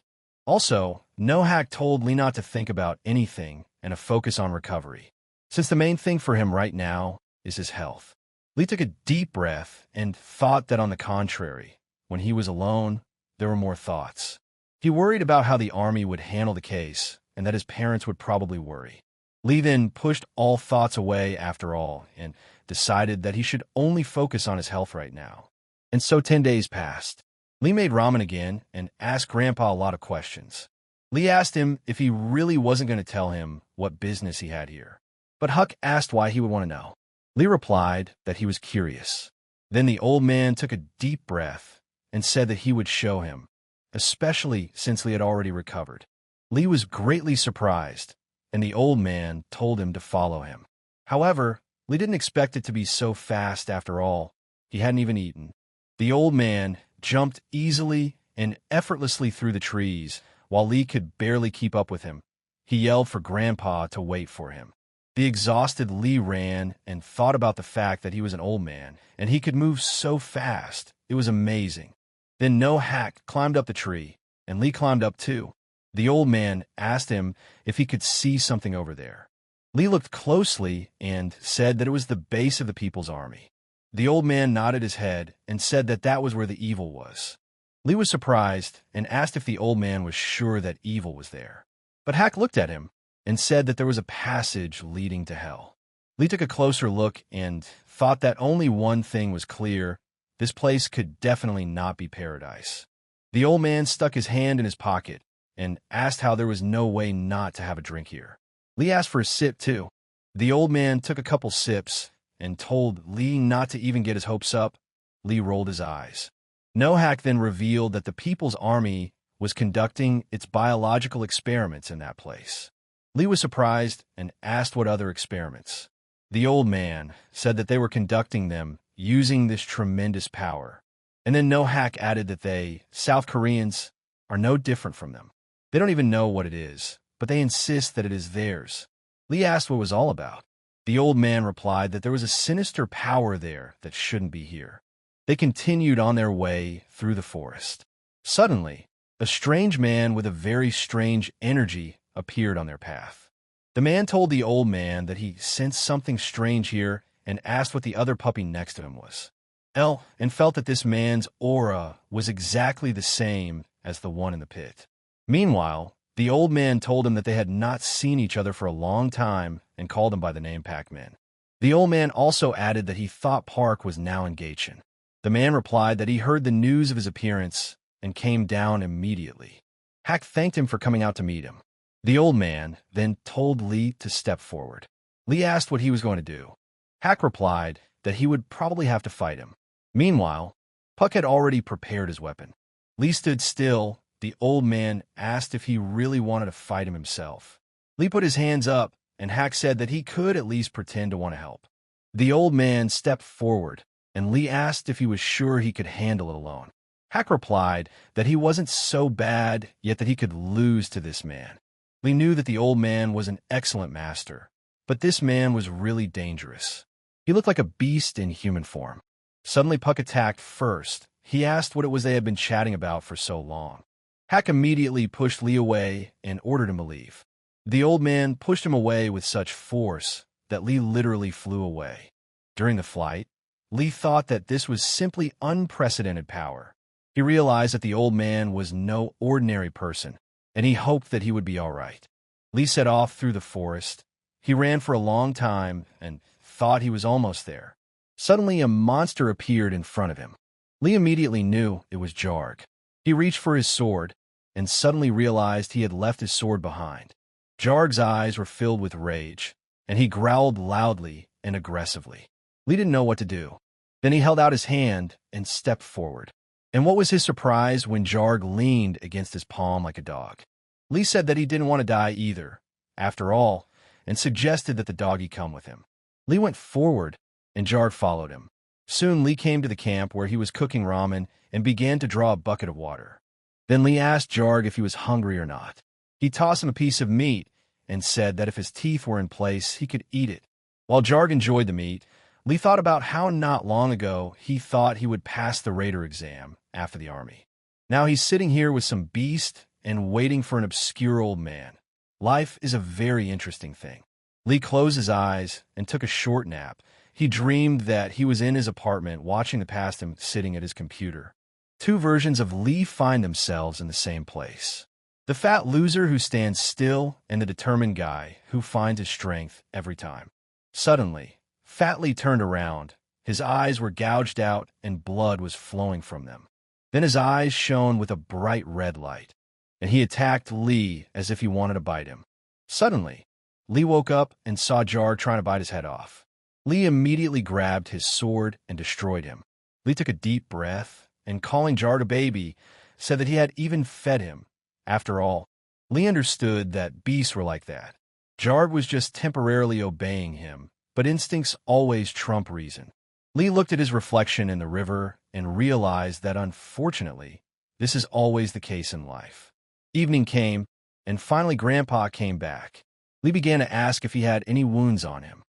Also, No Hack told Lee not to think about anything and to focus on recovery, since the main thing for him right now is his health. Lee took a deep breath and thought that, on the contrary, when he was alone, there were more thoughts. He worried about how the army would handle the case and that his parents would probably worry. Lee then pushed all thoughts away after all and decided that he should only focus on his health right now. And so 10 days passed. Lee made ramen again and asked Grandpa a lot of questions. Lee asked him if he really wasn't going to tell him what business he had here. But Huck asked why he would want to know. Lee replied that he was curious. Then the old man took a deep breath and said that he would show him, especially since Lee had already recovered. Lee was greatly surprised, and the old man told him to follow him. However, Lee didn't expect it to be so fast after all. He hadn't even eaten. The old man jumped easily and effortlessly through the trees, while Lee could barely keep up with him. He yelled for Grandpa to wait for him. The exhausted Lee ran and thought about the fact that he was an old man, and he could move so fast. It was amazing. Then No Hack climbed up the tree, and Lee climbed up too. The old man asked him if he could see something over there. Lee looked closely and said that it was the base of the People's Army. The old man nodded his head and said that that was where the evil was. Lee was surprised and asked if the old man was sure that evil was there. But Hack looked at him and said that there was a passage leading to hell. Lee took a closer look and thought that only one thing was clear: this place could definitely not be paradise. The old man stuck his hand in his pocket and asked how there was no way not to have a drink here. Lee asked for a sip too. The old man took a couple sips and told Lee not to even get his hopes up. Lee rolled his eyes. No Hack then revealed that the People's Army was conducting its biological experiments in that place. Lee was surprised and asked what other experiments. The old man said that they were conducting them using this tremendous power. And then No Hack added that they, South Koreans, are no different from them. They don't even know what it is, but they insist that it is theirs. Lee asked what it was all about. The old man replied that there was a sinister power there that shouldn't be here. They continued on their way through the forest. Suddenly, a strange man with a very strange energy appeared on their path. The man told the old man that he sensed something strange here and asked what the other puppy next to him was. And felt that this man's aura was exactly the same as the one in the pit. Meanwhile, the old man told him that they had not seen each other for a long time and called him by the name Pac-Man. The old man also added that he thought Park was now in Gaichin. The man replied that he heard the news of his appearance and came down immediately. Hack thanked him for coming out to meet him. The old man then told Lee to step forward. Lee asked what he was going to do. Hack replied that he would probably have to fight him. Meanwhile, Puck had already prepared his weapon. Lee stood still. The old man asked if he really wanted to fight him himself. Lee put his hands up, and Hack said that he could at least pretend to want to help. The old man stepped forward, and Lee asked if he was sure he could handle it alone. Hack replied that he wasn't so bad, yet that he could lose to this man. Lee knew that the old man was an excellent master, but this man was really dangerous. He looked like a beast in human form. Suddenly, Puck attacked first. He asked what it was they had been chatting about for so long. Hack immediately pushed Lee away and ordered him to leave. The old man pushed him away with such force that Lee literally flew away. During the flight, Lee thought that this was simply unprecedented power. He realized that the old man was no ordinary person, and he hoped that he would be all right. Lee set off through the forest. He ran for a long time and thought he was almost there. Suddenly, a monster appeared in front of him. Lee immediately knew it was Jarg. He reached for his sword and suddenly realized he had left his sword behind. Jarg's eyes were filled with rage, and he growled loudly and aggressively. Lee didn't know what to do. Then he held out his hand and stepped forward. And what was his surprise when Jarg leaned against his palm like a dog. Lee said that he didn't want to die either, after all, and suggested that the doggy come with him. Lee went forward, and Jarg followed him. Soon Lee came to the camp where he was cooking ramen and began to draw a bucket of water. Then Lee asked Jarg if he was hungry or not. He tossed him a piece of meat and said that if his teeth were in place, he could eat it. While Jarg enjoyed the meat, Lee thought about how not long ago he thought he would pass the Raider exam after the army. Now he's sitting here with some beast and waiting for an obscure old man. Life is a very interesting thing. Lee closed his eyes and took a short nap. He dreamed that he was in his apartment watching the past him sitting at his computer. Two versions of Lee find themselves in the same place. The fat loser who stands still and the determined guy who finds his strength every time. Suddenly, Fat Lee turned around. His eyes were gouged out and blood was flowing from them. Then his eyes shone with a bright red light, and he attacked Lee as if he wanted to bite him. Suddenly, Lee woke up and saw Jarg trying to bite his head off. Lee immediately grabbed his sword and destroyed him. Lee took a deep breath and, calling Jarg a baby, said that he had even fed him. After all, Lee understood that beasts were like that. Jarg was just temporarily obeying him, but instincts always trump reason. Lee looked at his reflection in the river and realized that, unfortunately, this is always the case in life. Evening came, and finally Grandpa came back. Lee began to ask if he had any wounds on him.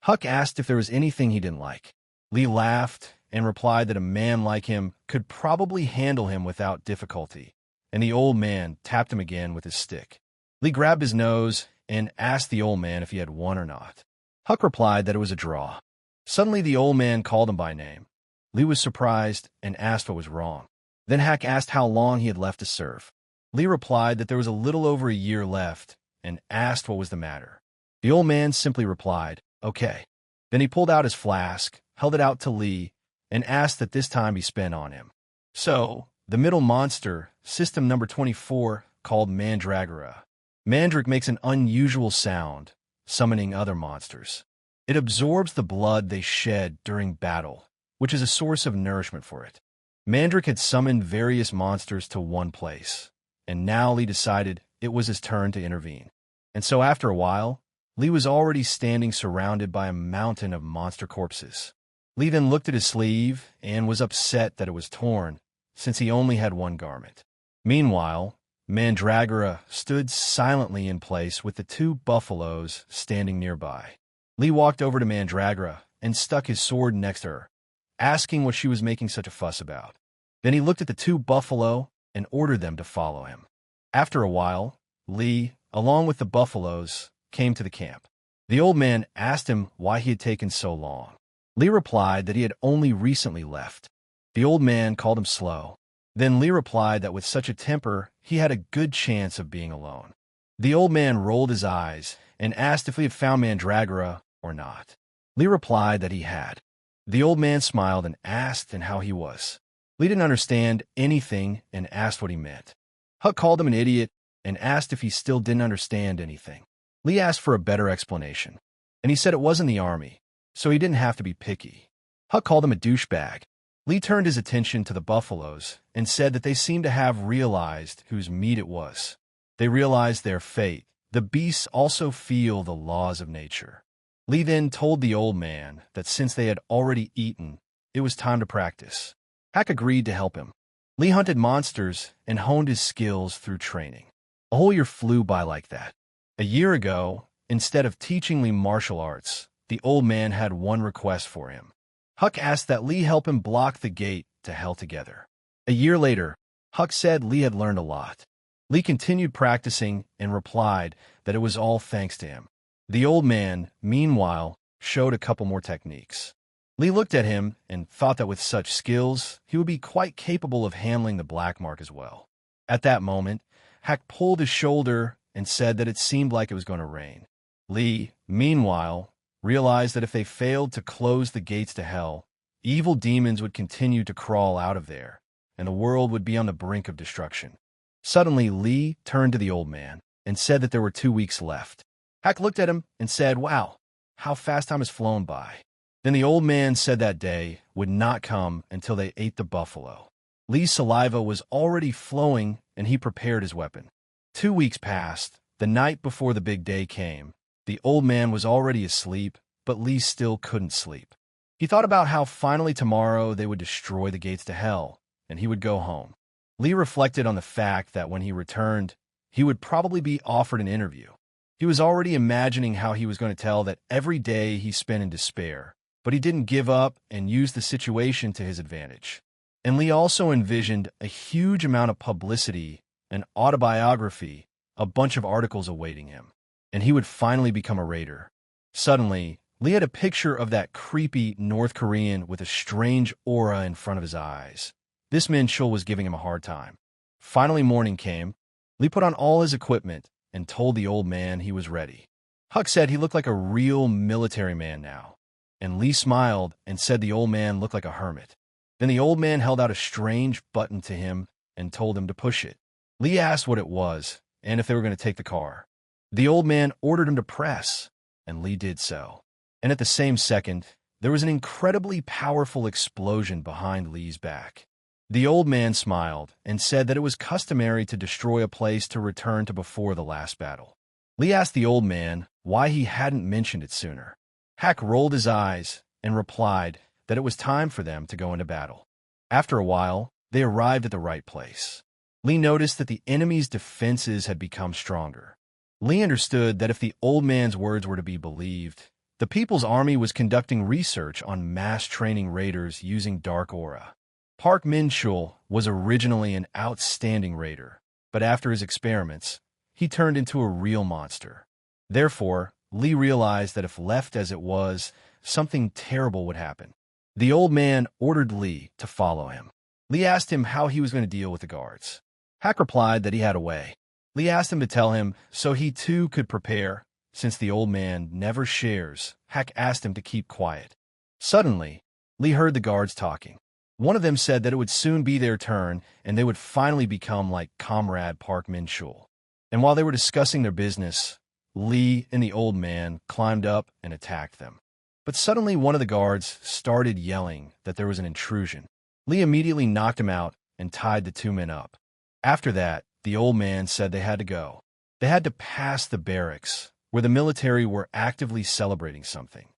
Huck asked if there was anything he didn't like. Lee laughed and replied that a man like him could probably handle him without difficulty, and the old man tapped him again with his stick. Lee grabbed his nose and asked the old man if he had won or not. Huck replied that it was a draw. Suddenly the old man called him by name. Lee was surprised and asked what was wrong. Then Hack asked how long he had left to serve. Lee replied that there was a little over a year left and asked what was the matter. The old man simply replied, "Okay." Then he pulled out his flask, held it out to Lee, and asked that this time be spent on him. So, the middle monster, system number 24, called Mandragora. Mandric makes an unusual sound, summoning other monsters. It absorbs the blood they shed during battle, which is a source of nourishment for it. Mandric had summoned various monsters to one place, and now Lee decided it was his turn to intervene. And so after a while, Lee was already standing surrounded by a mountain of monster corpses. Lee then looked at his sleeve and was upset that it was torn, since he only had one garment. Meanwhile, Mandragora stood silently in place with the two buffaloes standing nearby. Lee walked over to Mandragora and stuck his sword next to her, asking what she was making such a fuss about. Then he looked at the two buffalo and ordered them to follow him. After a while, Lee, along with the buffaloes, came to the camp. The old man asked him why he had taken so long. Lee replied that he had only recently left. The old man called him slow. Then Lee replied that with such a temper, he had a good chance of being alone. The old man rolled his eyes and asked if he had found Mandragora or not. Lee replied that he had. The old man smiled and asked how he was. Lee didn't understand anything and asked what he meant. Huck called him an idiot and asked if he still didn't understand anything. Lee asked for a better explanation, and he said it wasn't the army, so he didn't have to be picky. Huck called him a douchebag. Lee turned his attention to the buffaloes and said that they seemed to have realized whose meat it was. They realized their fate. The beasts also feel the laws of nature. Lee then told the old man that since they had already eaten, it was time to practice. Hack agreed to help him. Lee hunted monsters and honed his skills through training. A whole year flew by like that. A year ago, instead of teaching Lee martial arts, the old man had one request for him. Huck asked that Lee help him block the gate to hell together. A year later, Huck said Lee had learned a lot. Lee continued practicing and replied that it was all thanks to him. The old man, meanwhile, showed a couple more techniques. Lee looked at him and thought that with such skills, he would be quite capable of handling the black mark as well. At that moment, Hack pulled his shoulder and said that it seemed like it was going to rain. Lee, meanwhile, realized that if they failed to close the gates to hell, evil demons would continue to crawl out of there, and the world would be on the brink of destruction. Suddenly, Lee turned to the old man and said that there were 2 weeks left. Hack looked at him and said, "Wow, how fast time has flown by." Then the old man said that day would not come until they ate the buffalo. Lee's saliva was already flowing, and he prepared his weapon. 2 weeks passed. The night before the big day came. The old man was already asleep, but Lee still couldn't sleep. He thought about how finally tomorrow they would destroy the gates to hell, and he would go home. Lee reflected on the fact that when he returned, he would probably be offered an interview. He was already imagining how he was going to tell that every day he spent in despair, but he didn't give up and used the situation to his advantage. And Lee also envisioned a huge amount of publicity, an autobiography, a bunch of articles awaiting him, and he would finally become a raider. Suddenly, Lee had a picture of that creepy North Korean with a strange aura in front of his eyes. This Min-chul was giving him a hard time. Finally, morning came. Lee put on all his equipment and told the old man he was ready. Huck said he looked like a real military man now, and Lee smiled and said the old man looked like a hermit. Then the old man held out a strange button to him and told him to push it. Lee asked what it was and if they were going to take the car. The old man ordered him to press, and Lee did so. And at the same second, there was an incredibly powerful explosion behind Lee's back. The old man smiled and said that it was customary to destroy a place to return to before the last battle. Lee asked the old man why he hadn't mentioned it sooner. Hack rolled his eyes and replied that it was time for them to go into battle. After a while, they arrived at the right place. Lee noticed that the enemy's defenses had become stronger. Lee understood that if the old man's words were to be believed, the People's Army was conducting research on mass training raiders using dark aura. Park Min-chul was originally an outstanding raider, but after his experiments, he turned into a real monster. Therefore, Lee realized that if left as it was, something terrible would happen. The old man ordered Lee to follow him. Lee asked him how he was going to deal with the guards. Hack replied that he had a way. Lee asked him to tell him so he too could prepare. Since the old man never shares, Hack asked him to keep quiet. Suddenly, Lee heard the guards talking. One of them said that it would soon be their turn and they would finally become like Comrade Park Min-chul. And while they were discussing their business, Lee and the old man climbed up and attacked them. But suddenly one of the guards started yelling that there was an intrusion. Lee immediately knocked him out and tied the 2 men up. After that, the old man said they had to go. They had to pass the barracks, where the military were actively celebrating something.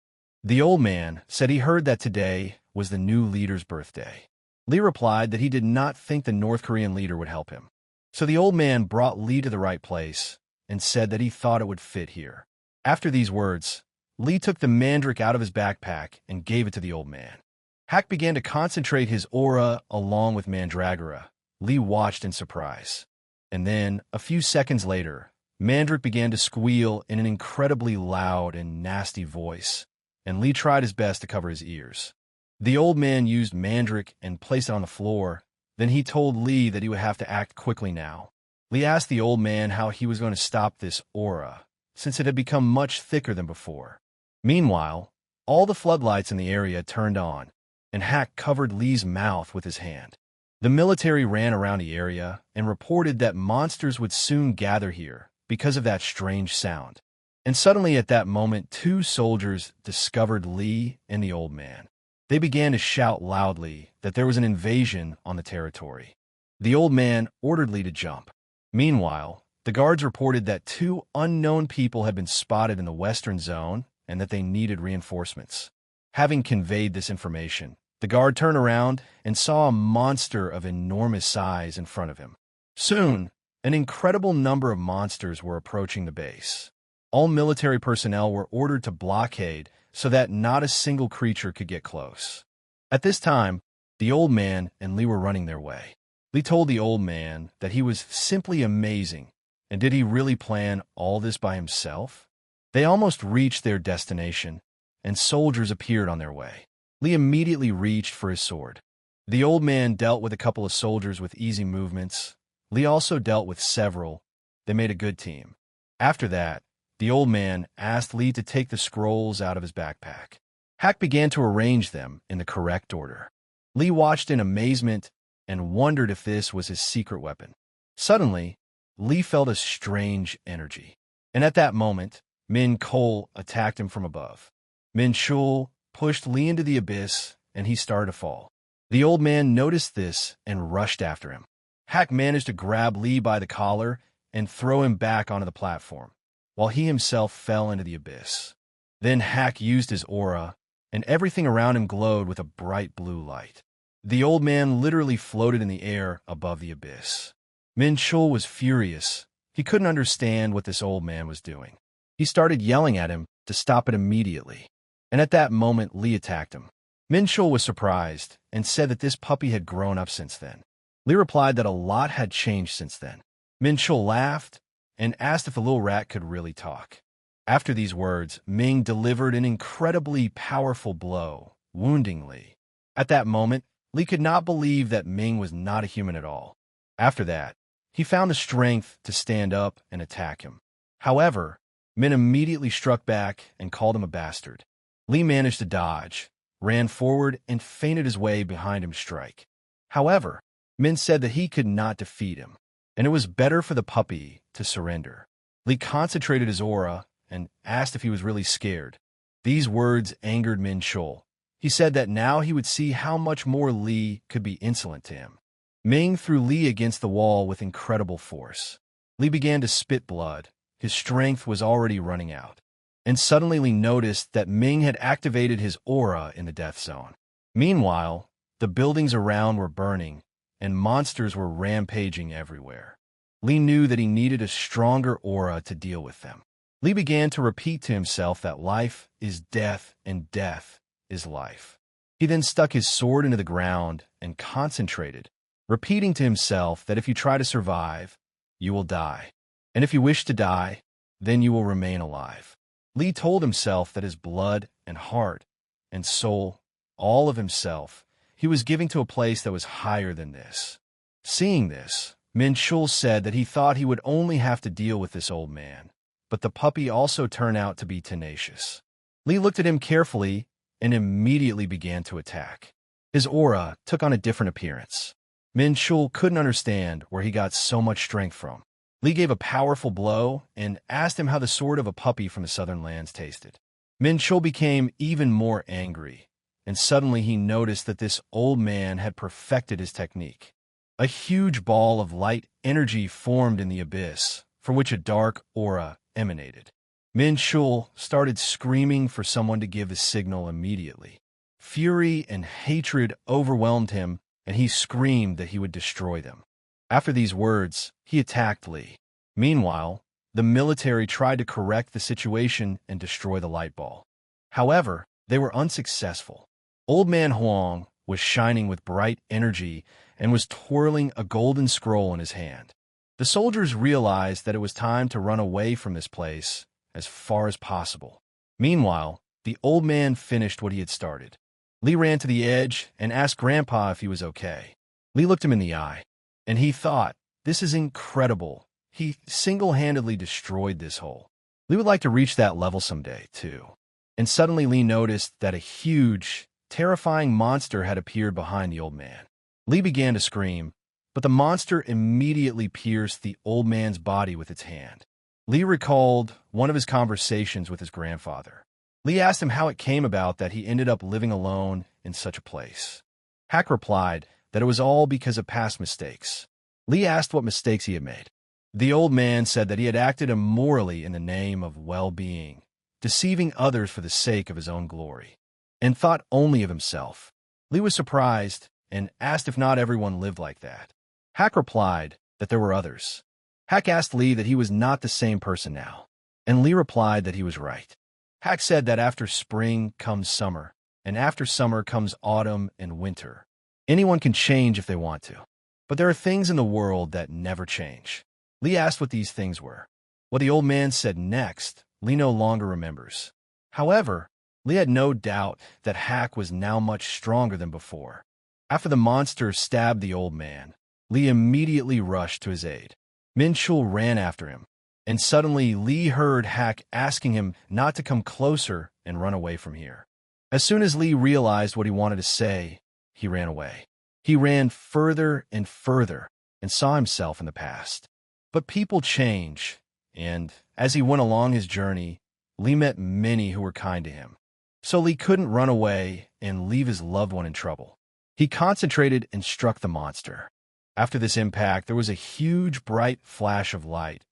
The old man said he heard that today was the new leader's birthday. Lee replied that he did not think the North Korean leader would help him. So the old man brought Lee to the right place and said that he thought it would fit here. After these words, Lee took the mandrake out of his backpack and gave it to the old man. Hack began to concentrate his aura along with Mandragora. Lee watched in surprise. And then, a few seconds later, Mandrake began to squeal in an incredibly loud and nasty voice, and Lee tried his best to cover his ears. The old man used Mandrake and placed it on the floor. Then he told Lee that he would have to act quickly now. Lee asked the old man how he was going to stop this aura, since it had become much thicker than before. Meanwhile, all the floodlights in the area turned on, and Hack covered Lee's mouth with his hand. The military ran around the area and reported that monsters would soon gather here because of that strange sound. And suddenly at that moment, 2 soldiers discovered Lee and the old man. They began to shout loudly that there was an invasion on the territory. The old man ordered Lee to jump. Meanwhile, the guards reported that 2 unknown people had been spotted in the western zone and that they needed reinforcements. Having conveyed this information, the guard turned around and saw a monster of enormous size in front of him. Soon, an incredible number of monsters were approaching the base. All military personnel were ordered to blockade so that not a single creature could get close. At this time, the old man and Lee were running their way. Lee told the old man that he was simply amazing, and did he really plan all this by himself? They almost reached their destination, and soldiers appeared on their way. Lee immediately reached for his sword. The old man dealt with a couple of soldiers with easy movements. Lee also dealt with several. They made a good team. After that, the old man asked Lee to take the scrolls out of his backpack. Hack began to arrange them in the correct order. Lee watched in amazement and wondered if this was his secret weapon. Suddenly, Lee felt a strange energy. And at that moment, Min Cole attacked him from above. Min Shul pushed Lee into the abyss, and he started to fall. The old man noticed this and rushed after him. Hack managed to grab Lee by the collar and throw him back onto the platform, while he himself fell into the abyss. Then Hack used his aura, and everything around him glowed with a bright blue light. The old man literally floated in the air above the abyss. Min Shul was furious. He couldn't understand what this old man was doing. He started yelling at him to stop it immediately. And at that moment, Lee attacked him. Min Shul was surprised and said that this puppy had grown up since then. Lee replied that a lot had changed since then. Min Shul laughed and asked if the little rat could really talk. After these words, Ming delivered an incredibly powerful blow, wounding Lee. At that moment, Lee could not believe that Ming was not a human at all. After that, he found the strength to stand up and attack him. However, Min immediately struck back and called him a bastard. Lee managed to dodge, ran forward, and feinted his way behind him to strike. However, Min said that he could not defeat him, and it was better for the puppy to surrender. Lee concentrated his aura and asked if he was really scared. These words angered Min Shul. He said that now he would see how much more Lee could be insolent to him. Ming threw Lee against the wall with incredible force. Lee began to spit blood. His strength was already running out. And suddenly Lee noticed that Ming had activated his aura in the death zone. Meanwhile, the buildings around were burning, and monsters were rampaging everywhere. Lee knew that he needed a stronger aura to deal with them. Lee began to repeat to himself that life is death and death is life. He then stuck his sword into the ground and concentrated, repeating to himself that if you try to survive, you will die. And if you wish to die, then you will remain alive. Lee told himself that his blood and heart and soul, all of himself, he was giving to a place that was higher than this. Seeing this, Min Shul said that he thought he would only have to deal with this old man, but the puppy also turned out to be tenacious. Lee looked at him carefully and immediately began to attack. His aura took on a different appearance. Min Shul couldn't understand where he got so much strength from. Lee gave a powerful blow and asked him how the sword of a puppy from the southern lands tasted. Min Shul became even more angry, and suddenly he noticed that this old man had perfected his technique. A huge ball of light energy formed in the abyss, from which a dark aura emanated. Min Shul started screaming for someone to give the signal immediately. Fury and hatred overwhelmed him, and he screamed that he would destroy them. After these words, he attacked Lee. Meanwhile, the military tried to correct the situation and destroy the light ball. However, they were unsuccessful. Old Man Huang was shining with bright energy and was twirling a golden scroll in his hand. The soldiers realized that it was time to run away from this place as far as possible. Meanwhile, the old man finished what he had started. Lee ran to the edge and asked Grandpa if he was okay. Lee looked him in the eye, and he thought, "This is incredible. He single-handedly destroyed this hole. Lee would like to reach that level someday, too." And suddenly Lee noticed that a huge, terrifying monster had appeared behind the old man. Lee began to scream, but the monster immediately pierced the old man's body with its hand. Lee recalled one of his conversations with his grandfather. Lee asked him how it came about that he ended up living alone in such a place. Hack replied that it was all because of past mistakes. Lee asked what mistakes he had made. The old man said that he had acted immorally in the name of well-being, deceiving others for the sake of his own glory, and thought only of himself. Lee was surprised and asked if not everyone lived like that. Hack replied that there were others. Hack asked Lee that he was not the same person now, and Lee replied that he was right. Hack said that after spring comes summer, and after summer comes autumn and winter. Anyone can change if they want to, but there are things in the world that never change. Lee asked what these things were. What the old man said next, Lee no longer remembers. However, Lee had no doubt that Hack was now much stronger than before. After the monster stabbed the old man, Lee immediately rushed to his aid. Min-chul ran after him, and suddenly Lee heard Hack asking him not to come closer and run away from here. As soon as Lee realized what he wanted to say, he ran away. He ran further and further and saw himself in the past. But people change, and as he went along his journey, Lee met many who were kind to him. So Lee couldn't run away and leave his loved one in trouble. He concentrated and struck the monster. After this impact, there was a huge bright flash of light,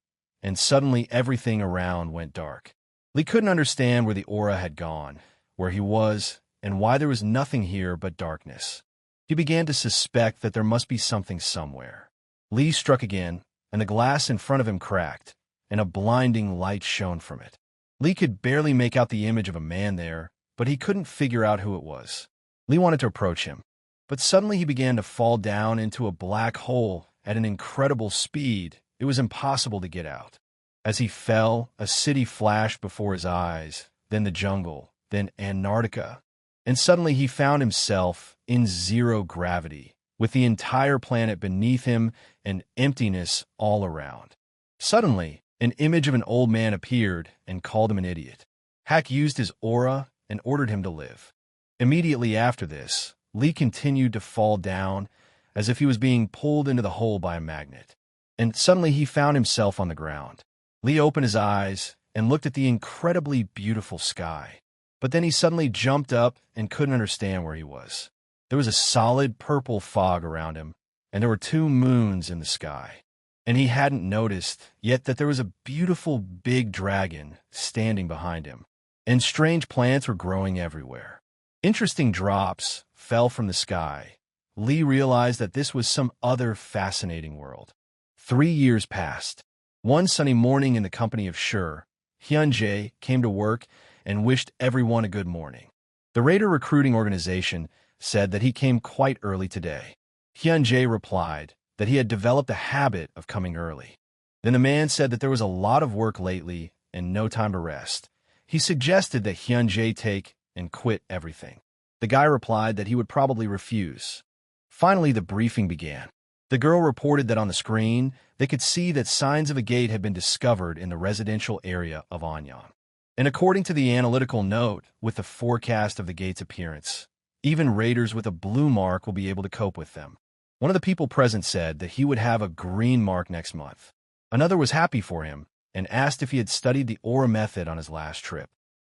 and suddenly everything around went dark. Lee couldn't understand where the aura had gone, where he was, and why there was nothing here but darkness. He began to suspect that there must be something somewhere. Lee struck again, and the glass in front of him cracked, and a blinding light shone from it. Lee could barely make out the image of a man there, but he couldn't figure out who it was. Lee wanted to approach him, but suddenly he began to fall down into a black hole at an incredible speed. It was impossible to get out. As he fell, a city flashed before his eyes, then the jungle, then Antarctica, and suddenly he found himself in zero gravity, with the entire planet beneath him and emptiness all around. Suddenly, an image of an old man appeared and called him an idiot. Hack used his aura and ordered him to live. Immediately after this, Lee continued to fall down as if he was being pulled into the hole by a magnet. And suddenly he found himself on the ground. Lee opened his eyes and looked at the incredibly beautiful sky. But then he suddenly jumped up and couldn't understand where he was. There was a solid purple fog around him, and there were 2 moons in the sky. And he hadn't noticed yet that there was a beautiful big dragon standing behind him, and strange plants were growing everywhere. Interesting drops fell from the sky. Lee realized that this was some other fascinating world. 3 years passed. One sunny morning in the company of Sure, Hyun-jae came to work and wished everyone a good morning. The Raider recruiting organization said that he came quite early today. Hyun-jae replied that he had developed a habit of coming early. Then the man said that there was a lot of work lately and no time to rest. He suggested that Hyun-jae take and quit everything. The guy replied that he would probably refuse. Finally, the briefing began. The girl reported that on the screen, they could see that signs of a gate had been discovered in the residential area of Anyang. And according to the analytical note with the forecast of the gate's appearance, even raiders with a blue mark will be able to cope with them. One of the people present said that he would have a green mark next month. Another was happy for him and asked if he had studied the aura method on his last trip.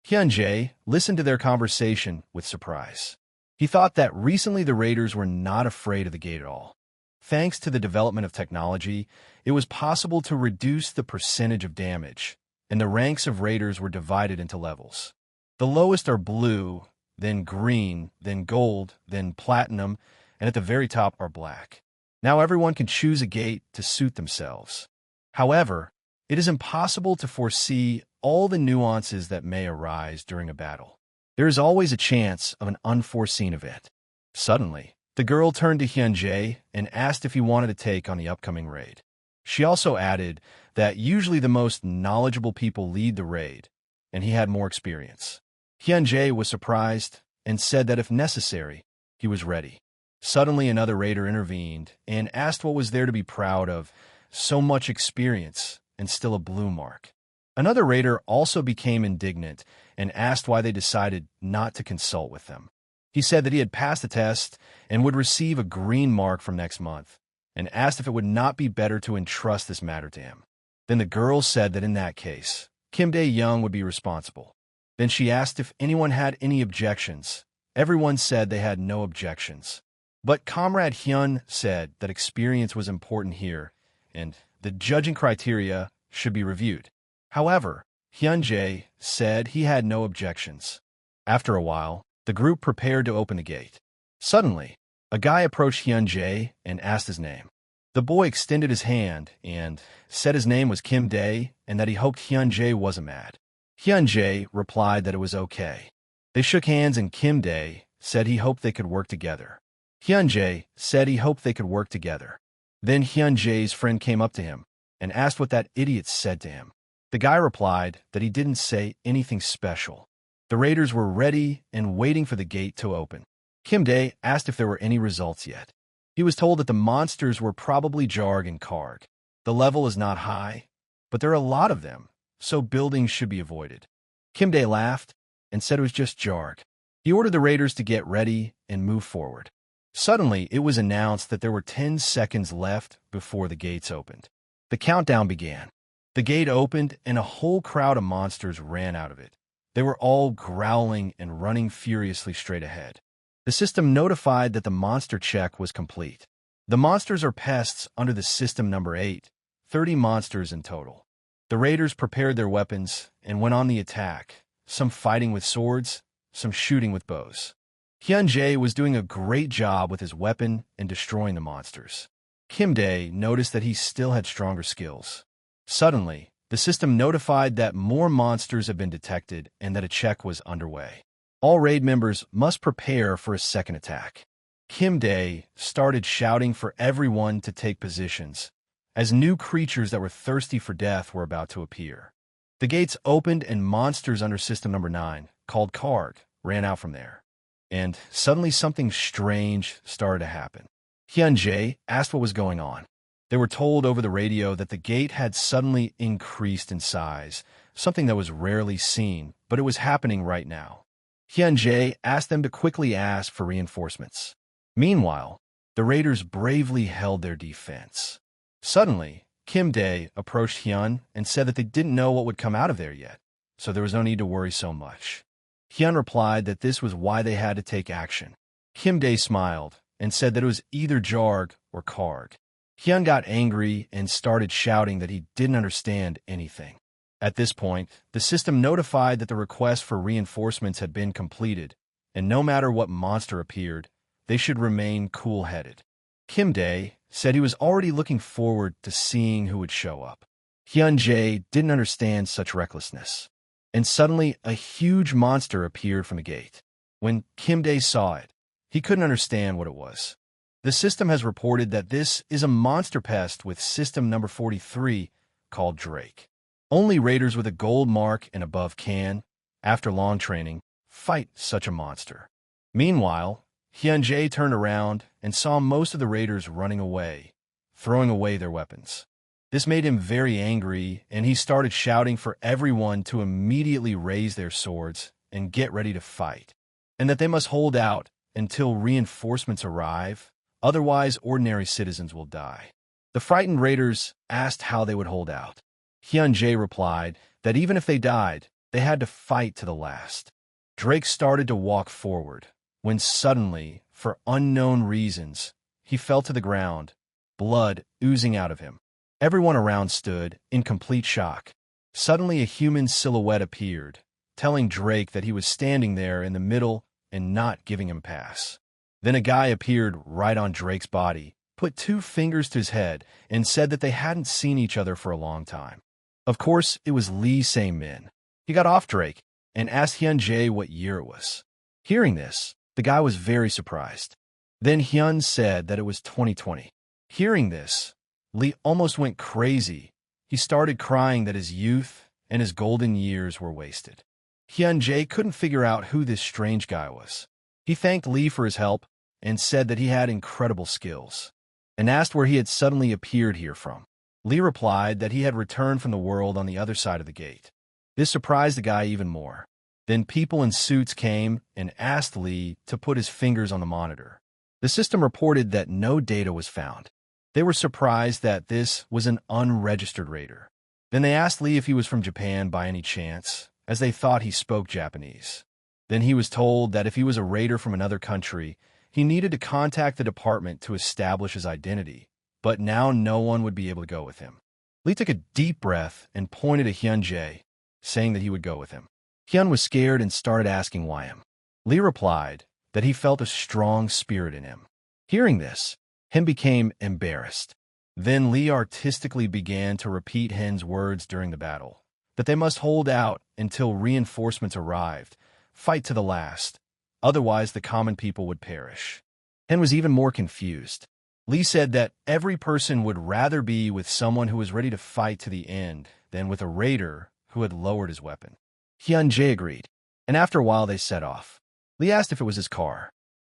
Hyun-jae listened to their conversation with surprise. He thought that recently the raiders were not afraid of the gate at all. Thanks to the development of technology, it was possible to reduce the percentage of damage, and the ranks of raiders were divided into levels. The lowest are blue, then green, then gold, then platinum, and at the very top are black. Now everyone can choose a gate to suit themselves. However, it is impossible to foresee all the nuances that may arise during a battle. There is always a chance of an unforeseen event. Suddenly, the girl turned to Hyun-jae and asked if he wanted to take on the upcoming raid. She also added that usually the most knowledgeable people lead the raid, and he had more experience. Hyun-jae was surprised and said that if necessary, he was ready. Suddenly another raider intervened and asked what was there to be proud of, so much experience and still a blue mark. Another raider also became indignant and asked why they decided not to consult with them. He said that he had passed the test and would receive a green mark from next month, and asked if it would not be better to entrust this matter to him. Then the girl said that in that case, Kim Dae-young would be responsible. Then she asked if anyone had any objections. Everyone said they had no objections. But Comrade Hyun said that experience was important here, and the judging criteria should be reviewed. However, Hyun-jae said he had no objections. After a while, the group prepared to open the gate. Suddenly, a guy approached Hyun-jae and asked his name. The boy extended his hand and said his name was Kim Dae and that he hoped Hyun-jae wasn't mad. Hyun-jae replied that it was okay. They shook hands and Kim Dae said he hoped they could work together. Hyun-jae said he hoped they could work together. Then Hyun-jae's friend came up to him and asked what that idiot said to him. The guy replied that he didn't say anything special. The raiders were ready and waiting for the gate to open. Kim Dae asked if there were any results yet. He was told that the monsters were probably Jarg and Karg. The level is not high, but there are a lot of them, so buildings should be avoided. Kim Dae laughed and said it was just Jarg. He ordered the raiders to get ready and move forward. Suddenly, it was announced that there were 10 seconds left before the gates opened. The countdown began. The gate opened and a whole crowd of monsters ran out of it. They were all growling and running furiously straight ahead. The system notified that the monster check was complete. The monsters are pests under the system number 8, 30 monsters in total. The raiders prepared their weapons and went on the attack, some fighting with swords, some shooting with bows. Hyun-jae was doing a great job with his weapon and destroying the monsters. Kim Dae noticed that he still had stronger skills. Suddenly, the system notified that more monsters had been detected and that a check was underway. All raid members must prepare for a second attack. Kim Dae started shouting for everyone to take positions, as new creatures that were thirsty for death were about to appear. The gates opened and monsters under system number 9, called Karg, ran out from there. And suddenly something strange started to happen. Hyun-jae asked what was going on. They were told over the radio that the gate had suddenly increased in size, something that was rarely seen, but it was happening right now. Hyun-jae asked them to quickly ask for reinforcements. Meanwhile, the raiders bravely held their defense. Suddenly, Kim Dae approached Hyun and said that they didn't know what would come out of there yet, so there was no need to worry so much. Hyun replied that this was why they had to take action. Kim Dae smiled and said that it was either Jarg or Karg. Hyun got angry and started shouting that he didn't understand anything. At this point, the system notified that the request for reinforcements had been completed, and no matter what monster appeared, they should remain cool-headed. Kim Dae said he was already looking forward to seeing who would show up. Hyun-jae didn't understand such recklessness. And suddenly, a huge monster appeared from the gate. When Kim Dae saw it, he couldn't understand what it was. The system has reported that this is a monster pest with system number 43 called Drake. Only raiders with a gold mark and above can, after long training, fight such a monster. Meanwhile, Hyun-jae turned around and saw most of the raiders running away, throwing away their weapons. This made him very angry, and he started shouting for everyone to immediately raise their swords and get ready to fight, and that they must hold out until reinforcements arrive, otherwise ordinary citizens will die. The frightened raiders asked how they would hold out. Hyun-jae replied that even if they died, they had to fight to the last. Drake started to walk forward, when suddenly, for unknown reasons, he fell to the ground, blood oozing out of him. Everyone around stood in complete shock. Suddenly a human silhouette appeared, telling Drake that he was standing there in the middle and not giving him pass. Then a guy appeared right on Drake's body, put 2 fingers to his head, and said that they hadn't seen each other for a long time. Of course, it was Lee Se-min. He got off Drake and asked Hyun-jae what year it was. Hearing this, the guy was very surprised. Then Hyun said that it was 2020. Hearing this, Lee almost went crazy. He started crying that his youth and his golden years were wasted. Hyun-jae couldn't figure out who this strange guy was. He thanked Lee for his help and said that he had incredible skills, and asked where he had suddenly appeared here from. Lee replied that he had returned from the world on the other side of the gate. This surprised the guy even more. Then people in suits came and asked Lee to put his fingers on the monitor. The system reported that no data was found. They were surprised that this was an unregistered raider. Then they asked Lee if he was from Japan by any chance, as they thought he spoke Japanese. Then he was told that if he was a raider from another country, he needed to contact the department to establish his identity, but now no one would be able to go with him. Lee took a deep breath and pointed at Hyun-jae, saying that he would go with him. Hyun was scared and started asking why him. Lee replied that he felt a strong spirit in him. Hearing this, Hyun became embarrassed. Then Lee artistically began to repeat Hyun's words during the battle, that they must hold out until reinforcements arrived, fight to the last, otherwise the common people would perish. Hyun was even more confused. Lee said that every person would rather be with someone who was ready to fight to the end than with a raider who had lowered his weapon. Hyun-jae agreed, and after a while they set off. Lee asked if it was his car.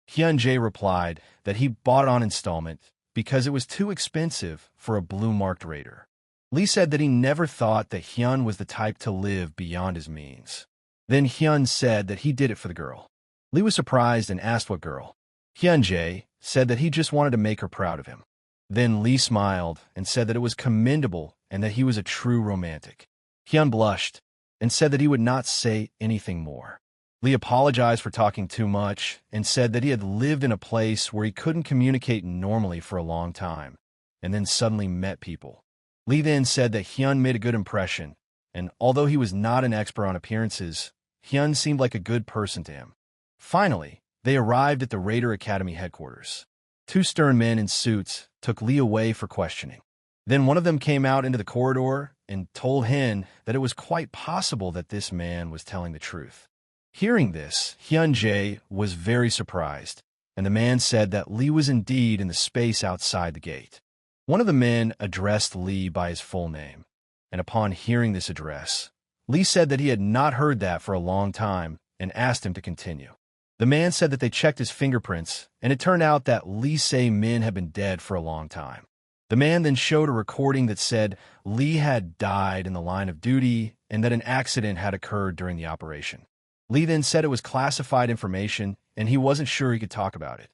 Hyun-jae replied that he bought it on installment because it was too expensive for a blue-marked raider. Lee said that he never thought that Hyun was the type to live beyond his means. Then Hyun said that he did it for the girl. Lee was surprised and asked what girl. Hyun-jae said that he just wanted to make her proud of him. Then Lee smiled and said that it was commendable and that he was a true romantic. Hyun blushed and said that he would not say anything more. Lee apologized for talking too much and said that he had lived in a place where he couldn't communicate normally for a long time, and then suddenly met people. Lee then said that Hyun made a good impression, and although he was not an expert on appearances, Hyun seemed like a good person to him. Finally, they arrived at the Raider Academy headquarters. Two stern men in suits took Lee away for questioning. Then one of them came out into the corridor and told Hyun that it was quite possible that this man was telling the truth. Hearing this, Hyun-jae was very surprised, and the man said that Lee was indeed in the space outside the gate. One of the men addressed Lee by his full name, and upon hearing this address, Lee said that he had not heard that for a long time and asked him to continue. The man said that they checked his fingerprints, and it turned out that Lee Se-min had been dead for a long time. The man then showed a recording that said Lee had died in the line of duty and that an accident had occurred during the operation. Lee then said it was classified information and he wasn't sure he could talk about it.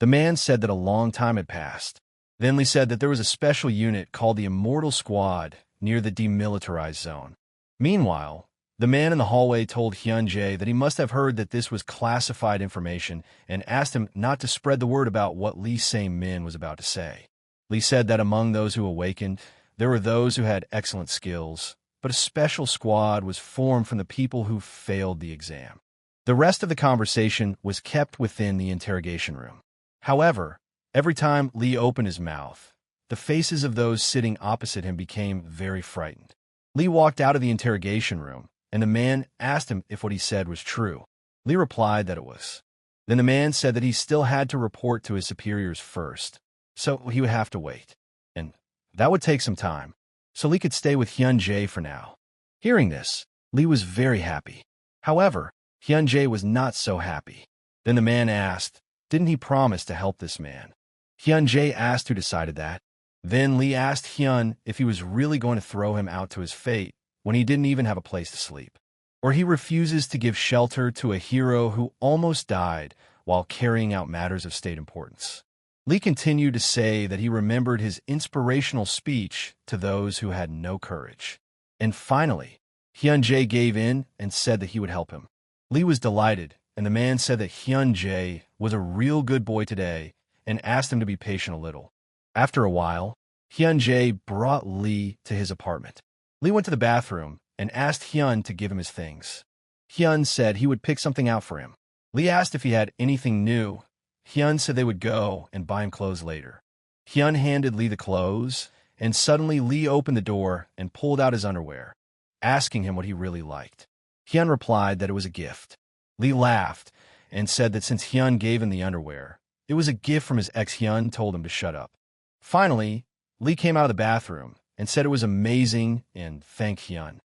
The man said that a long time had passed. Then Lee said that there was a special unit called the Immortal Squad near the demilitarized zone. Meanwhile, the man in the hallway told Hyun-jae that he must have heard that this was classified information and asked him not to spread the word about what Lee Se-min was about to say. Lee said that among those who awakened, there were those who had excellent skills, but a special squad was formed from the people who failed the exam. The rest of the conversation was kept within the interrogation room. However, every time Lee opened his mouth, the faces of those sitting opposite him became very frightened. Lee walked out of the interrogation room, and the man asked him if what he said was true. Lee replied that it was. Then the man said that he still had to report to his superiors first, so he would have to wait, and that would take some time, so Lee could stay with Hyun-jae for now. Hearing this, Lee was very happy. However, Hyun-jae was not so happy. Then the man asked, didn't he promise to help this man? Hyun-jae asked who decided that. Then Lee asked Hyun if he was really going to throw him out to his fate when he didn't even have a place to sleep, or he refuses to give shelter to a hero who almost died while carrying out matters of state importance. Lee continued to say that he remembered his inspirational speech to those who had no courage. And finally, Hyun-jae gave in and said that he would help him. Lee was delighted, and the man said that Hyun-jae was a real good boy today and asked him to be patient a little. After a while, Hyun-jae brought Lee to his apartment. Lee went to the bathroom and asked Hyun to give him his things. Hyun said he would pick something out for him. Lee asked if he had anything new. Hyun said they would go and buy him clothes later. Hyun handed Lee the clothes, and suddenly Lee opened the door and pulled out his underwear, asking him what he really liked. Hyun replied that it was a gift. Lee laughed and said that since Hyun gave him the underwear, it was a gift from his ex. Hyun told him to shut up. Finally, Lee came out of the bathroom and said it was amazing and thanked Hyun.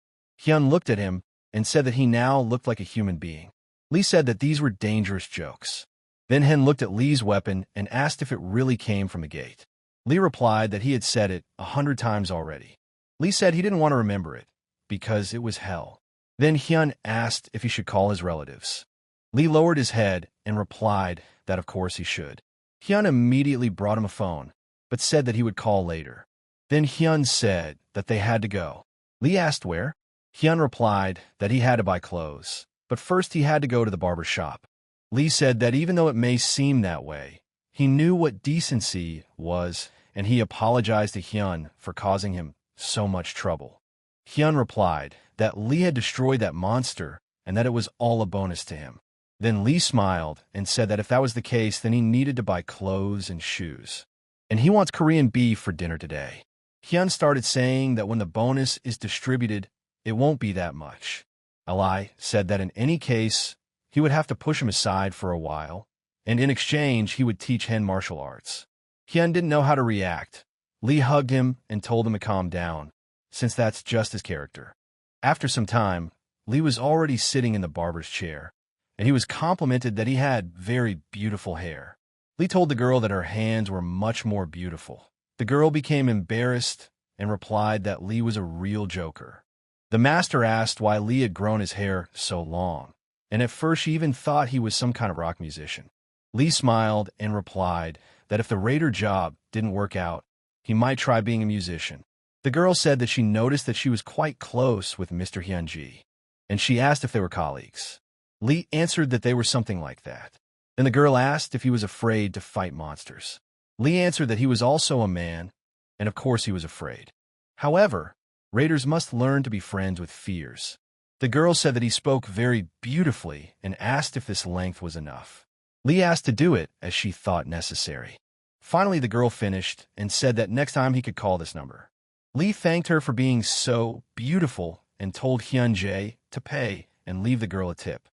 Hyun looked at him and said that he now looked like a human being. Lee said that these were dangerous jokes. Then Hyun looked at Lee's weapon and asked if it really came from the gate. Lee replied that he had said it 100 times already. Lee said he didn't want to remember it, because it was hell. Then Hyun asked if he should call his relatives. Lee lowered his head and replied that of course he should. Hyun immediately brought him a phone, but said that he would call later. Then Hyun said that they had to go. Lee asked where. Hyun replied that he had to buy clothes, but first he had to go to the barber shop. Lee said that even though it may seem that way, he knew what decency was, and he apologized to Hyun for causing him so much trouble. Hyun replied that Lee had destroyed that monster and that it was all a bonus to him. Then Lee smiled and said that if that was the case, then he needed to buy clothes and shoes. And he wants Korean beef for dinner today. Hyun started saying that when the bonus is distributed, it won't be that much. Lee said that in any case, he would have to push him aside for a while, and in exchange, he would teach Hyun martial arts. Hyun didn't know how to react. Lee hugged him and told him to calm down, since that's just his character. After some time, Lee was already sitting in the barber's chair, and he was complimented that he had very beautiful hair. Lee told the girl that her hands were much more beautiful. The girl became embarrassed and replied that Lee was a real joker. The master asked why Lee had grown his hair so long, and at first she even thought he was some kind of rock musician. Lee smiled and replied that if the raider job didn't work out, he might try being a musician. The girl said that she noticed that she was quite close with Mr. Hyunji, and she asked if they were colleagues. Lee answered that they were something like that. Then the girl asked if he was afraid to fight monsters. Lee answered that he was also a man, and of course he was afraid. However, raiders must learn to be friends with fears. The girl said that he spoke very beautifully and asked if this length was enough. Lee asked to do it as she thought necessary. Finally, the girl finished and said that next time he could call this number. Lee thanked her for being so beautiful and told Hyun-jae to pay and leave the girl a tip.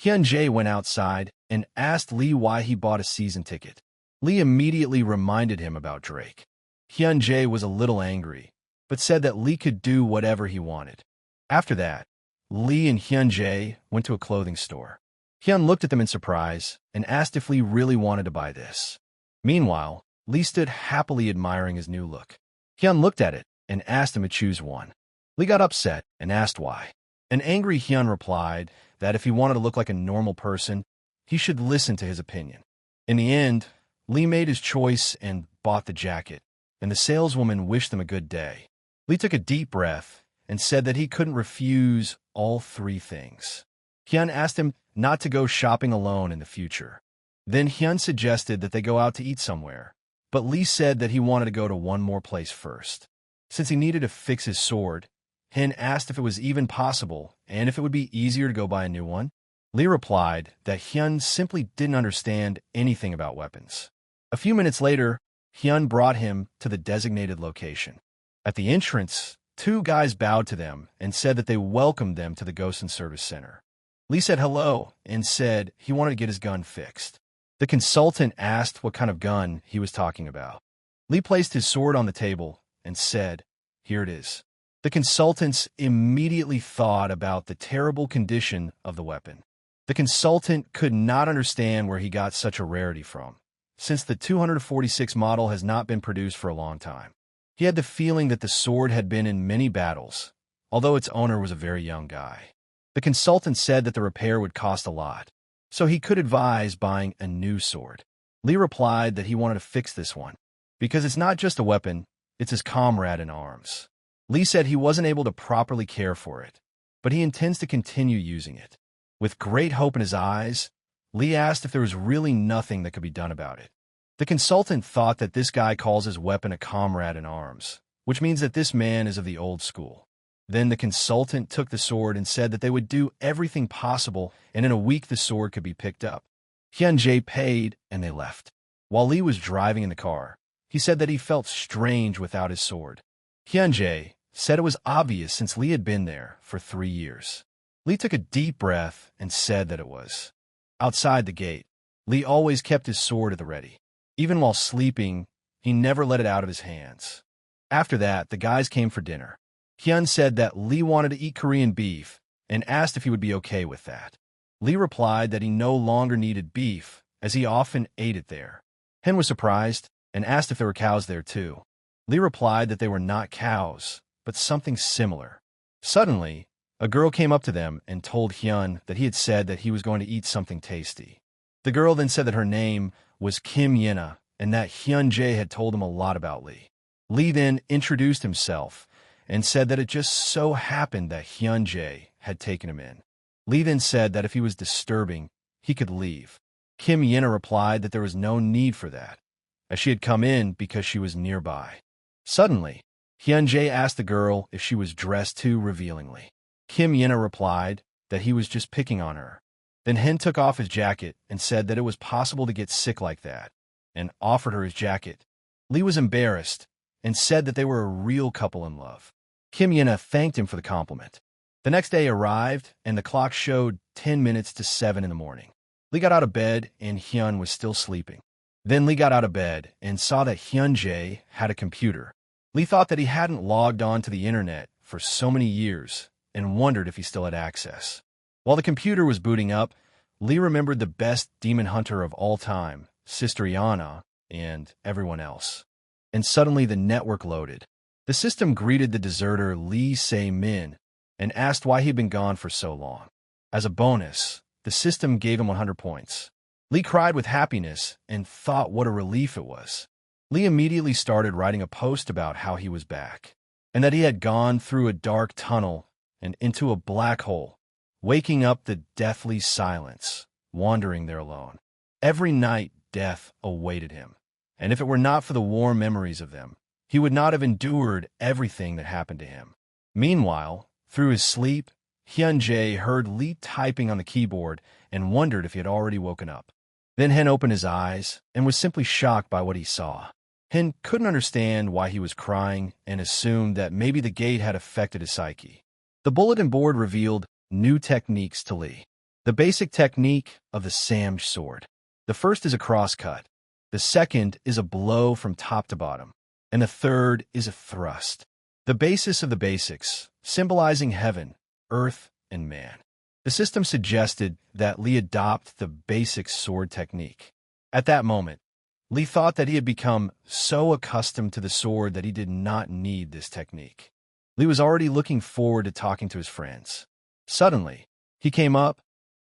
Hyun-jae went outside and asked Lee why he bought a season ticket. Lee immediately reminded him about Drake. Hyun-jae was a little angry, but said that Lee could do whatever he wanted. After that, Lee and Hyun-jae went to a clothing store. Hyun looked at them in surprise and asked if Lee really wanted to buy this. Meanwhile, Lee stood happily admiring his new look. Hyun looked at it and asked him to choose one. Lee got upset and asked why. An angry Hyun replied that if he wanted to look like a normal person, he should listen to his opinion. In the end, Lee made his choice and bought the jacket, and the saleswoman wished them a good day. Lee took a deep breath and said that he couldn't refuse all three things. Hyun asked him not to go shopping alone in the future. Then Hyun suggested that they go out to eat somewhere, but Lee said that he wanted to go to one more place first. Since he needed to fix his sword, Hyun asked if it was even possible and if it would be easier to go buy a new one. Lee replied that Hyun simply didn't understand anything about weapons. A few minutes later, Hyun brought him to the designated location. At the entrance, two guys bowed to them and said that they welcomed them to the Ghost and Service Center. Lee said hello and said he wanted to get his gun fixed. The consultant asked what kind of gun he was talking about. Lee placed his sword on the table and said, "Here it is." The consultants immediately thought about the terrible condition of the weapon. The consultant could not understand where he got such a rarity from, since the 246 model has not been produced for a long time. He had the feeling that the sword had been in many battles, although its owner was a very young guy. The consultant said that the repair would cost a lot, so he could advise buying a new sword. Lee replied that he wanted to fix this one, because it's not just a weapon, it's his comrade in arms. Lee said he wasn't able to properly care for it, but he intends to continue using it. With great hope in his eyes, Lee asked if there was really nothing that could be done about it. The consultant thought that this guy calls his weapon a comrade in arms, which means that this man is of the old school. Then the consultant took the sword and said that they would do everything possible, and in a week the sword could be picked up. Hyun-jae paid, and they left. While Lee was driving in the car, he said that he felt strange without his sword. Hyun-jae said it was obvious since Lee had been there for 3 years. Lee took a deep breath and said that it was. Outside the gate, Lee always kept his sword at the ready. Even while sleeping, he never let it out of his hands. After that, the guys came for dinner. Hyun said that Lee wanted to eat Korean beef and asked if he would be okay with that. Lee replied that he no longer needed beef, as he often ate it there. Hyun was surprised and asked if there were cows there too. Lee replied that they were not cows, but something similar. Suddenly, a girl came up to them and told Hyun that he had said that he was going to eat something tasty. The girl then said that her name was Kim Yena and that Hyun-jae had told him a lot about Lee. Lee then introduced himself and said that it just so happened that Hyun-jae had taken him in. Lee then said that if he was disturbing, he could leave. Kim Yena replied that there was no need for that, as she had come in because she was nearby. Suddenly, Hyun-jae asked the girl if she was dressed too revealingly. Kim Yena replied that he was just picking on her. Then Hin took off his jacket and said that it was possible to get sick like that, and offered her his jacket. Lee was embarrassed and said that they were a real couple in love. Kim Yena thanked him for the compliment. The next day arrived, and the clock showed 10 minutes to 7 in the morning. Lee got out of bed, and Hyun was still sleeping. Then Lee got out of bed and saw that Hyun-jae had a computer. Lee thought that he hadn't logged on to the internet for so many years and wondered if he still had access. While the computer was booting up, Lee remembered the best demon hunter of all time, Sister Yana, and everyone else. And suddenly the network loaded. The system greeted the deserter Lee Se-min and asked why he'd been gone for so long. As a bonus, the system gave him 100 points. Lee cried with happiness and thought what a relief it was. Lee immediately started writing a post about how he was back, and that he had gone through a dark tunnel and into a black hole, waking up the deathly silence, wandering there alone. Every night death awaited him, and if it were not for the warm memories of them, he would not have endured everything that happened to him. Meanwhile, through his sleep, Hyun-jae heard Lee typing on the keyboard and wondered if he had already woken up. Then Hin opened his eyes and was simply shocked by what he saw. Hin couldn't understand why he was crying and assumed that maybe the gate had affected his psyche. The bulletin board revealed new techniques to Lee. The basic technique of the Samj sword. The first is a crosscut. The second is a blow from top to bottom. And the third is a thrust. The basis of the basics, symbolizing heaven, earth, and man. The system suggested that Lee adopt the basic sword technique. At that moment, Lee thought that he had become so accustomed to the sword that he did not need this technique. Lee was already looking forward to talking to his friends. Suddenly, he came up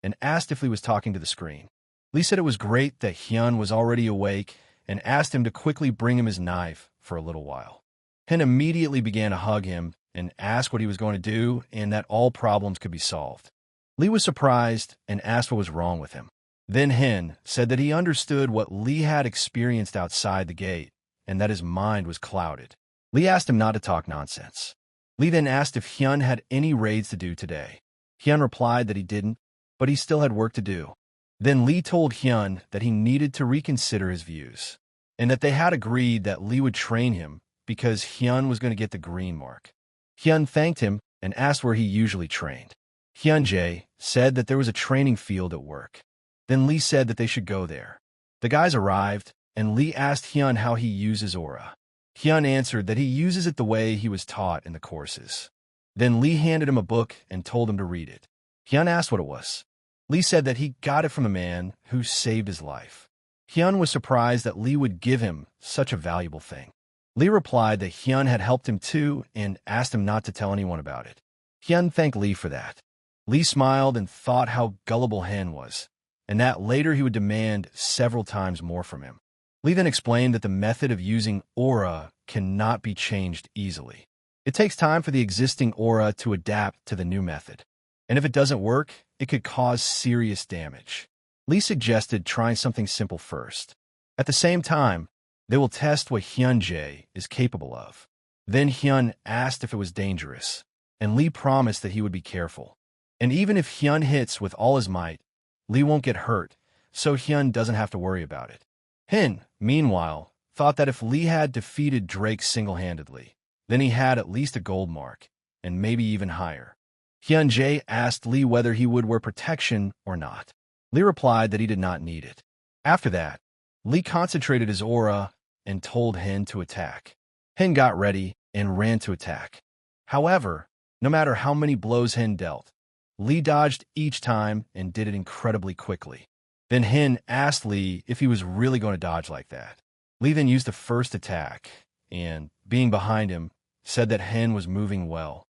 and asked if Lee was talking to the screen. Lee said it was great that Hyun was already awake and asked him to quickly bring him his knife for a little while. Hyun immediately began to hug him and ask what he was going to do and that all problems could be solved. Lee was surprised and asked what was wrong with him. Then Hyun said that he understood what Lee had experienced outside the gate and that his mind was clouded. Lee asked him not to talk nonsense. Lee then asked if Hyun had any raids to do today. Hyun replied that he didn't, but he still had work to do. Then Lee told Hyun that he needed to reconsider his views, and that they had agreed that Lee would train him because Hyun was going to get the green mark. Hyun thanked him and asked where he usually trained. Hyun-jae said that there was a training field at work. Then Lee said that they should go there. The guys arrived, and Lee asked Hyun how he uses aura. Hyun answered that he uses it the way he was taught in the courses. Then Lee handed him a book and told him to read it. Hyun asked what it was. Lee said that he got it from a man who saved his life. Hyun was surprised that Lee would give him such a valuable thing. Lee replied that Hyun had helped him too and asked him not to tell anyone about it. Hyun thanked Lee for that. Lee smiled and thought how gullible Hyun was, and that later he would demand several times more from him. Lee then explained that the method of using aura cannot be changed easily. It takes time for the existing aura to adapt to the new method, and if it doesn't work, it could cause serious damage. Lee suggested trying something simple first. At the same time, they will test what Hyun-jae is capable of. Then Hyun asked if it was dangerous, and Lee promised that he would be careful. And even if Hyun hits with all his might, Lee won't get hurt, so Hyun doesn't have to worry about it. Hin, meanwhile, thought that if Lee had defeated Drake single-handedly, then he had at least a gold mark, and maybe even higher. Hyun-jae asked Lee whether he would wear protection or not. Lee replied that he did not need it. After that, Lee concentrated his aura and told Hin to attack. Hin got ready and ran to attack. However, no matter how many blows Hin dealt, Lee dodged each time and did it incredibly quickly. Then Hin asked Lee if he was really going to dodge like that. Lee then used the first attack, and, being behind him, said that Hin was moving well.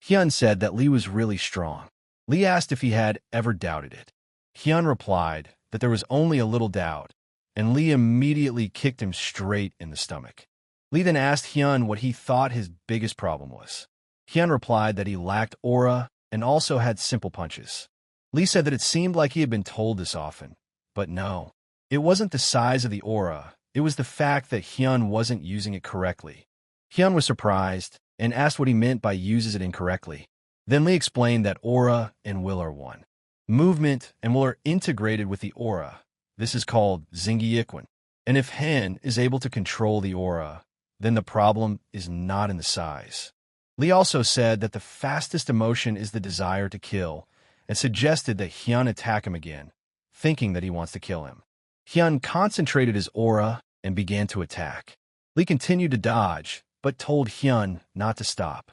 Hyun said that Lee was really strong. Lee asked if he had ever doubted it. Hyun replied that there was only a little doubt, and Lee immediately kicked him straight in the stomach. Lee then asked Hyun what he thought his biggest problem was. Hyun replied that he lacked aura and also had simple punches. Lee said that it seemed like he had been told this often, but no. It wasn't the size of the aura, it was the fact that Hyun wasn't using it correctly. Hyun was surprised and asked what he meant by uses it incorrectly. Then Lee explained that aura and will are one. Movement and will are integrated with the aura. This is called Xingyiquan. And if Hyun is able to control the aura, then the problem is not in the size. Lee also said that the fastest emotion is the desire to kill, and suggested that Hyun attack him again, thinking that he wants to kill him. Hyun concentrated his aura and began to attack. Lee continued to dodge, but told Hyun not to stop.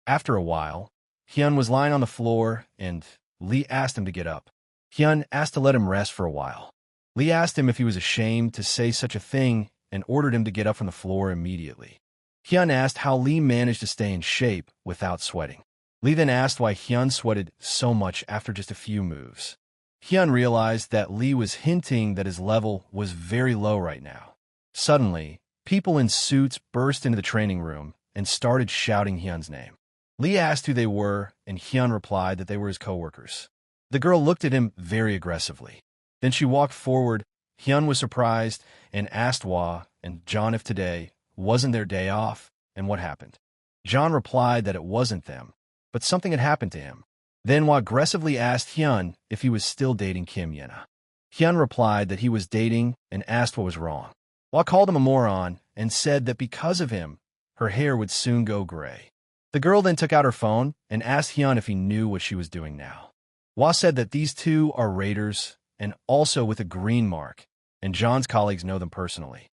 After a while, Hyun was lying on the floor, and Lee asked him to get up. Hyun asked to let him rest for a while. Lee asked him if he was ashamed to say such a thing and ordered him to get up from the floor immediately. Hyun asked how Lee managed to stay in shape without sweating. Lee then asked why Hyun sweated so much after just a few moves. Hyun realized that Lee was hinting that his level was very low right now. Suddenly, people in suits burst into the training room and started shouting Hyun's name. Lee asked who they were, and Hyun replied that they were his coworkers. The girl looked at him very aggressively. Then she walked forward. Hyun was surprised and asked Hwa and John if today wasn't their day off and what happened. John replied that it wasn't them, but something had happened to him. Then Hwa aggressively asked Hyun if he was still dating Kim Yena. Hyun replied that he was dating and asked what was wrong. Hwa called him a moron and said that because of him, her hair would soon go gray. The girl then took out her phone and asked Hyun if he knew what she was doing now. Hwa said that these two are raiders and also with a green mark, and John's colleagues know them personally.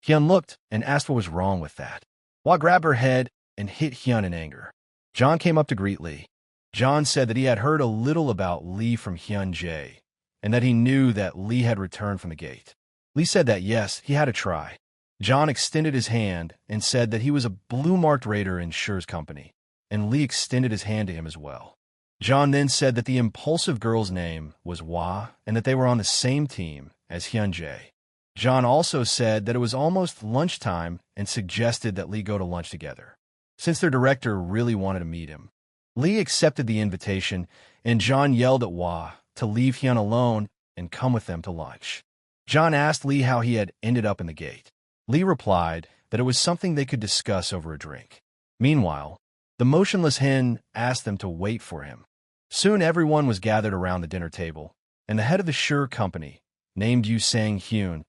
Hyun looked and asked what was wrong with that. Hwa grabbed her head and hit Hyun in anger. John came up to greet Lee. John said that he had heard a little about Lee from Hyun Jae, and that he knew that Lee had returned from the gate. Lee said that yes, he had to try. John extended his hand and said that he was a blue-marked raider in Sher's company, and Lee extended his hand to him as well. John then said that the impulsive girl's name was Hwa and that they were on the same team as Hyun Jae. John also said that it was almost lunchtime and suggested that Lee go to lunch together, since their director really wanted to meet him. Lee accepted the invitation, and John yelled at Hwa to leave Hyun alone and come with them to lunch. John asked Lee how he had ended up in the gate. Lee replied that it was something they could discuss over a drink. Meanwhile, the motionless hen asked them to wait for him. Soon everyone was gathered around the dinner table, and the head of the Sher company, named Yu Sang-hyun,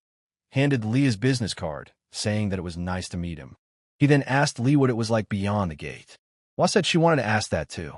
handed Lee his business card, saying that it was nice to meet him. He then asked Lee what it was like beyond the gate. Hwa said she wanted to ask that too.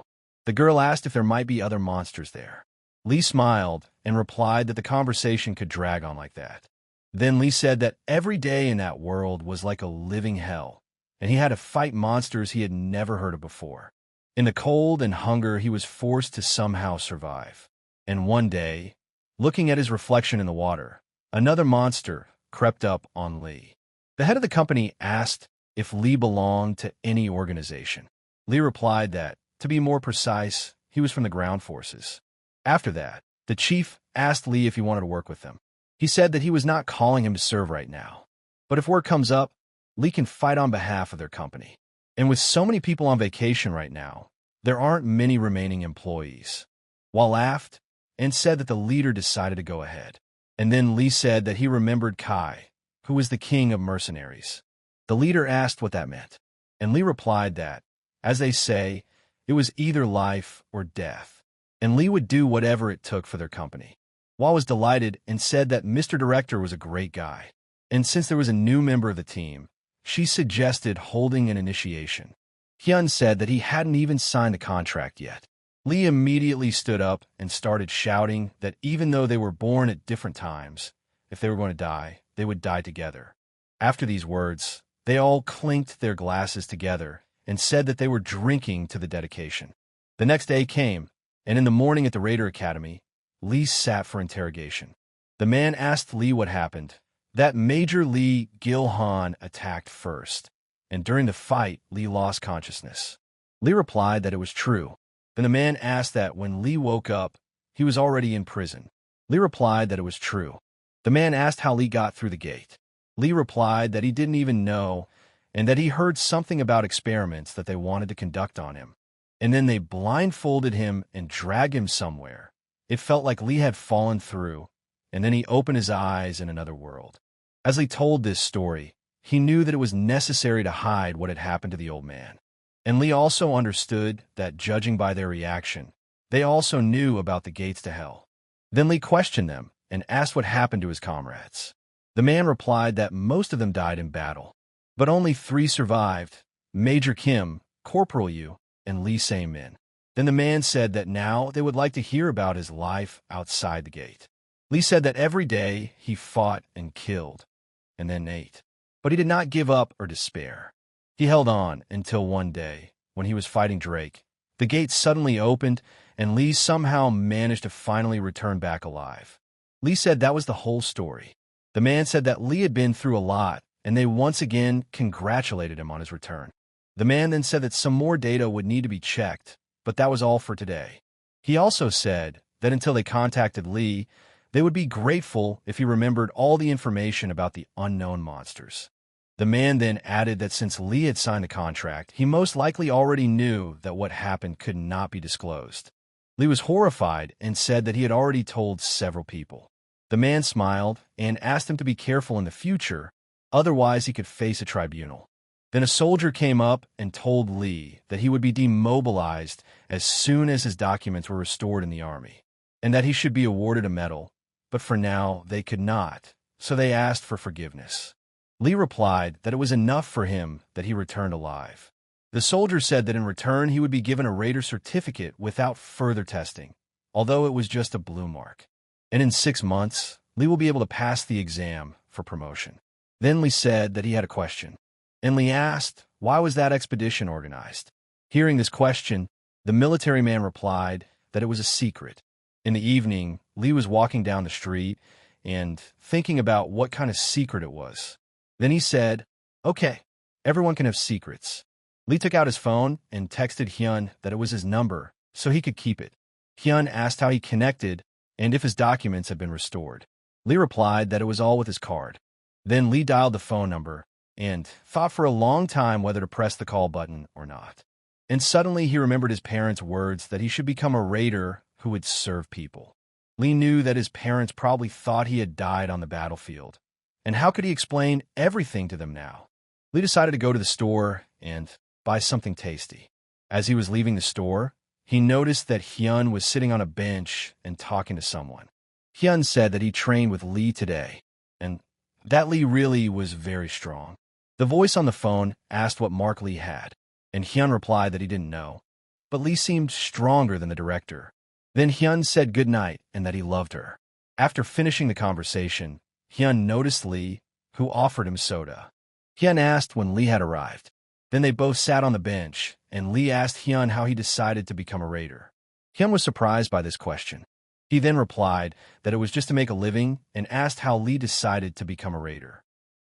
The girl asked if there might be other monsters there. Lee smiled and replied that the conversation could drag on like that. Then Lee said that every day in that world was like a living hell, and he had to fight monsters he had never heard of before. In the cold and hunger, he was forced to somehow survive. And one day, looking at his reflection in the water, another monster crept up on Lee. The head of the company asked if Lee belonged to any organization. Lee replied that, to be more precise, he was from the ground forces. After that, the chief asked Lee if he wanted to work with them. He said that he was not calling him to serve right now, but if work comes up, Lee can fight on behalf of their company. And with so many people on vacation right now, there aren't many remaining employees. Hwa laughed and said that the leader decided to go ahead. And then Lee said that he remembered Kai, who was the king of mercenaries. The leader asked what that meant, and Lee replied that, as they say, it was either life or death, and Lee would do whatever it took for their company. Hwa was delighted and said that Mr. Director was a great guy, and since there was a new member of the team, she suggested holding an initiation. Hyun said that he hadn't even signed the contract yet. Lee immediately stood up and started shouting that even though they were born at different times, if they were going to die, they would die together. After these words, they all clinked their glasses together and said that they were drinking to the dedication. The next day came, and in the morning at the Raider Academy, Lee sat for interrogation. The man asked Lee what happened, that Major Lee Gil-han attacked first, and during the fight, Lee lost consciousness. Lee replied that it was true. Then the man asked that when Lee woke up, he was already in prison. Lee replied that it was true. The man asked how Lee got through the gate. Lee replied that he didn't even know, and that he heard something about experiments that they wanted to conduct on him. and then they blindfolded him and dragged him somewhere. It felt like Lee had fallen through, and then he opened his eyes in another world. As Lee told this story, he knew that it was necessary to hide what had happened to the old man. And Lee also understood that, judging by their reaction, they also knew about the gates to hell. Then Lee questioned them and asked what happened to his comrades. The man replied that most of them died in battle, but only 3 survived: Major Kim, Corporal Yu, and Lee Se-min. Then the man said that now they would like to hear about his life outside the gate. Lee said that every day he fought and killed, and then ate. But he did not give up or despair. He held on until one day, when he was fighting Drake, the gate suddenly opened, and Lee somehow managed to finally return back alive. Lee said that was the whole story. The man said that Lee had been through a lot, and they once again congratulated him on his return. The man then said that some more data would need to be checked, but that was all for today. He also said that until they contacted Lee, they would be grateful if he remembered all the information about the unknown monsters. The man then added that since Lee had signed the contract, he most likely already knew that what happened could not be disclosed. Lee was horrified and said that he had already told several people. The man smiled and asked him to be careful in the future, otherwise he could face a tribunal. Then a soldier came up and told Lee that he would be demobilized as soon as his documents were restored in the army, and that he should be awarded a medal, but for now they could not, so they asked for forgiveness. Lee replied that it was enough for him that he returned alive. The soldier said that in return he would be given a Raider certificate without further testing, although it was just a blue mark. And in 6 months, Lee will be able to pass the exam for promotion. Then Lee said that he had a question. And Lee asked, why was that expedition organized? Hearing this question, the military man replied that it was a secret. In the evening, Lee was walking down the street and thinking about what kind of secret it was. Then he said, okay, everyone can have secrets. Lee took out his phone and texted Hyun that it was his number so he could keep it. Hyun asked how he connected and if his documents had been restored. Lee replied that it was all with his card. Then Lee dialed the phone number and thought for a long time whether to press the call button or not. And suddenly he remembered his parents' words that he should become a raider who would serve people. Lee knew that his parents probably thought he had died on the battlefield. And how could he explain everything to them now? Lee decided to go to the store and buy something tasty. As he was leaving the store, he noticed that Hyun was sitting on a bench and talking to someone. Hyun said that he trained with Lee today, and that Lee really was very strong. The voice on the phone asked what mark Lee had, and Hyun replied that he didn't know. But Lee seemed stronger than the director. Then Hyun said goodnight and that he loved her. After finishing the conversation, Hyun noticed Lee, who offered him soda. Hyun asked when Lee had arrived. Then they both sat on the bench, and Lee asked Hyun how he decided to become a raider. Hyun was surprised by this question. He then replied that it was just to make a living and asked how Lee decided to become a raider.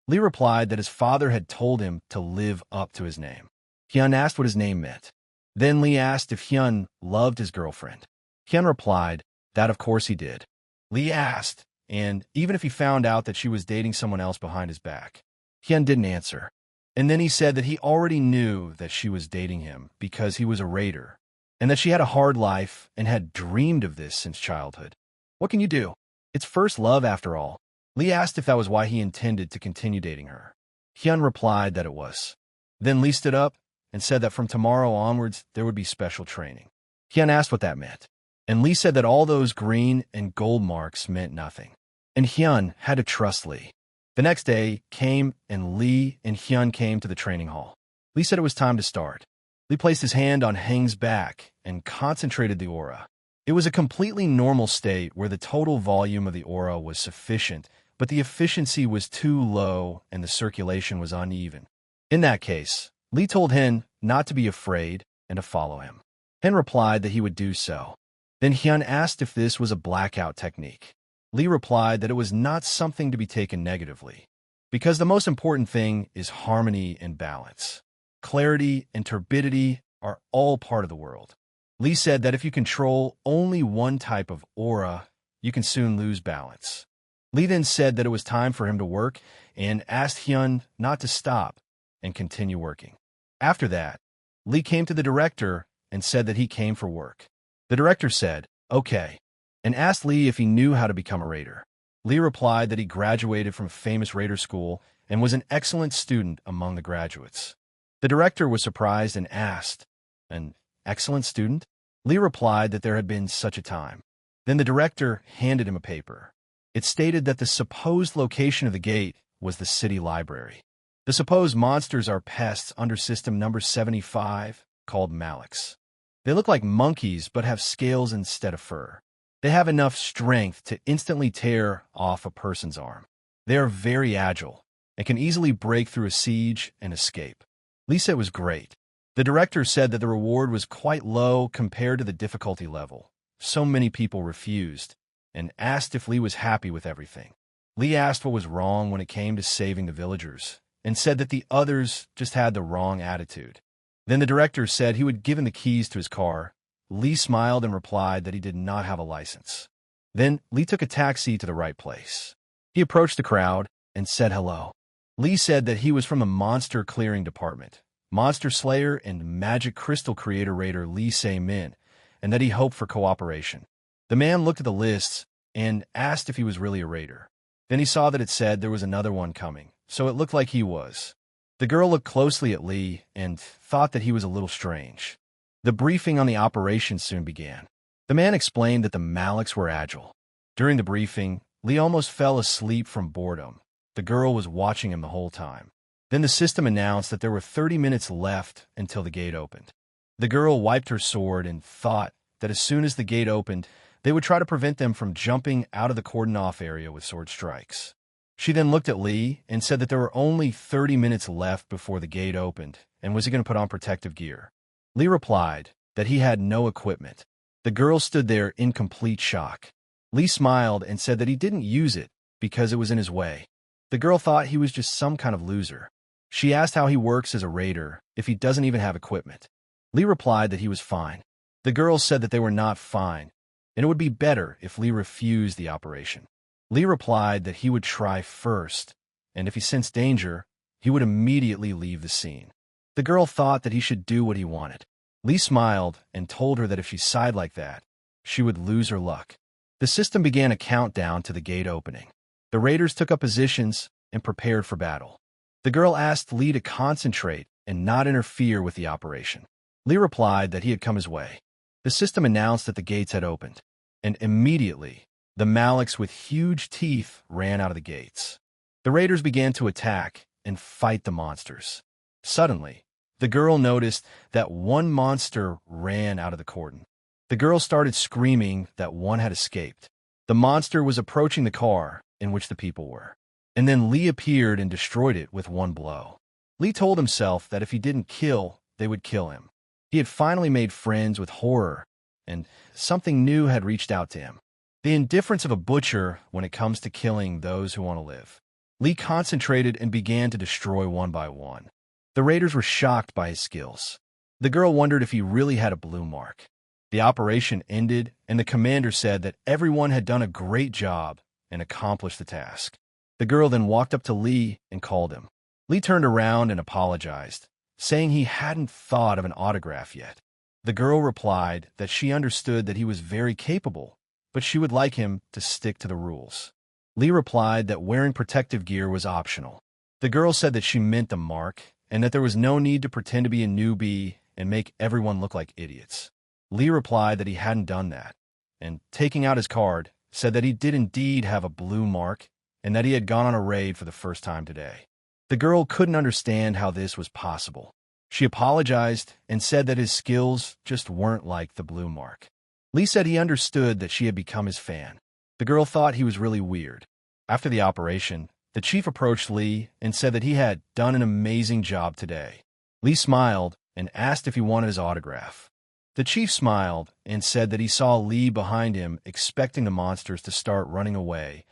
Lee replied that his father had told him to live up to his name. Hyun asked what his name meant. Then Lee asked if Hyun loved his girlfriend. Hyun replied that of course he did. Lee asked, and even if he found out that she was dating someone else behind his back. Hyun didn't answer. And then he said that he already knew that she was dating him because he was a raider, and that she had a hard life and had dreamed of this since childhood. What can you do? It's first love after all. Lee asked if that was why he intended to continue dating her. Hyun replied that it was. Then Lee stood up and said that from tomorrow onwards there would be special training. Hyun asked what that meant, and Lee said that all those green and gold marks meant nothing. And Hyun had to trust Lee. The next day came, and Lee and Hyun came to the training hall. Lee said it was time to start. Lee placed his hand on Heng's back and concentrated the aura. It was a completely normal state where the total volume of the aura was sufficient, but the efficiency was too low and the circulation was uneven. In that case, Lee told Hen not to be afraid and to follow him. Hen replied that he would do so. Then Hyun asked if this was a blackout technique. Lee replied that it was not something to be taken negatively, because the most important thing is harmony and balance. Clarity and turbidity are all part of the world. Lee said that if you control only one type of aura, you can soon lose balance. Lee then said that it was time for him to work and asked Hyun not to stop and continue working. After that, Lee came to the director and said that he came for work. The director said, "Okay," and asked Lee if he knew how to become a raider. Lee replied that he graduated from a famous raider school and was an excellent student among the graduates. The director was surprised and asked, "An excellent student?" Lee replied that there had been such a time. Then the director handed him a paper. It stated that the supposed location of the gate was the city library. The supposed monsters are pests under system number 75, called Maliks. They look like monkeys but have scales instead of fur. They have enough strength to instantly tear off a person's arm. They are very agile and can easily break through a siege and escape. Lee said it was great. The director said that the reward was quite low compared to the difficulty level. So many people refused and asked if Lee was happy with everything. Lee asked what was wrong when it came to saving the villagers and said that the others just had the wrong attitude. Then the director said he would give him the keys to his car. Lee smiled and replied that he did not have a license. Then Lee took a taxi to the right place. He approached the crowd and said hello. Lee said that he was from the monster clearing department, monster slayer and magic crystal creator raider Lee Se-min, and that he hoped for cooperation. The man looked at the lists and asked if he was really a raider. Then he saw that it said there was another one coming, so it looked like he was. The girl looked closely at Lee and thought that he was a little strange. The briefing on the operation soon began. The man explained that the Maliks were agile. During the briefing, Lee almost fell asleep from boredom. The girl was watching him the whole time. Then the system announced that there were 30 minutes left until the gate opened. The girl wiped her sword and thought that as soon as the gate opened, they would try to prevent them from jumping out of the cordon-off area with sword strikes. She then looked at Lee and said that there were only 30 minutes left before the gate opened, and was he going to put on protective gear? Lee replied that he had no equipment. The girl stood there in complete shock. Lee smiled and said that he didn't use it because it was in his way. The girl thought he was just some kind of loser. She asked how he works as a raider if he doesn't even have equipment. Lee replied that he was fine. The girl said that they were not fine, and it would be better if Lee refused the operation. Lee replied that he would try first, and if he sensed danger, he would immediately leave the scene. The girl thought that he should do what he wanted. Lee smiled and told her that if she sighed like that, she would lose her luck. The system began a countdown to the gate opening. The raiders took up positions and prepared for battle. The girl asked Lee to concentrate and not interfere with the operation. Lee replied that he had come his way. The system announced that the gates had opened, and immediately, the Maliks with huge teeth ran out of the gates. The raiders began to attack and fight the monsters. Suddenly, the girl noticed that one monster ran out of the cordon. The girl started screaming that one had escaped. The monster was approaching the car in which the people were. And then Lee appeared and destroyed it with one blow. Lee told himself that if he didn't kill, they would kill him. He had finally made friends with horror, and something new had reached out to him. The indifference of a butcher when it comes to killing those who want to live. Lee concentrated and began to destroy one by one. The raiders were shocked by his skills. The girl wondered if he really had a blue mark. The operation ended, and the commander said that everyone had done a great job and accomplished the task. The girl then walked up to Lee and called him. Lee turned around and apologized, saying he hadn't thought of an autograph yet. The girl replied that she understood that he was very capable, but she would like him to stick to the rules. Lee replied that wearing protective gear was optional. The girl said that she meant the mark and that there was no need to pretend to be a newbie and make everyone look like idiots. Lee replied that he hadn't done that, and taking out his card, said that he did indeed have a blue mark and that he had gone on a raid for the first time today. The girl couldn't understand how this was possible. She apologized and said that his skills just weren't like the blue mark. Lee said he understood that she had become his fan. The girl thought he was really weird. After the operation, the chief approached Lee and said that he had done an amazing job today. Lee smiled and asked if he wanted his autograph. The chief smiled and said that he saw Lee behind him expecting the monsters to start running away,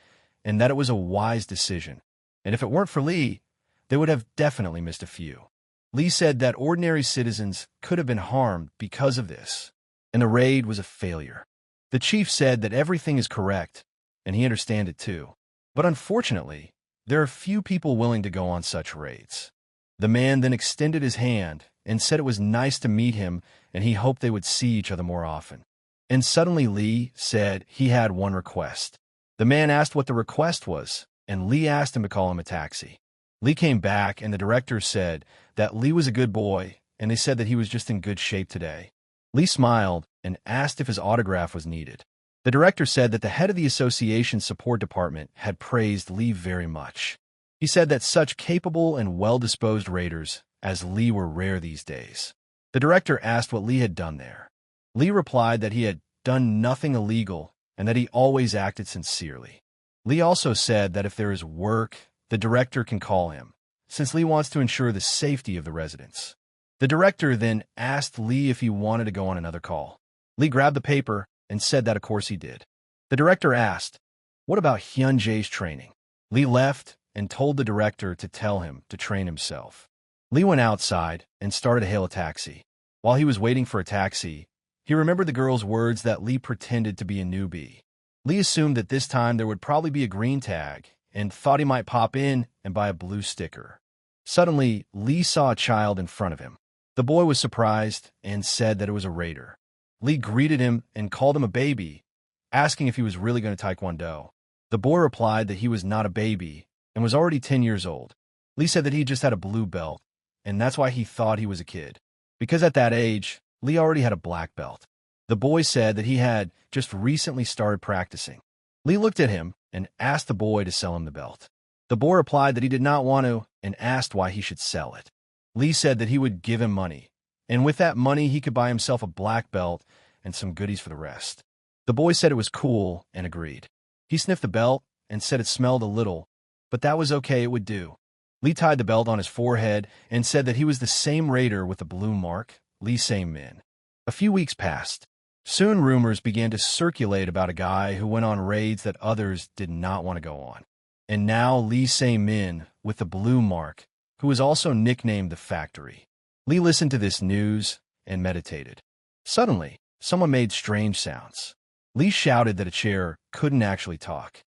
and that it was a wise decision, and if it weren't for Lee, they would have definitely missed a few. Lee said that ordinary citizens could have been harmed because of this, and the raid was a failure. The chief said that everything is correct, and he understood it too. But unfortunately, there are few people willing to go on such raids. The man then extended his hand and said it was nice to meet him and he hoped they would see each other more often. And suddenly Lee said he had one request. The man asked what the request was, and Lee asked him to call him a taxi. Lee came back, and the director said that Lee was a good boy, and they said that he was just in good shape today. Lee smiled and asked if his autograph was needed. The director said that the head of the association's support department had praised Lee very much. He said that such capable and well-disposed raiders as Lee were rare these days. The director asked what Lee had done there. Lee replied that he had done nothing illegal and that he always acted sincerely. Lee also said that if there is work, the director can call him, since Lee wants to ensure the safety of the residents. The director then asked Lee if he wanted to go on another call. Lee grabbed the paper and said that of course he did. The director asked, "What about Hyun-jae's training?" Lee left and told the director to tell him to train himself. Lee went outside and started to hail a taxi. While he was waiting for a taxi, he remembered the girl's words that Lee pretended to be a newbie. Lee assumed that this time there would probably be a green tag and thought he might pop in and buy a blue sticker. Suddenly, Lee saw a child in front of him. The boy was surprised and said that it was a raider. Lee greeted him and called him a baby, asking if he was really going to Taekwondo. The boy replied that he was not a baby and was already 10 years old. Lee said that he just had a blue belt, and that's why he thought he was a kid. Because at that age, Lee already had a black belt. The boy said that he had just recently started practicing. Lee looked at him and asked the boy to sell him the belt. The boy replied that he did not want to and asked why he should sell it. Lee said that he would give him money, and with that money he could buy himself a black belt and some goodies for the rest. The boy said it was cool and agreed. He sniffed the belt and said it smelled a little, but that was okay, it would do. Lee tied the belt on his forehead and said that he was the same raider with the blue mark, Lee Sae-min. A few weeks passed. Soon rumors began to circulate about a guy who went on raids that others did not want to go on. And now Lee Sae-min, with the blue mark, who was also nicknamed the Factory. Lee listened to this news and meditated. Suddenly, someone made strange sounds. Lee shouted that a chair couldn't actually talk.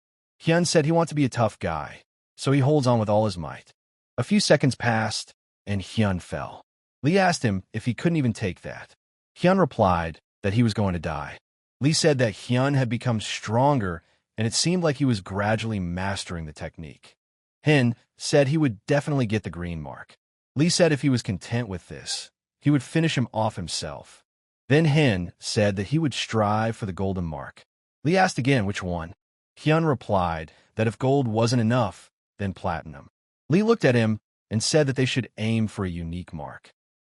Hyun said he wants to be a tough guy, so he holds on with all his might. A few seconds passed, and Hyun fell. Lee asked him if he couldn't even take that. Hyun replied that he was going to die. Lee said that Hyun had become stronger, and it seemed like he was gradually mastering the technique. Hyun said he would definitely get the green mark. Lee said if he was content with this, he would finish him off himself. Then Hyun said that he would strive for the golden mark. Lee asked again which one. Hyun replied that if gold wasn't enough, then platinum. Lee looked at him and said that they should aim for a unique mark.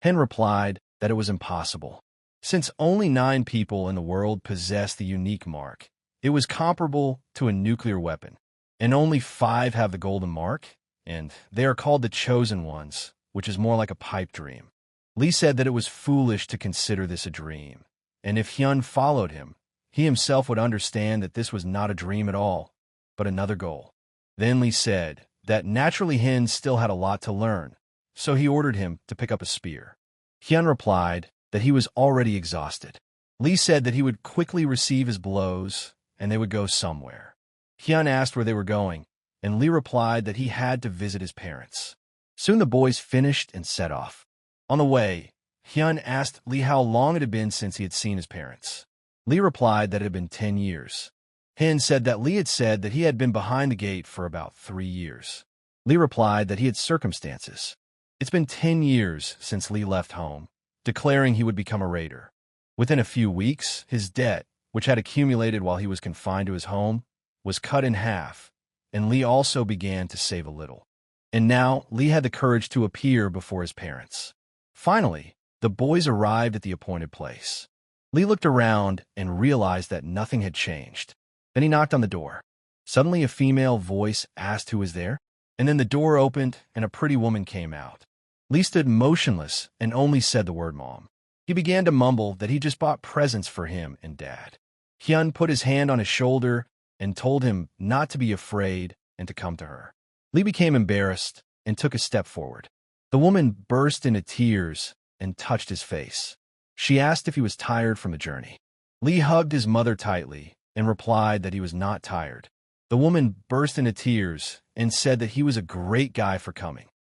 Hyun replied that it was impossible. Since only 9 people in the world possess the unique mark, it was comparable to a nuclear weapon, and only 5 have the golden mark, and they are called the chosen ones, which is more like a pipe dream. Lee said that it was foolish to consider this a dream, and if Hyun followed him, he himself would understand that this was not a dream at all, but another goal. Then Lee said that naturally Hyun still had a lot to learn, so he ordered him to pick up a spear. Hyun replied that he was already exhausted. Lee said that he would quickly receive his blows, and they would go somewhere. Hyun asked where they were going, and Lee replied that he had to visit his parents. Soon the boys finished and set off. On the way, Hyun asked Lee how long it had been since he had seen his parents. Lee replied that it had been 10 years. Hyun said that Lee had said that he had been behind the gate for about 3 years. Lee replied that he had circumstances. It's been 10 years since Lee left home, declaring he would become a raider. Within a few weeks, his debt, which had accumulated while he was confined to his home, was cut in half, and Lee also began to save a little. And now Lee had the courage to appear before his parents. Finally, the boys arrived at the appointed place. Lee looked around and realized that nothing had changed. Then he knocked on the door. Suddenly a female voice asked who was there, and then the door opened and a pretty woman came out. Lee stood motionless and only said the word mom. He began to mumble that he just bought presents for him and Dad. Hyun put his hand on his shoulder and told him not to be afraid and to come to her. Lee became embarrassed and took a step forward. The woman burst into tears and touched his face. She asked if he was tired from the journey. Lee hugged his mother tightly and replied that he was not tired. The woman burst into tears and said that he was a great guy for coming.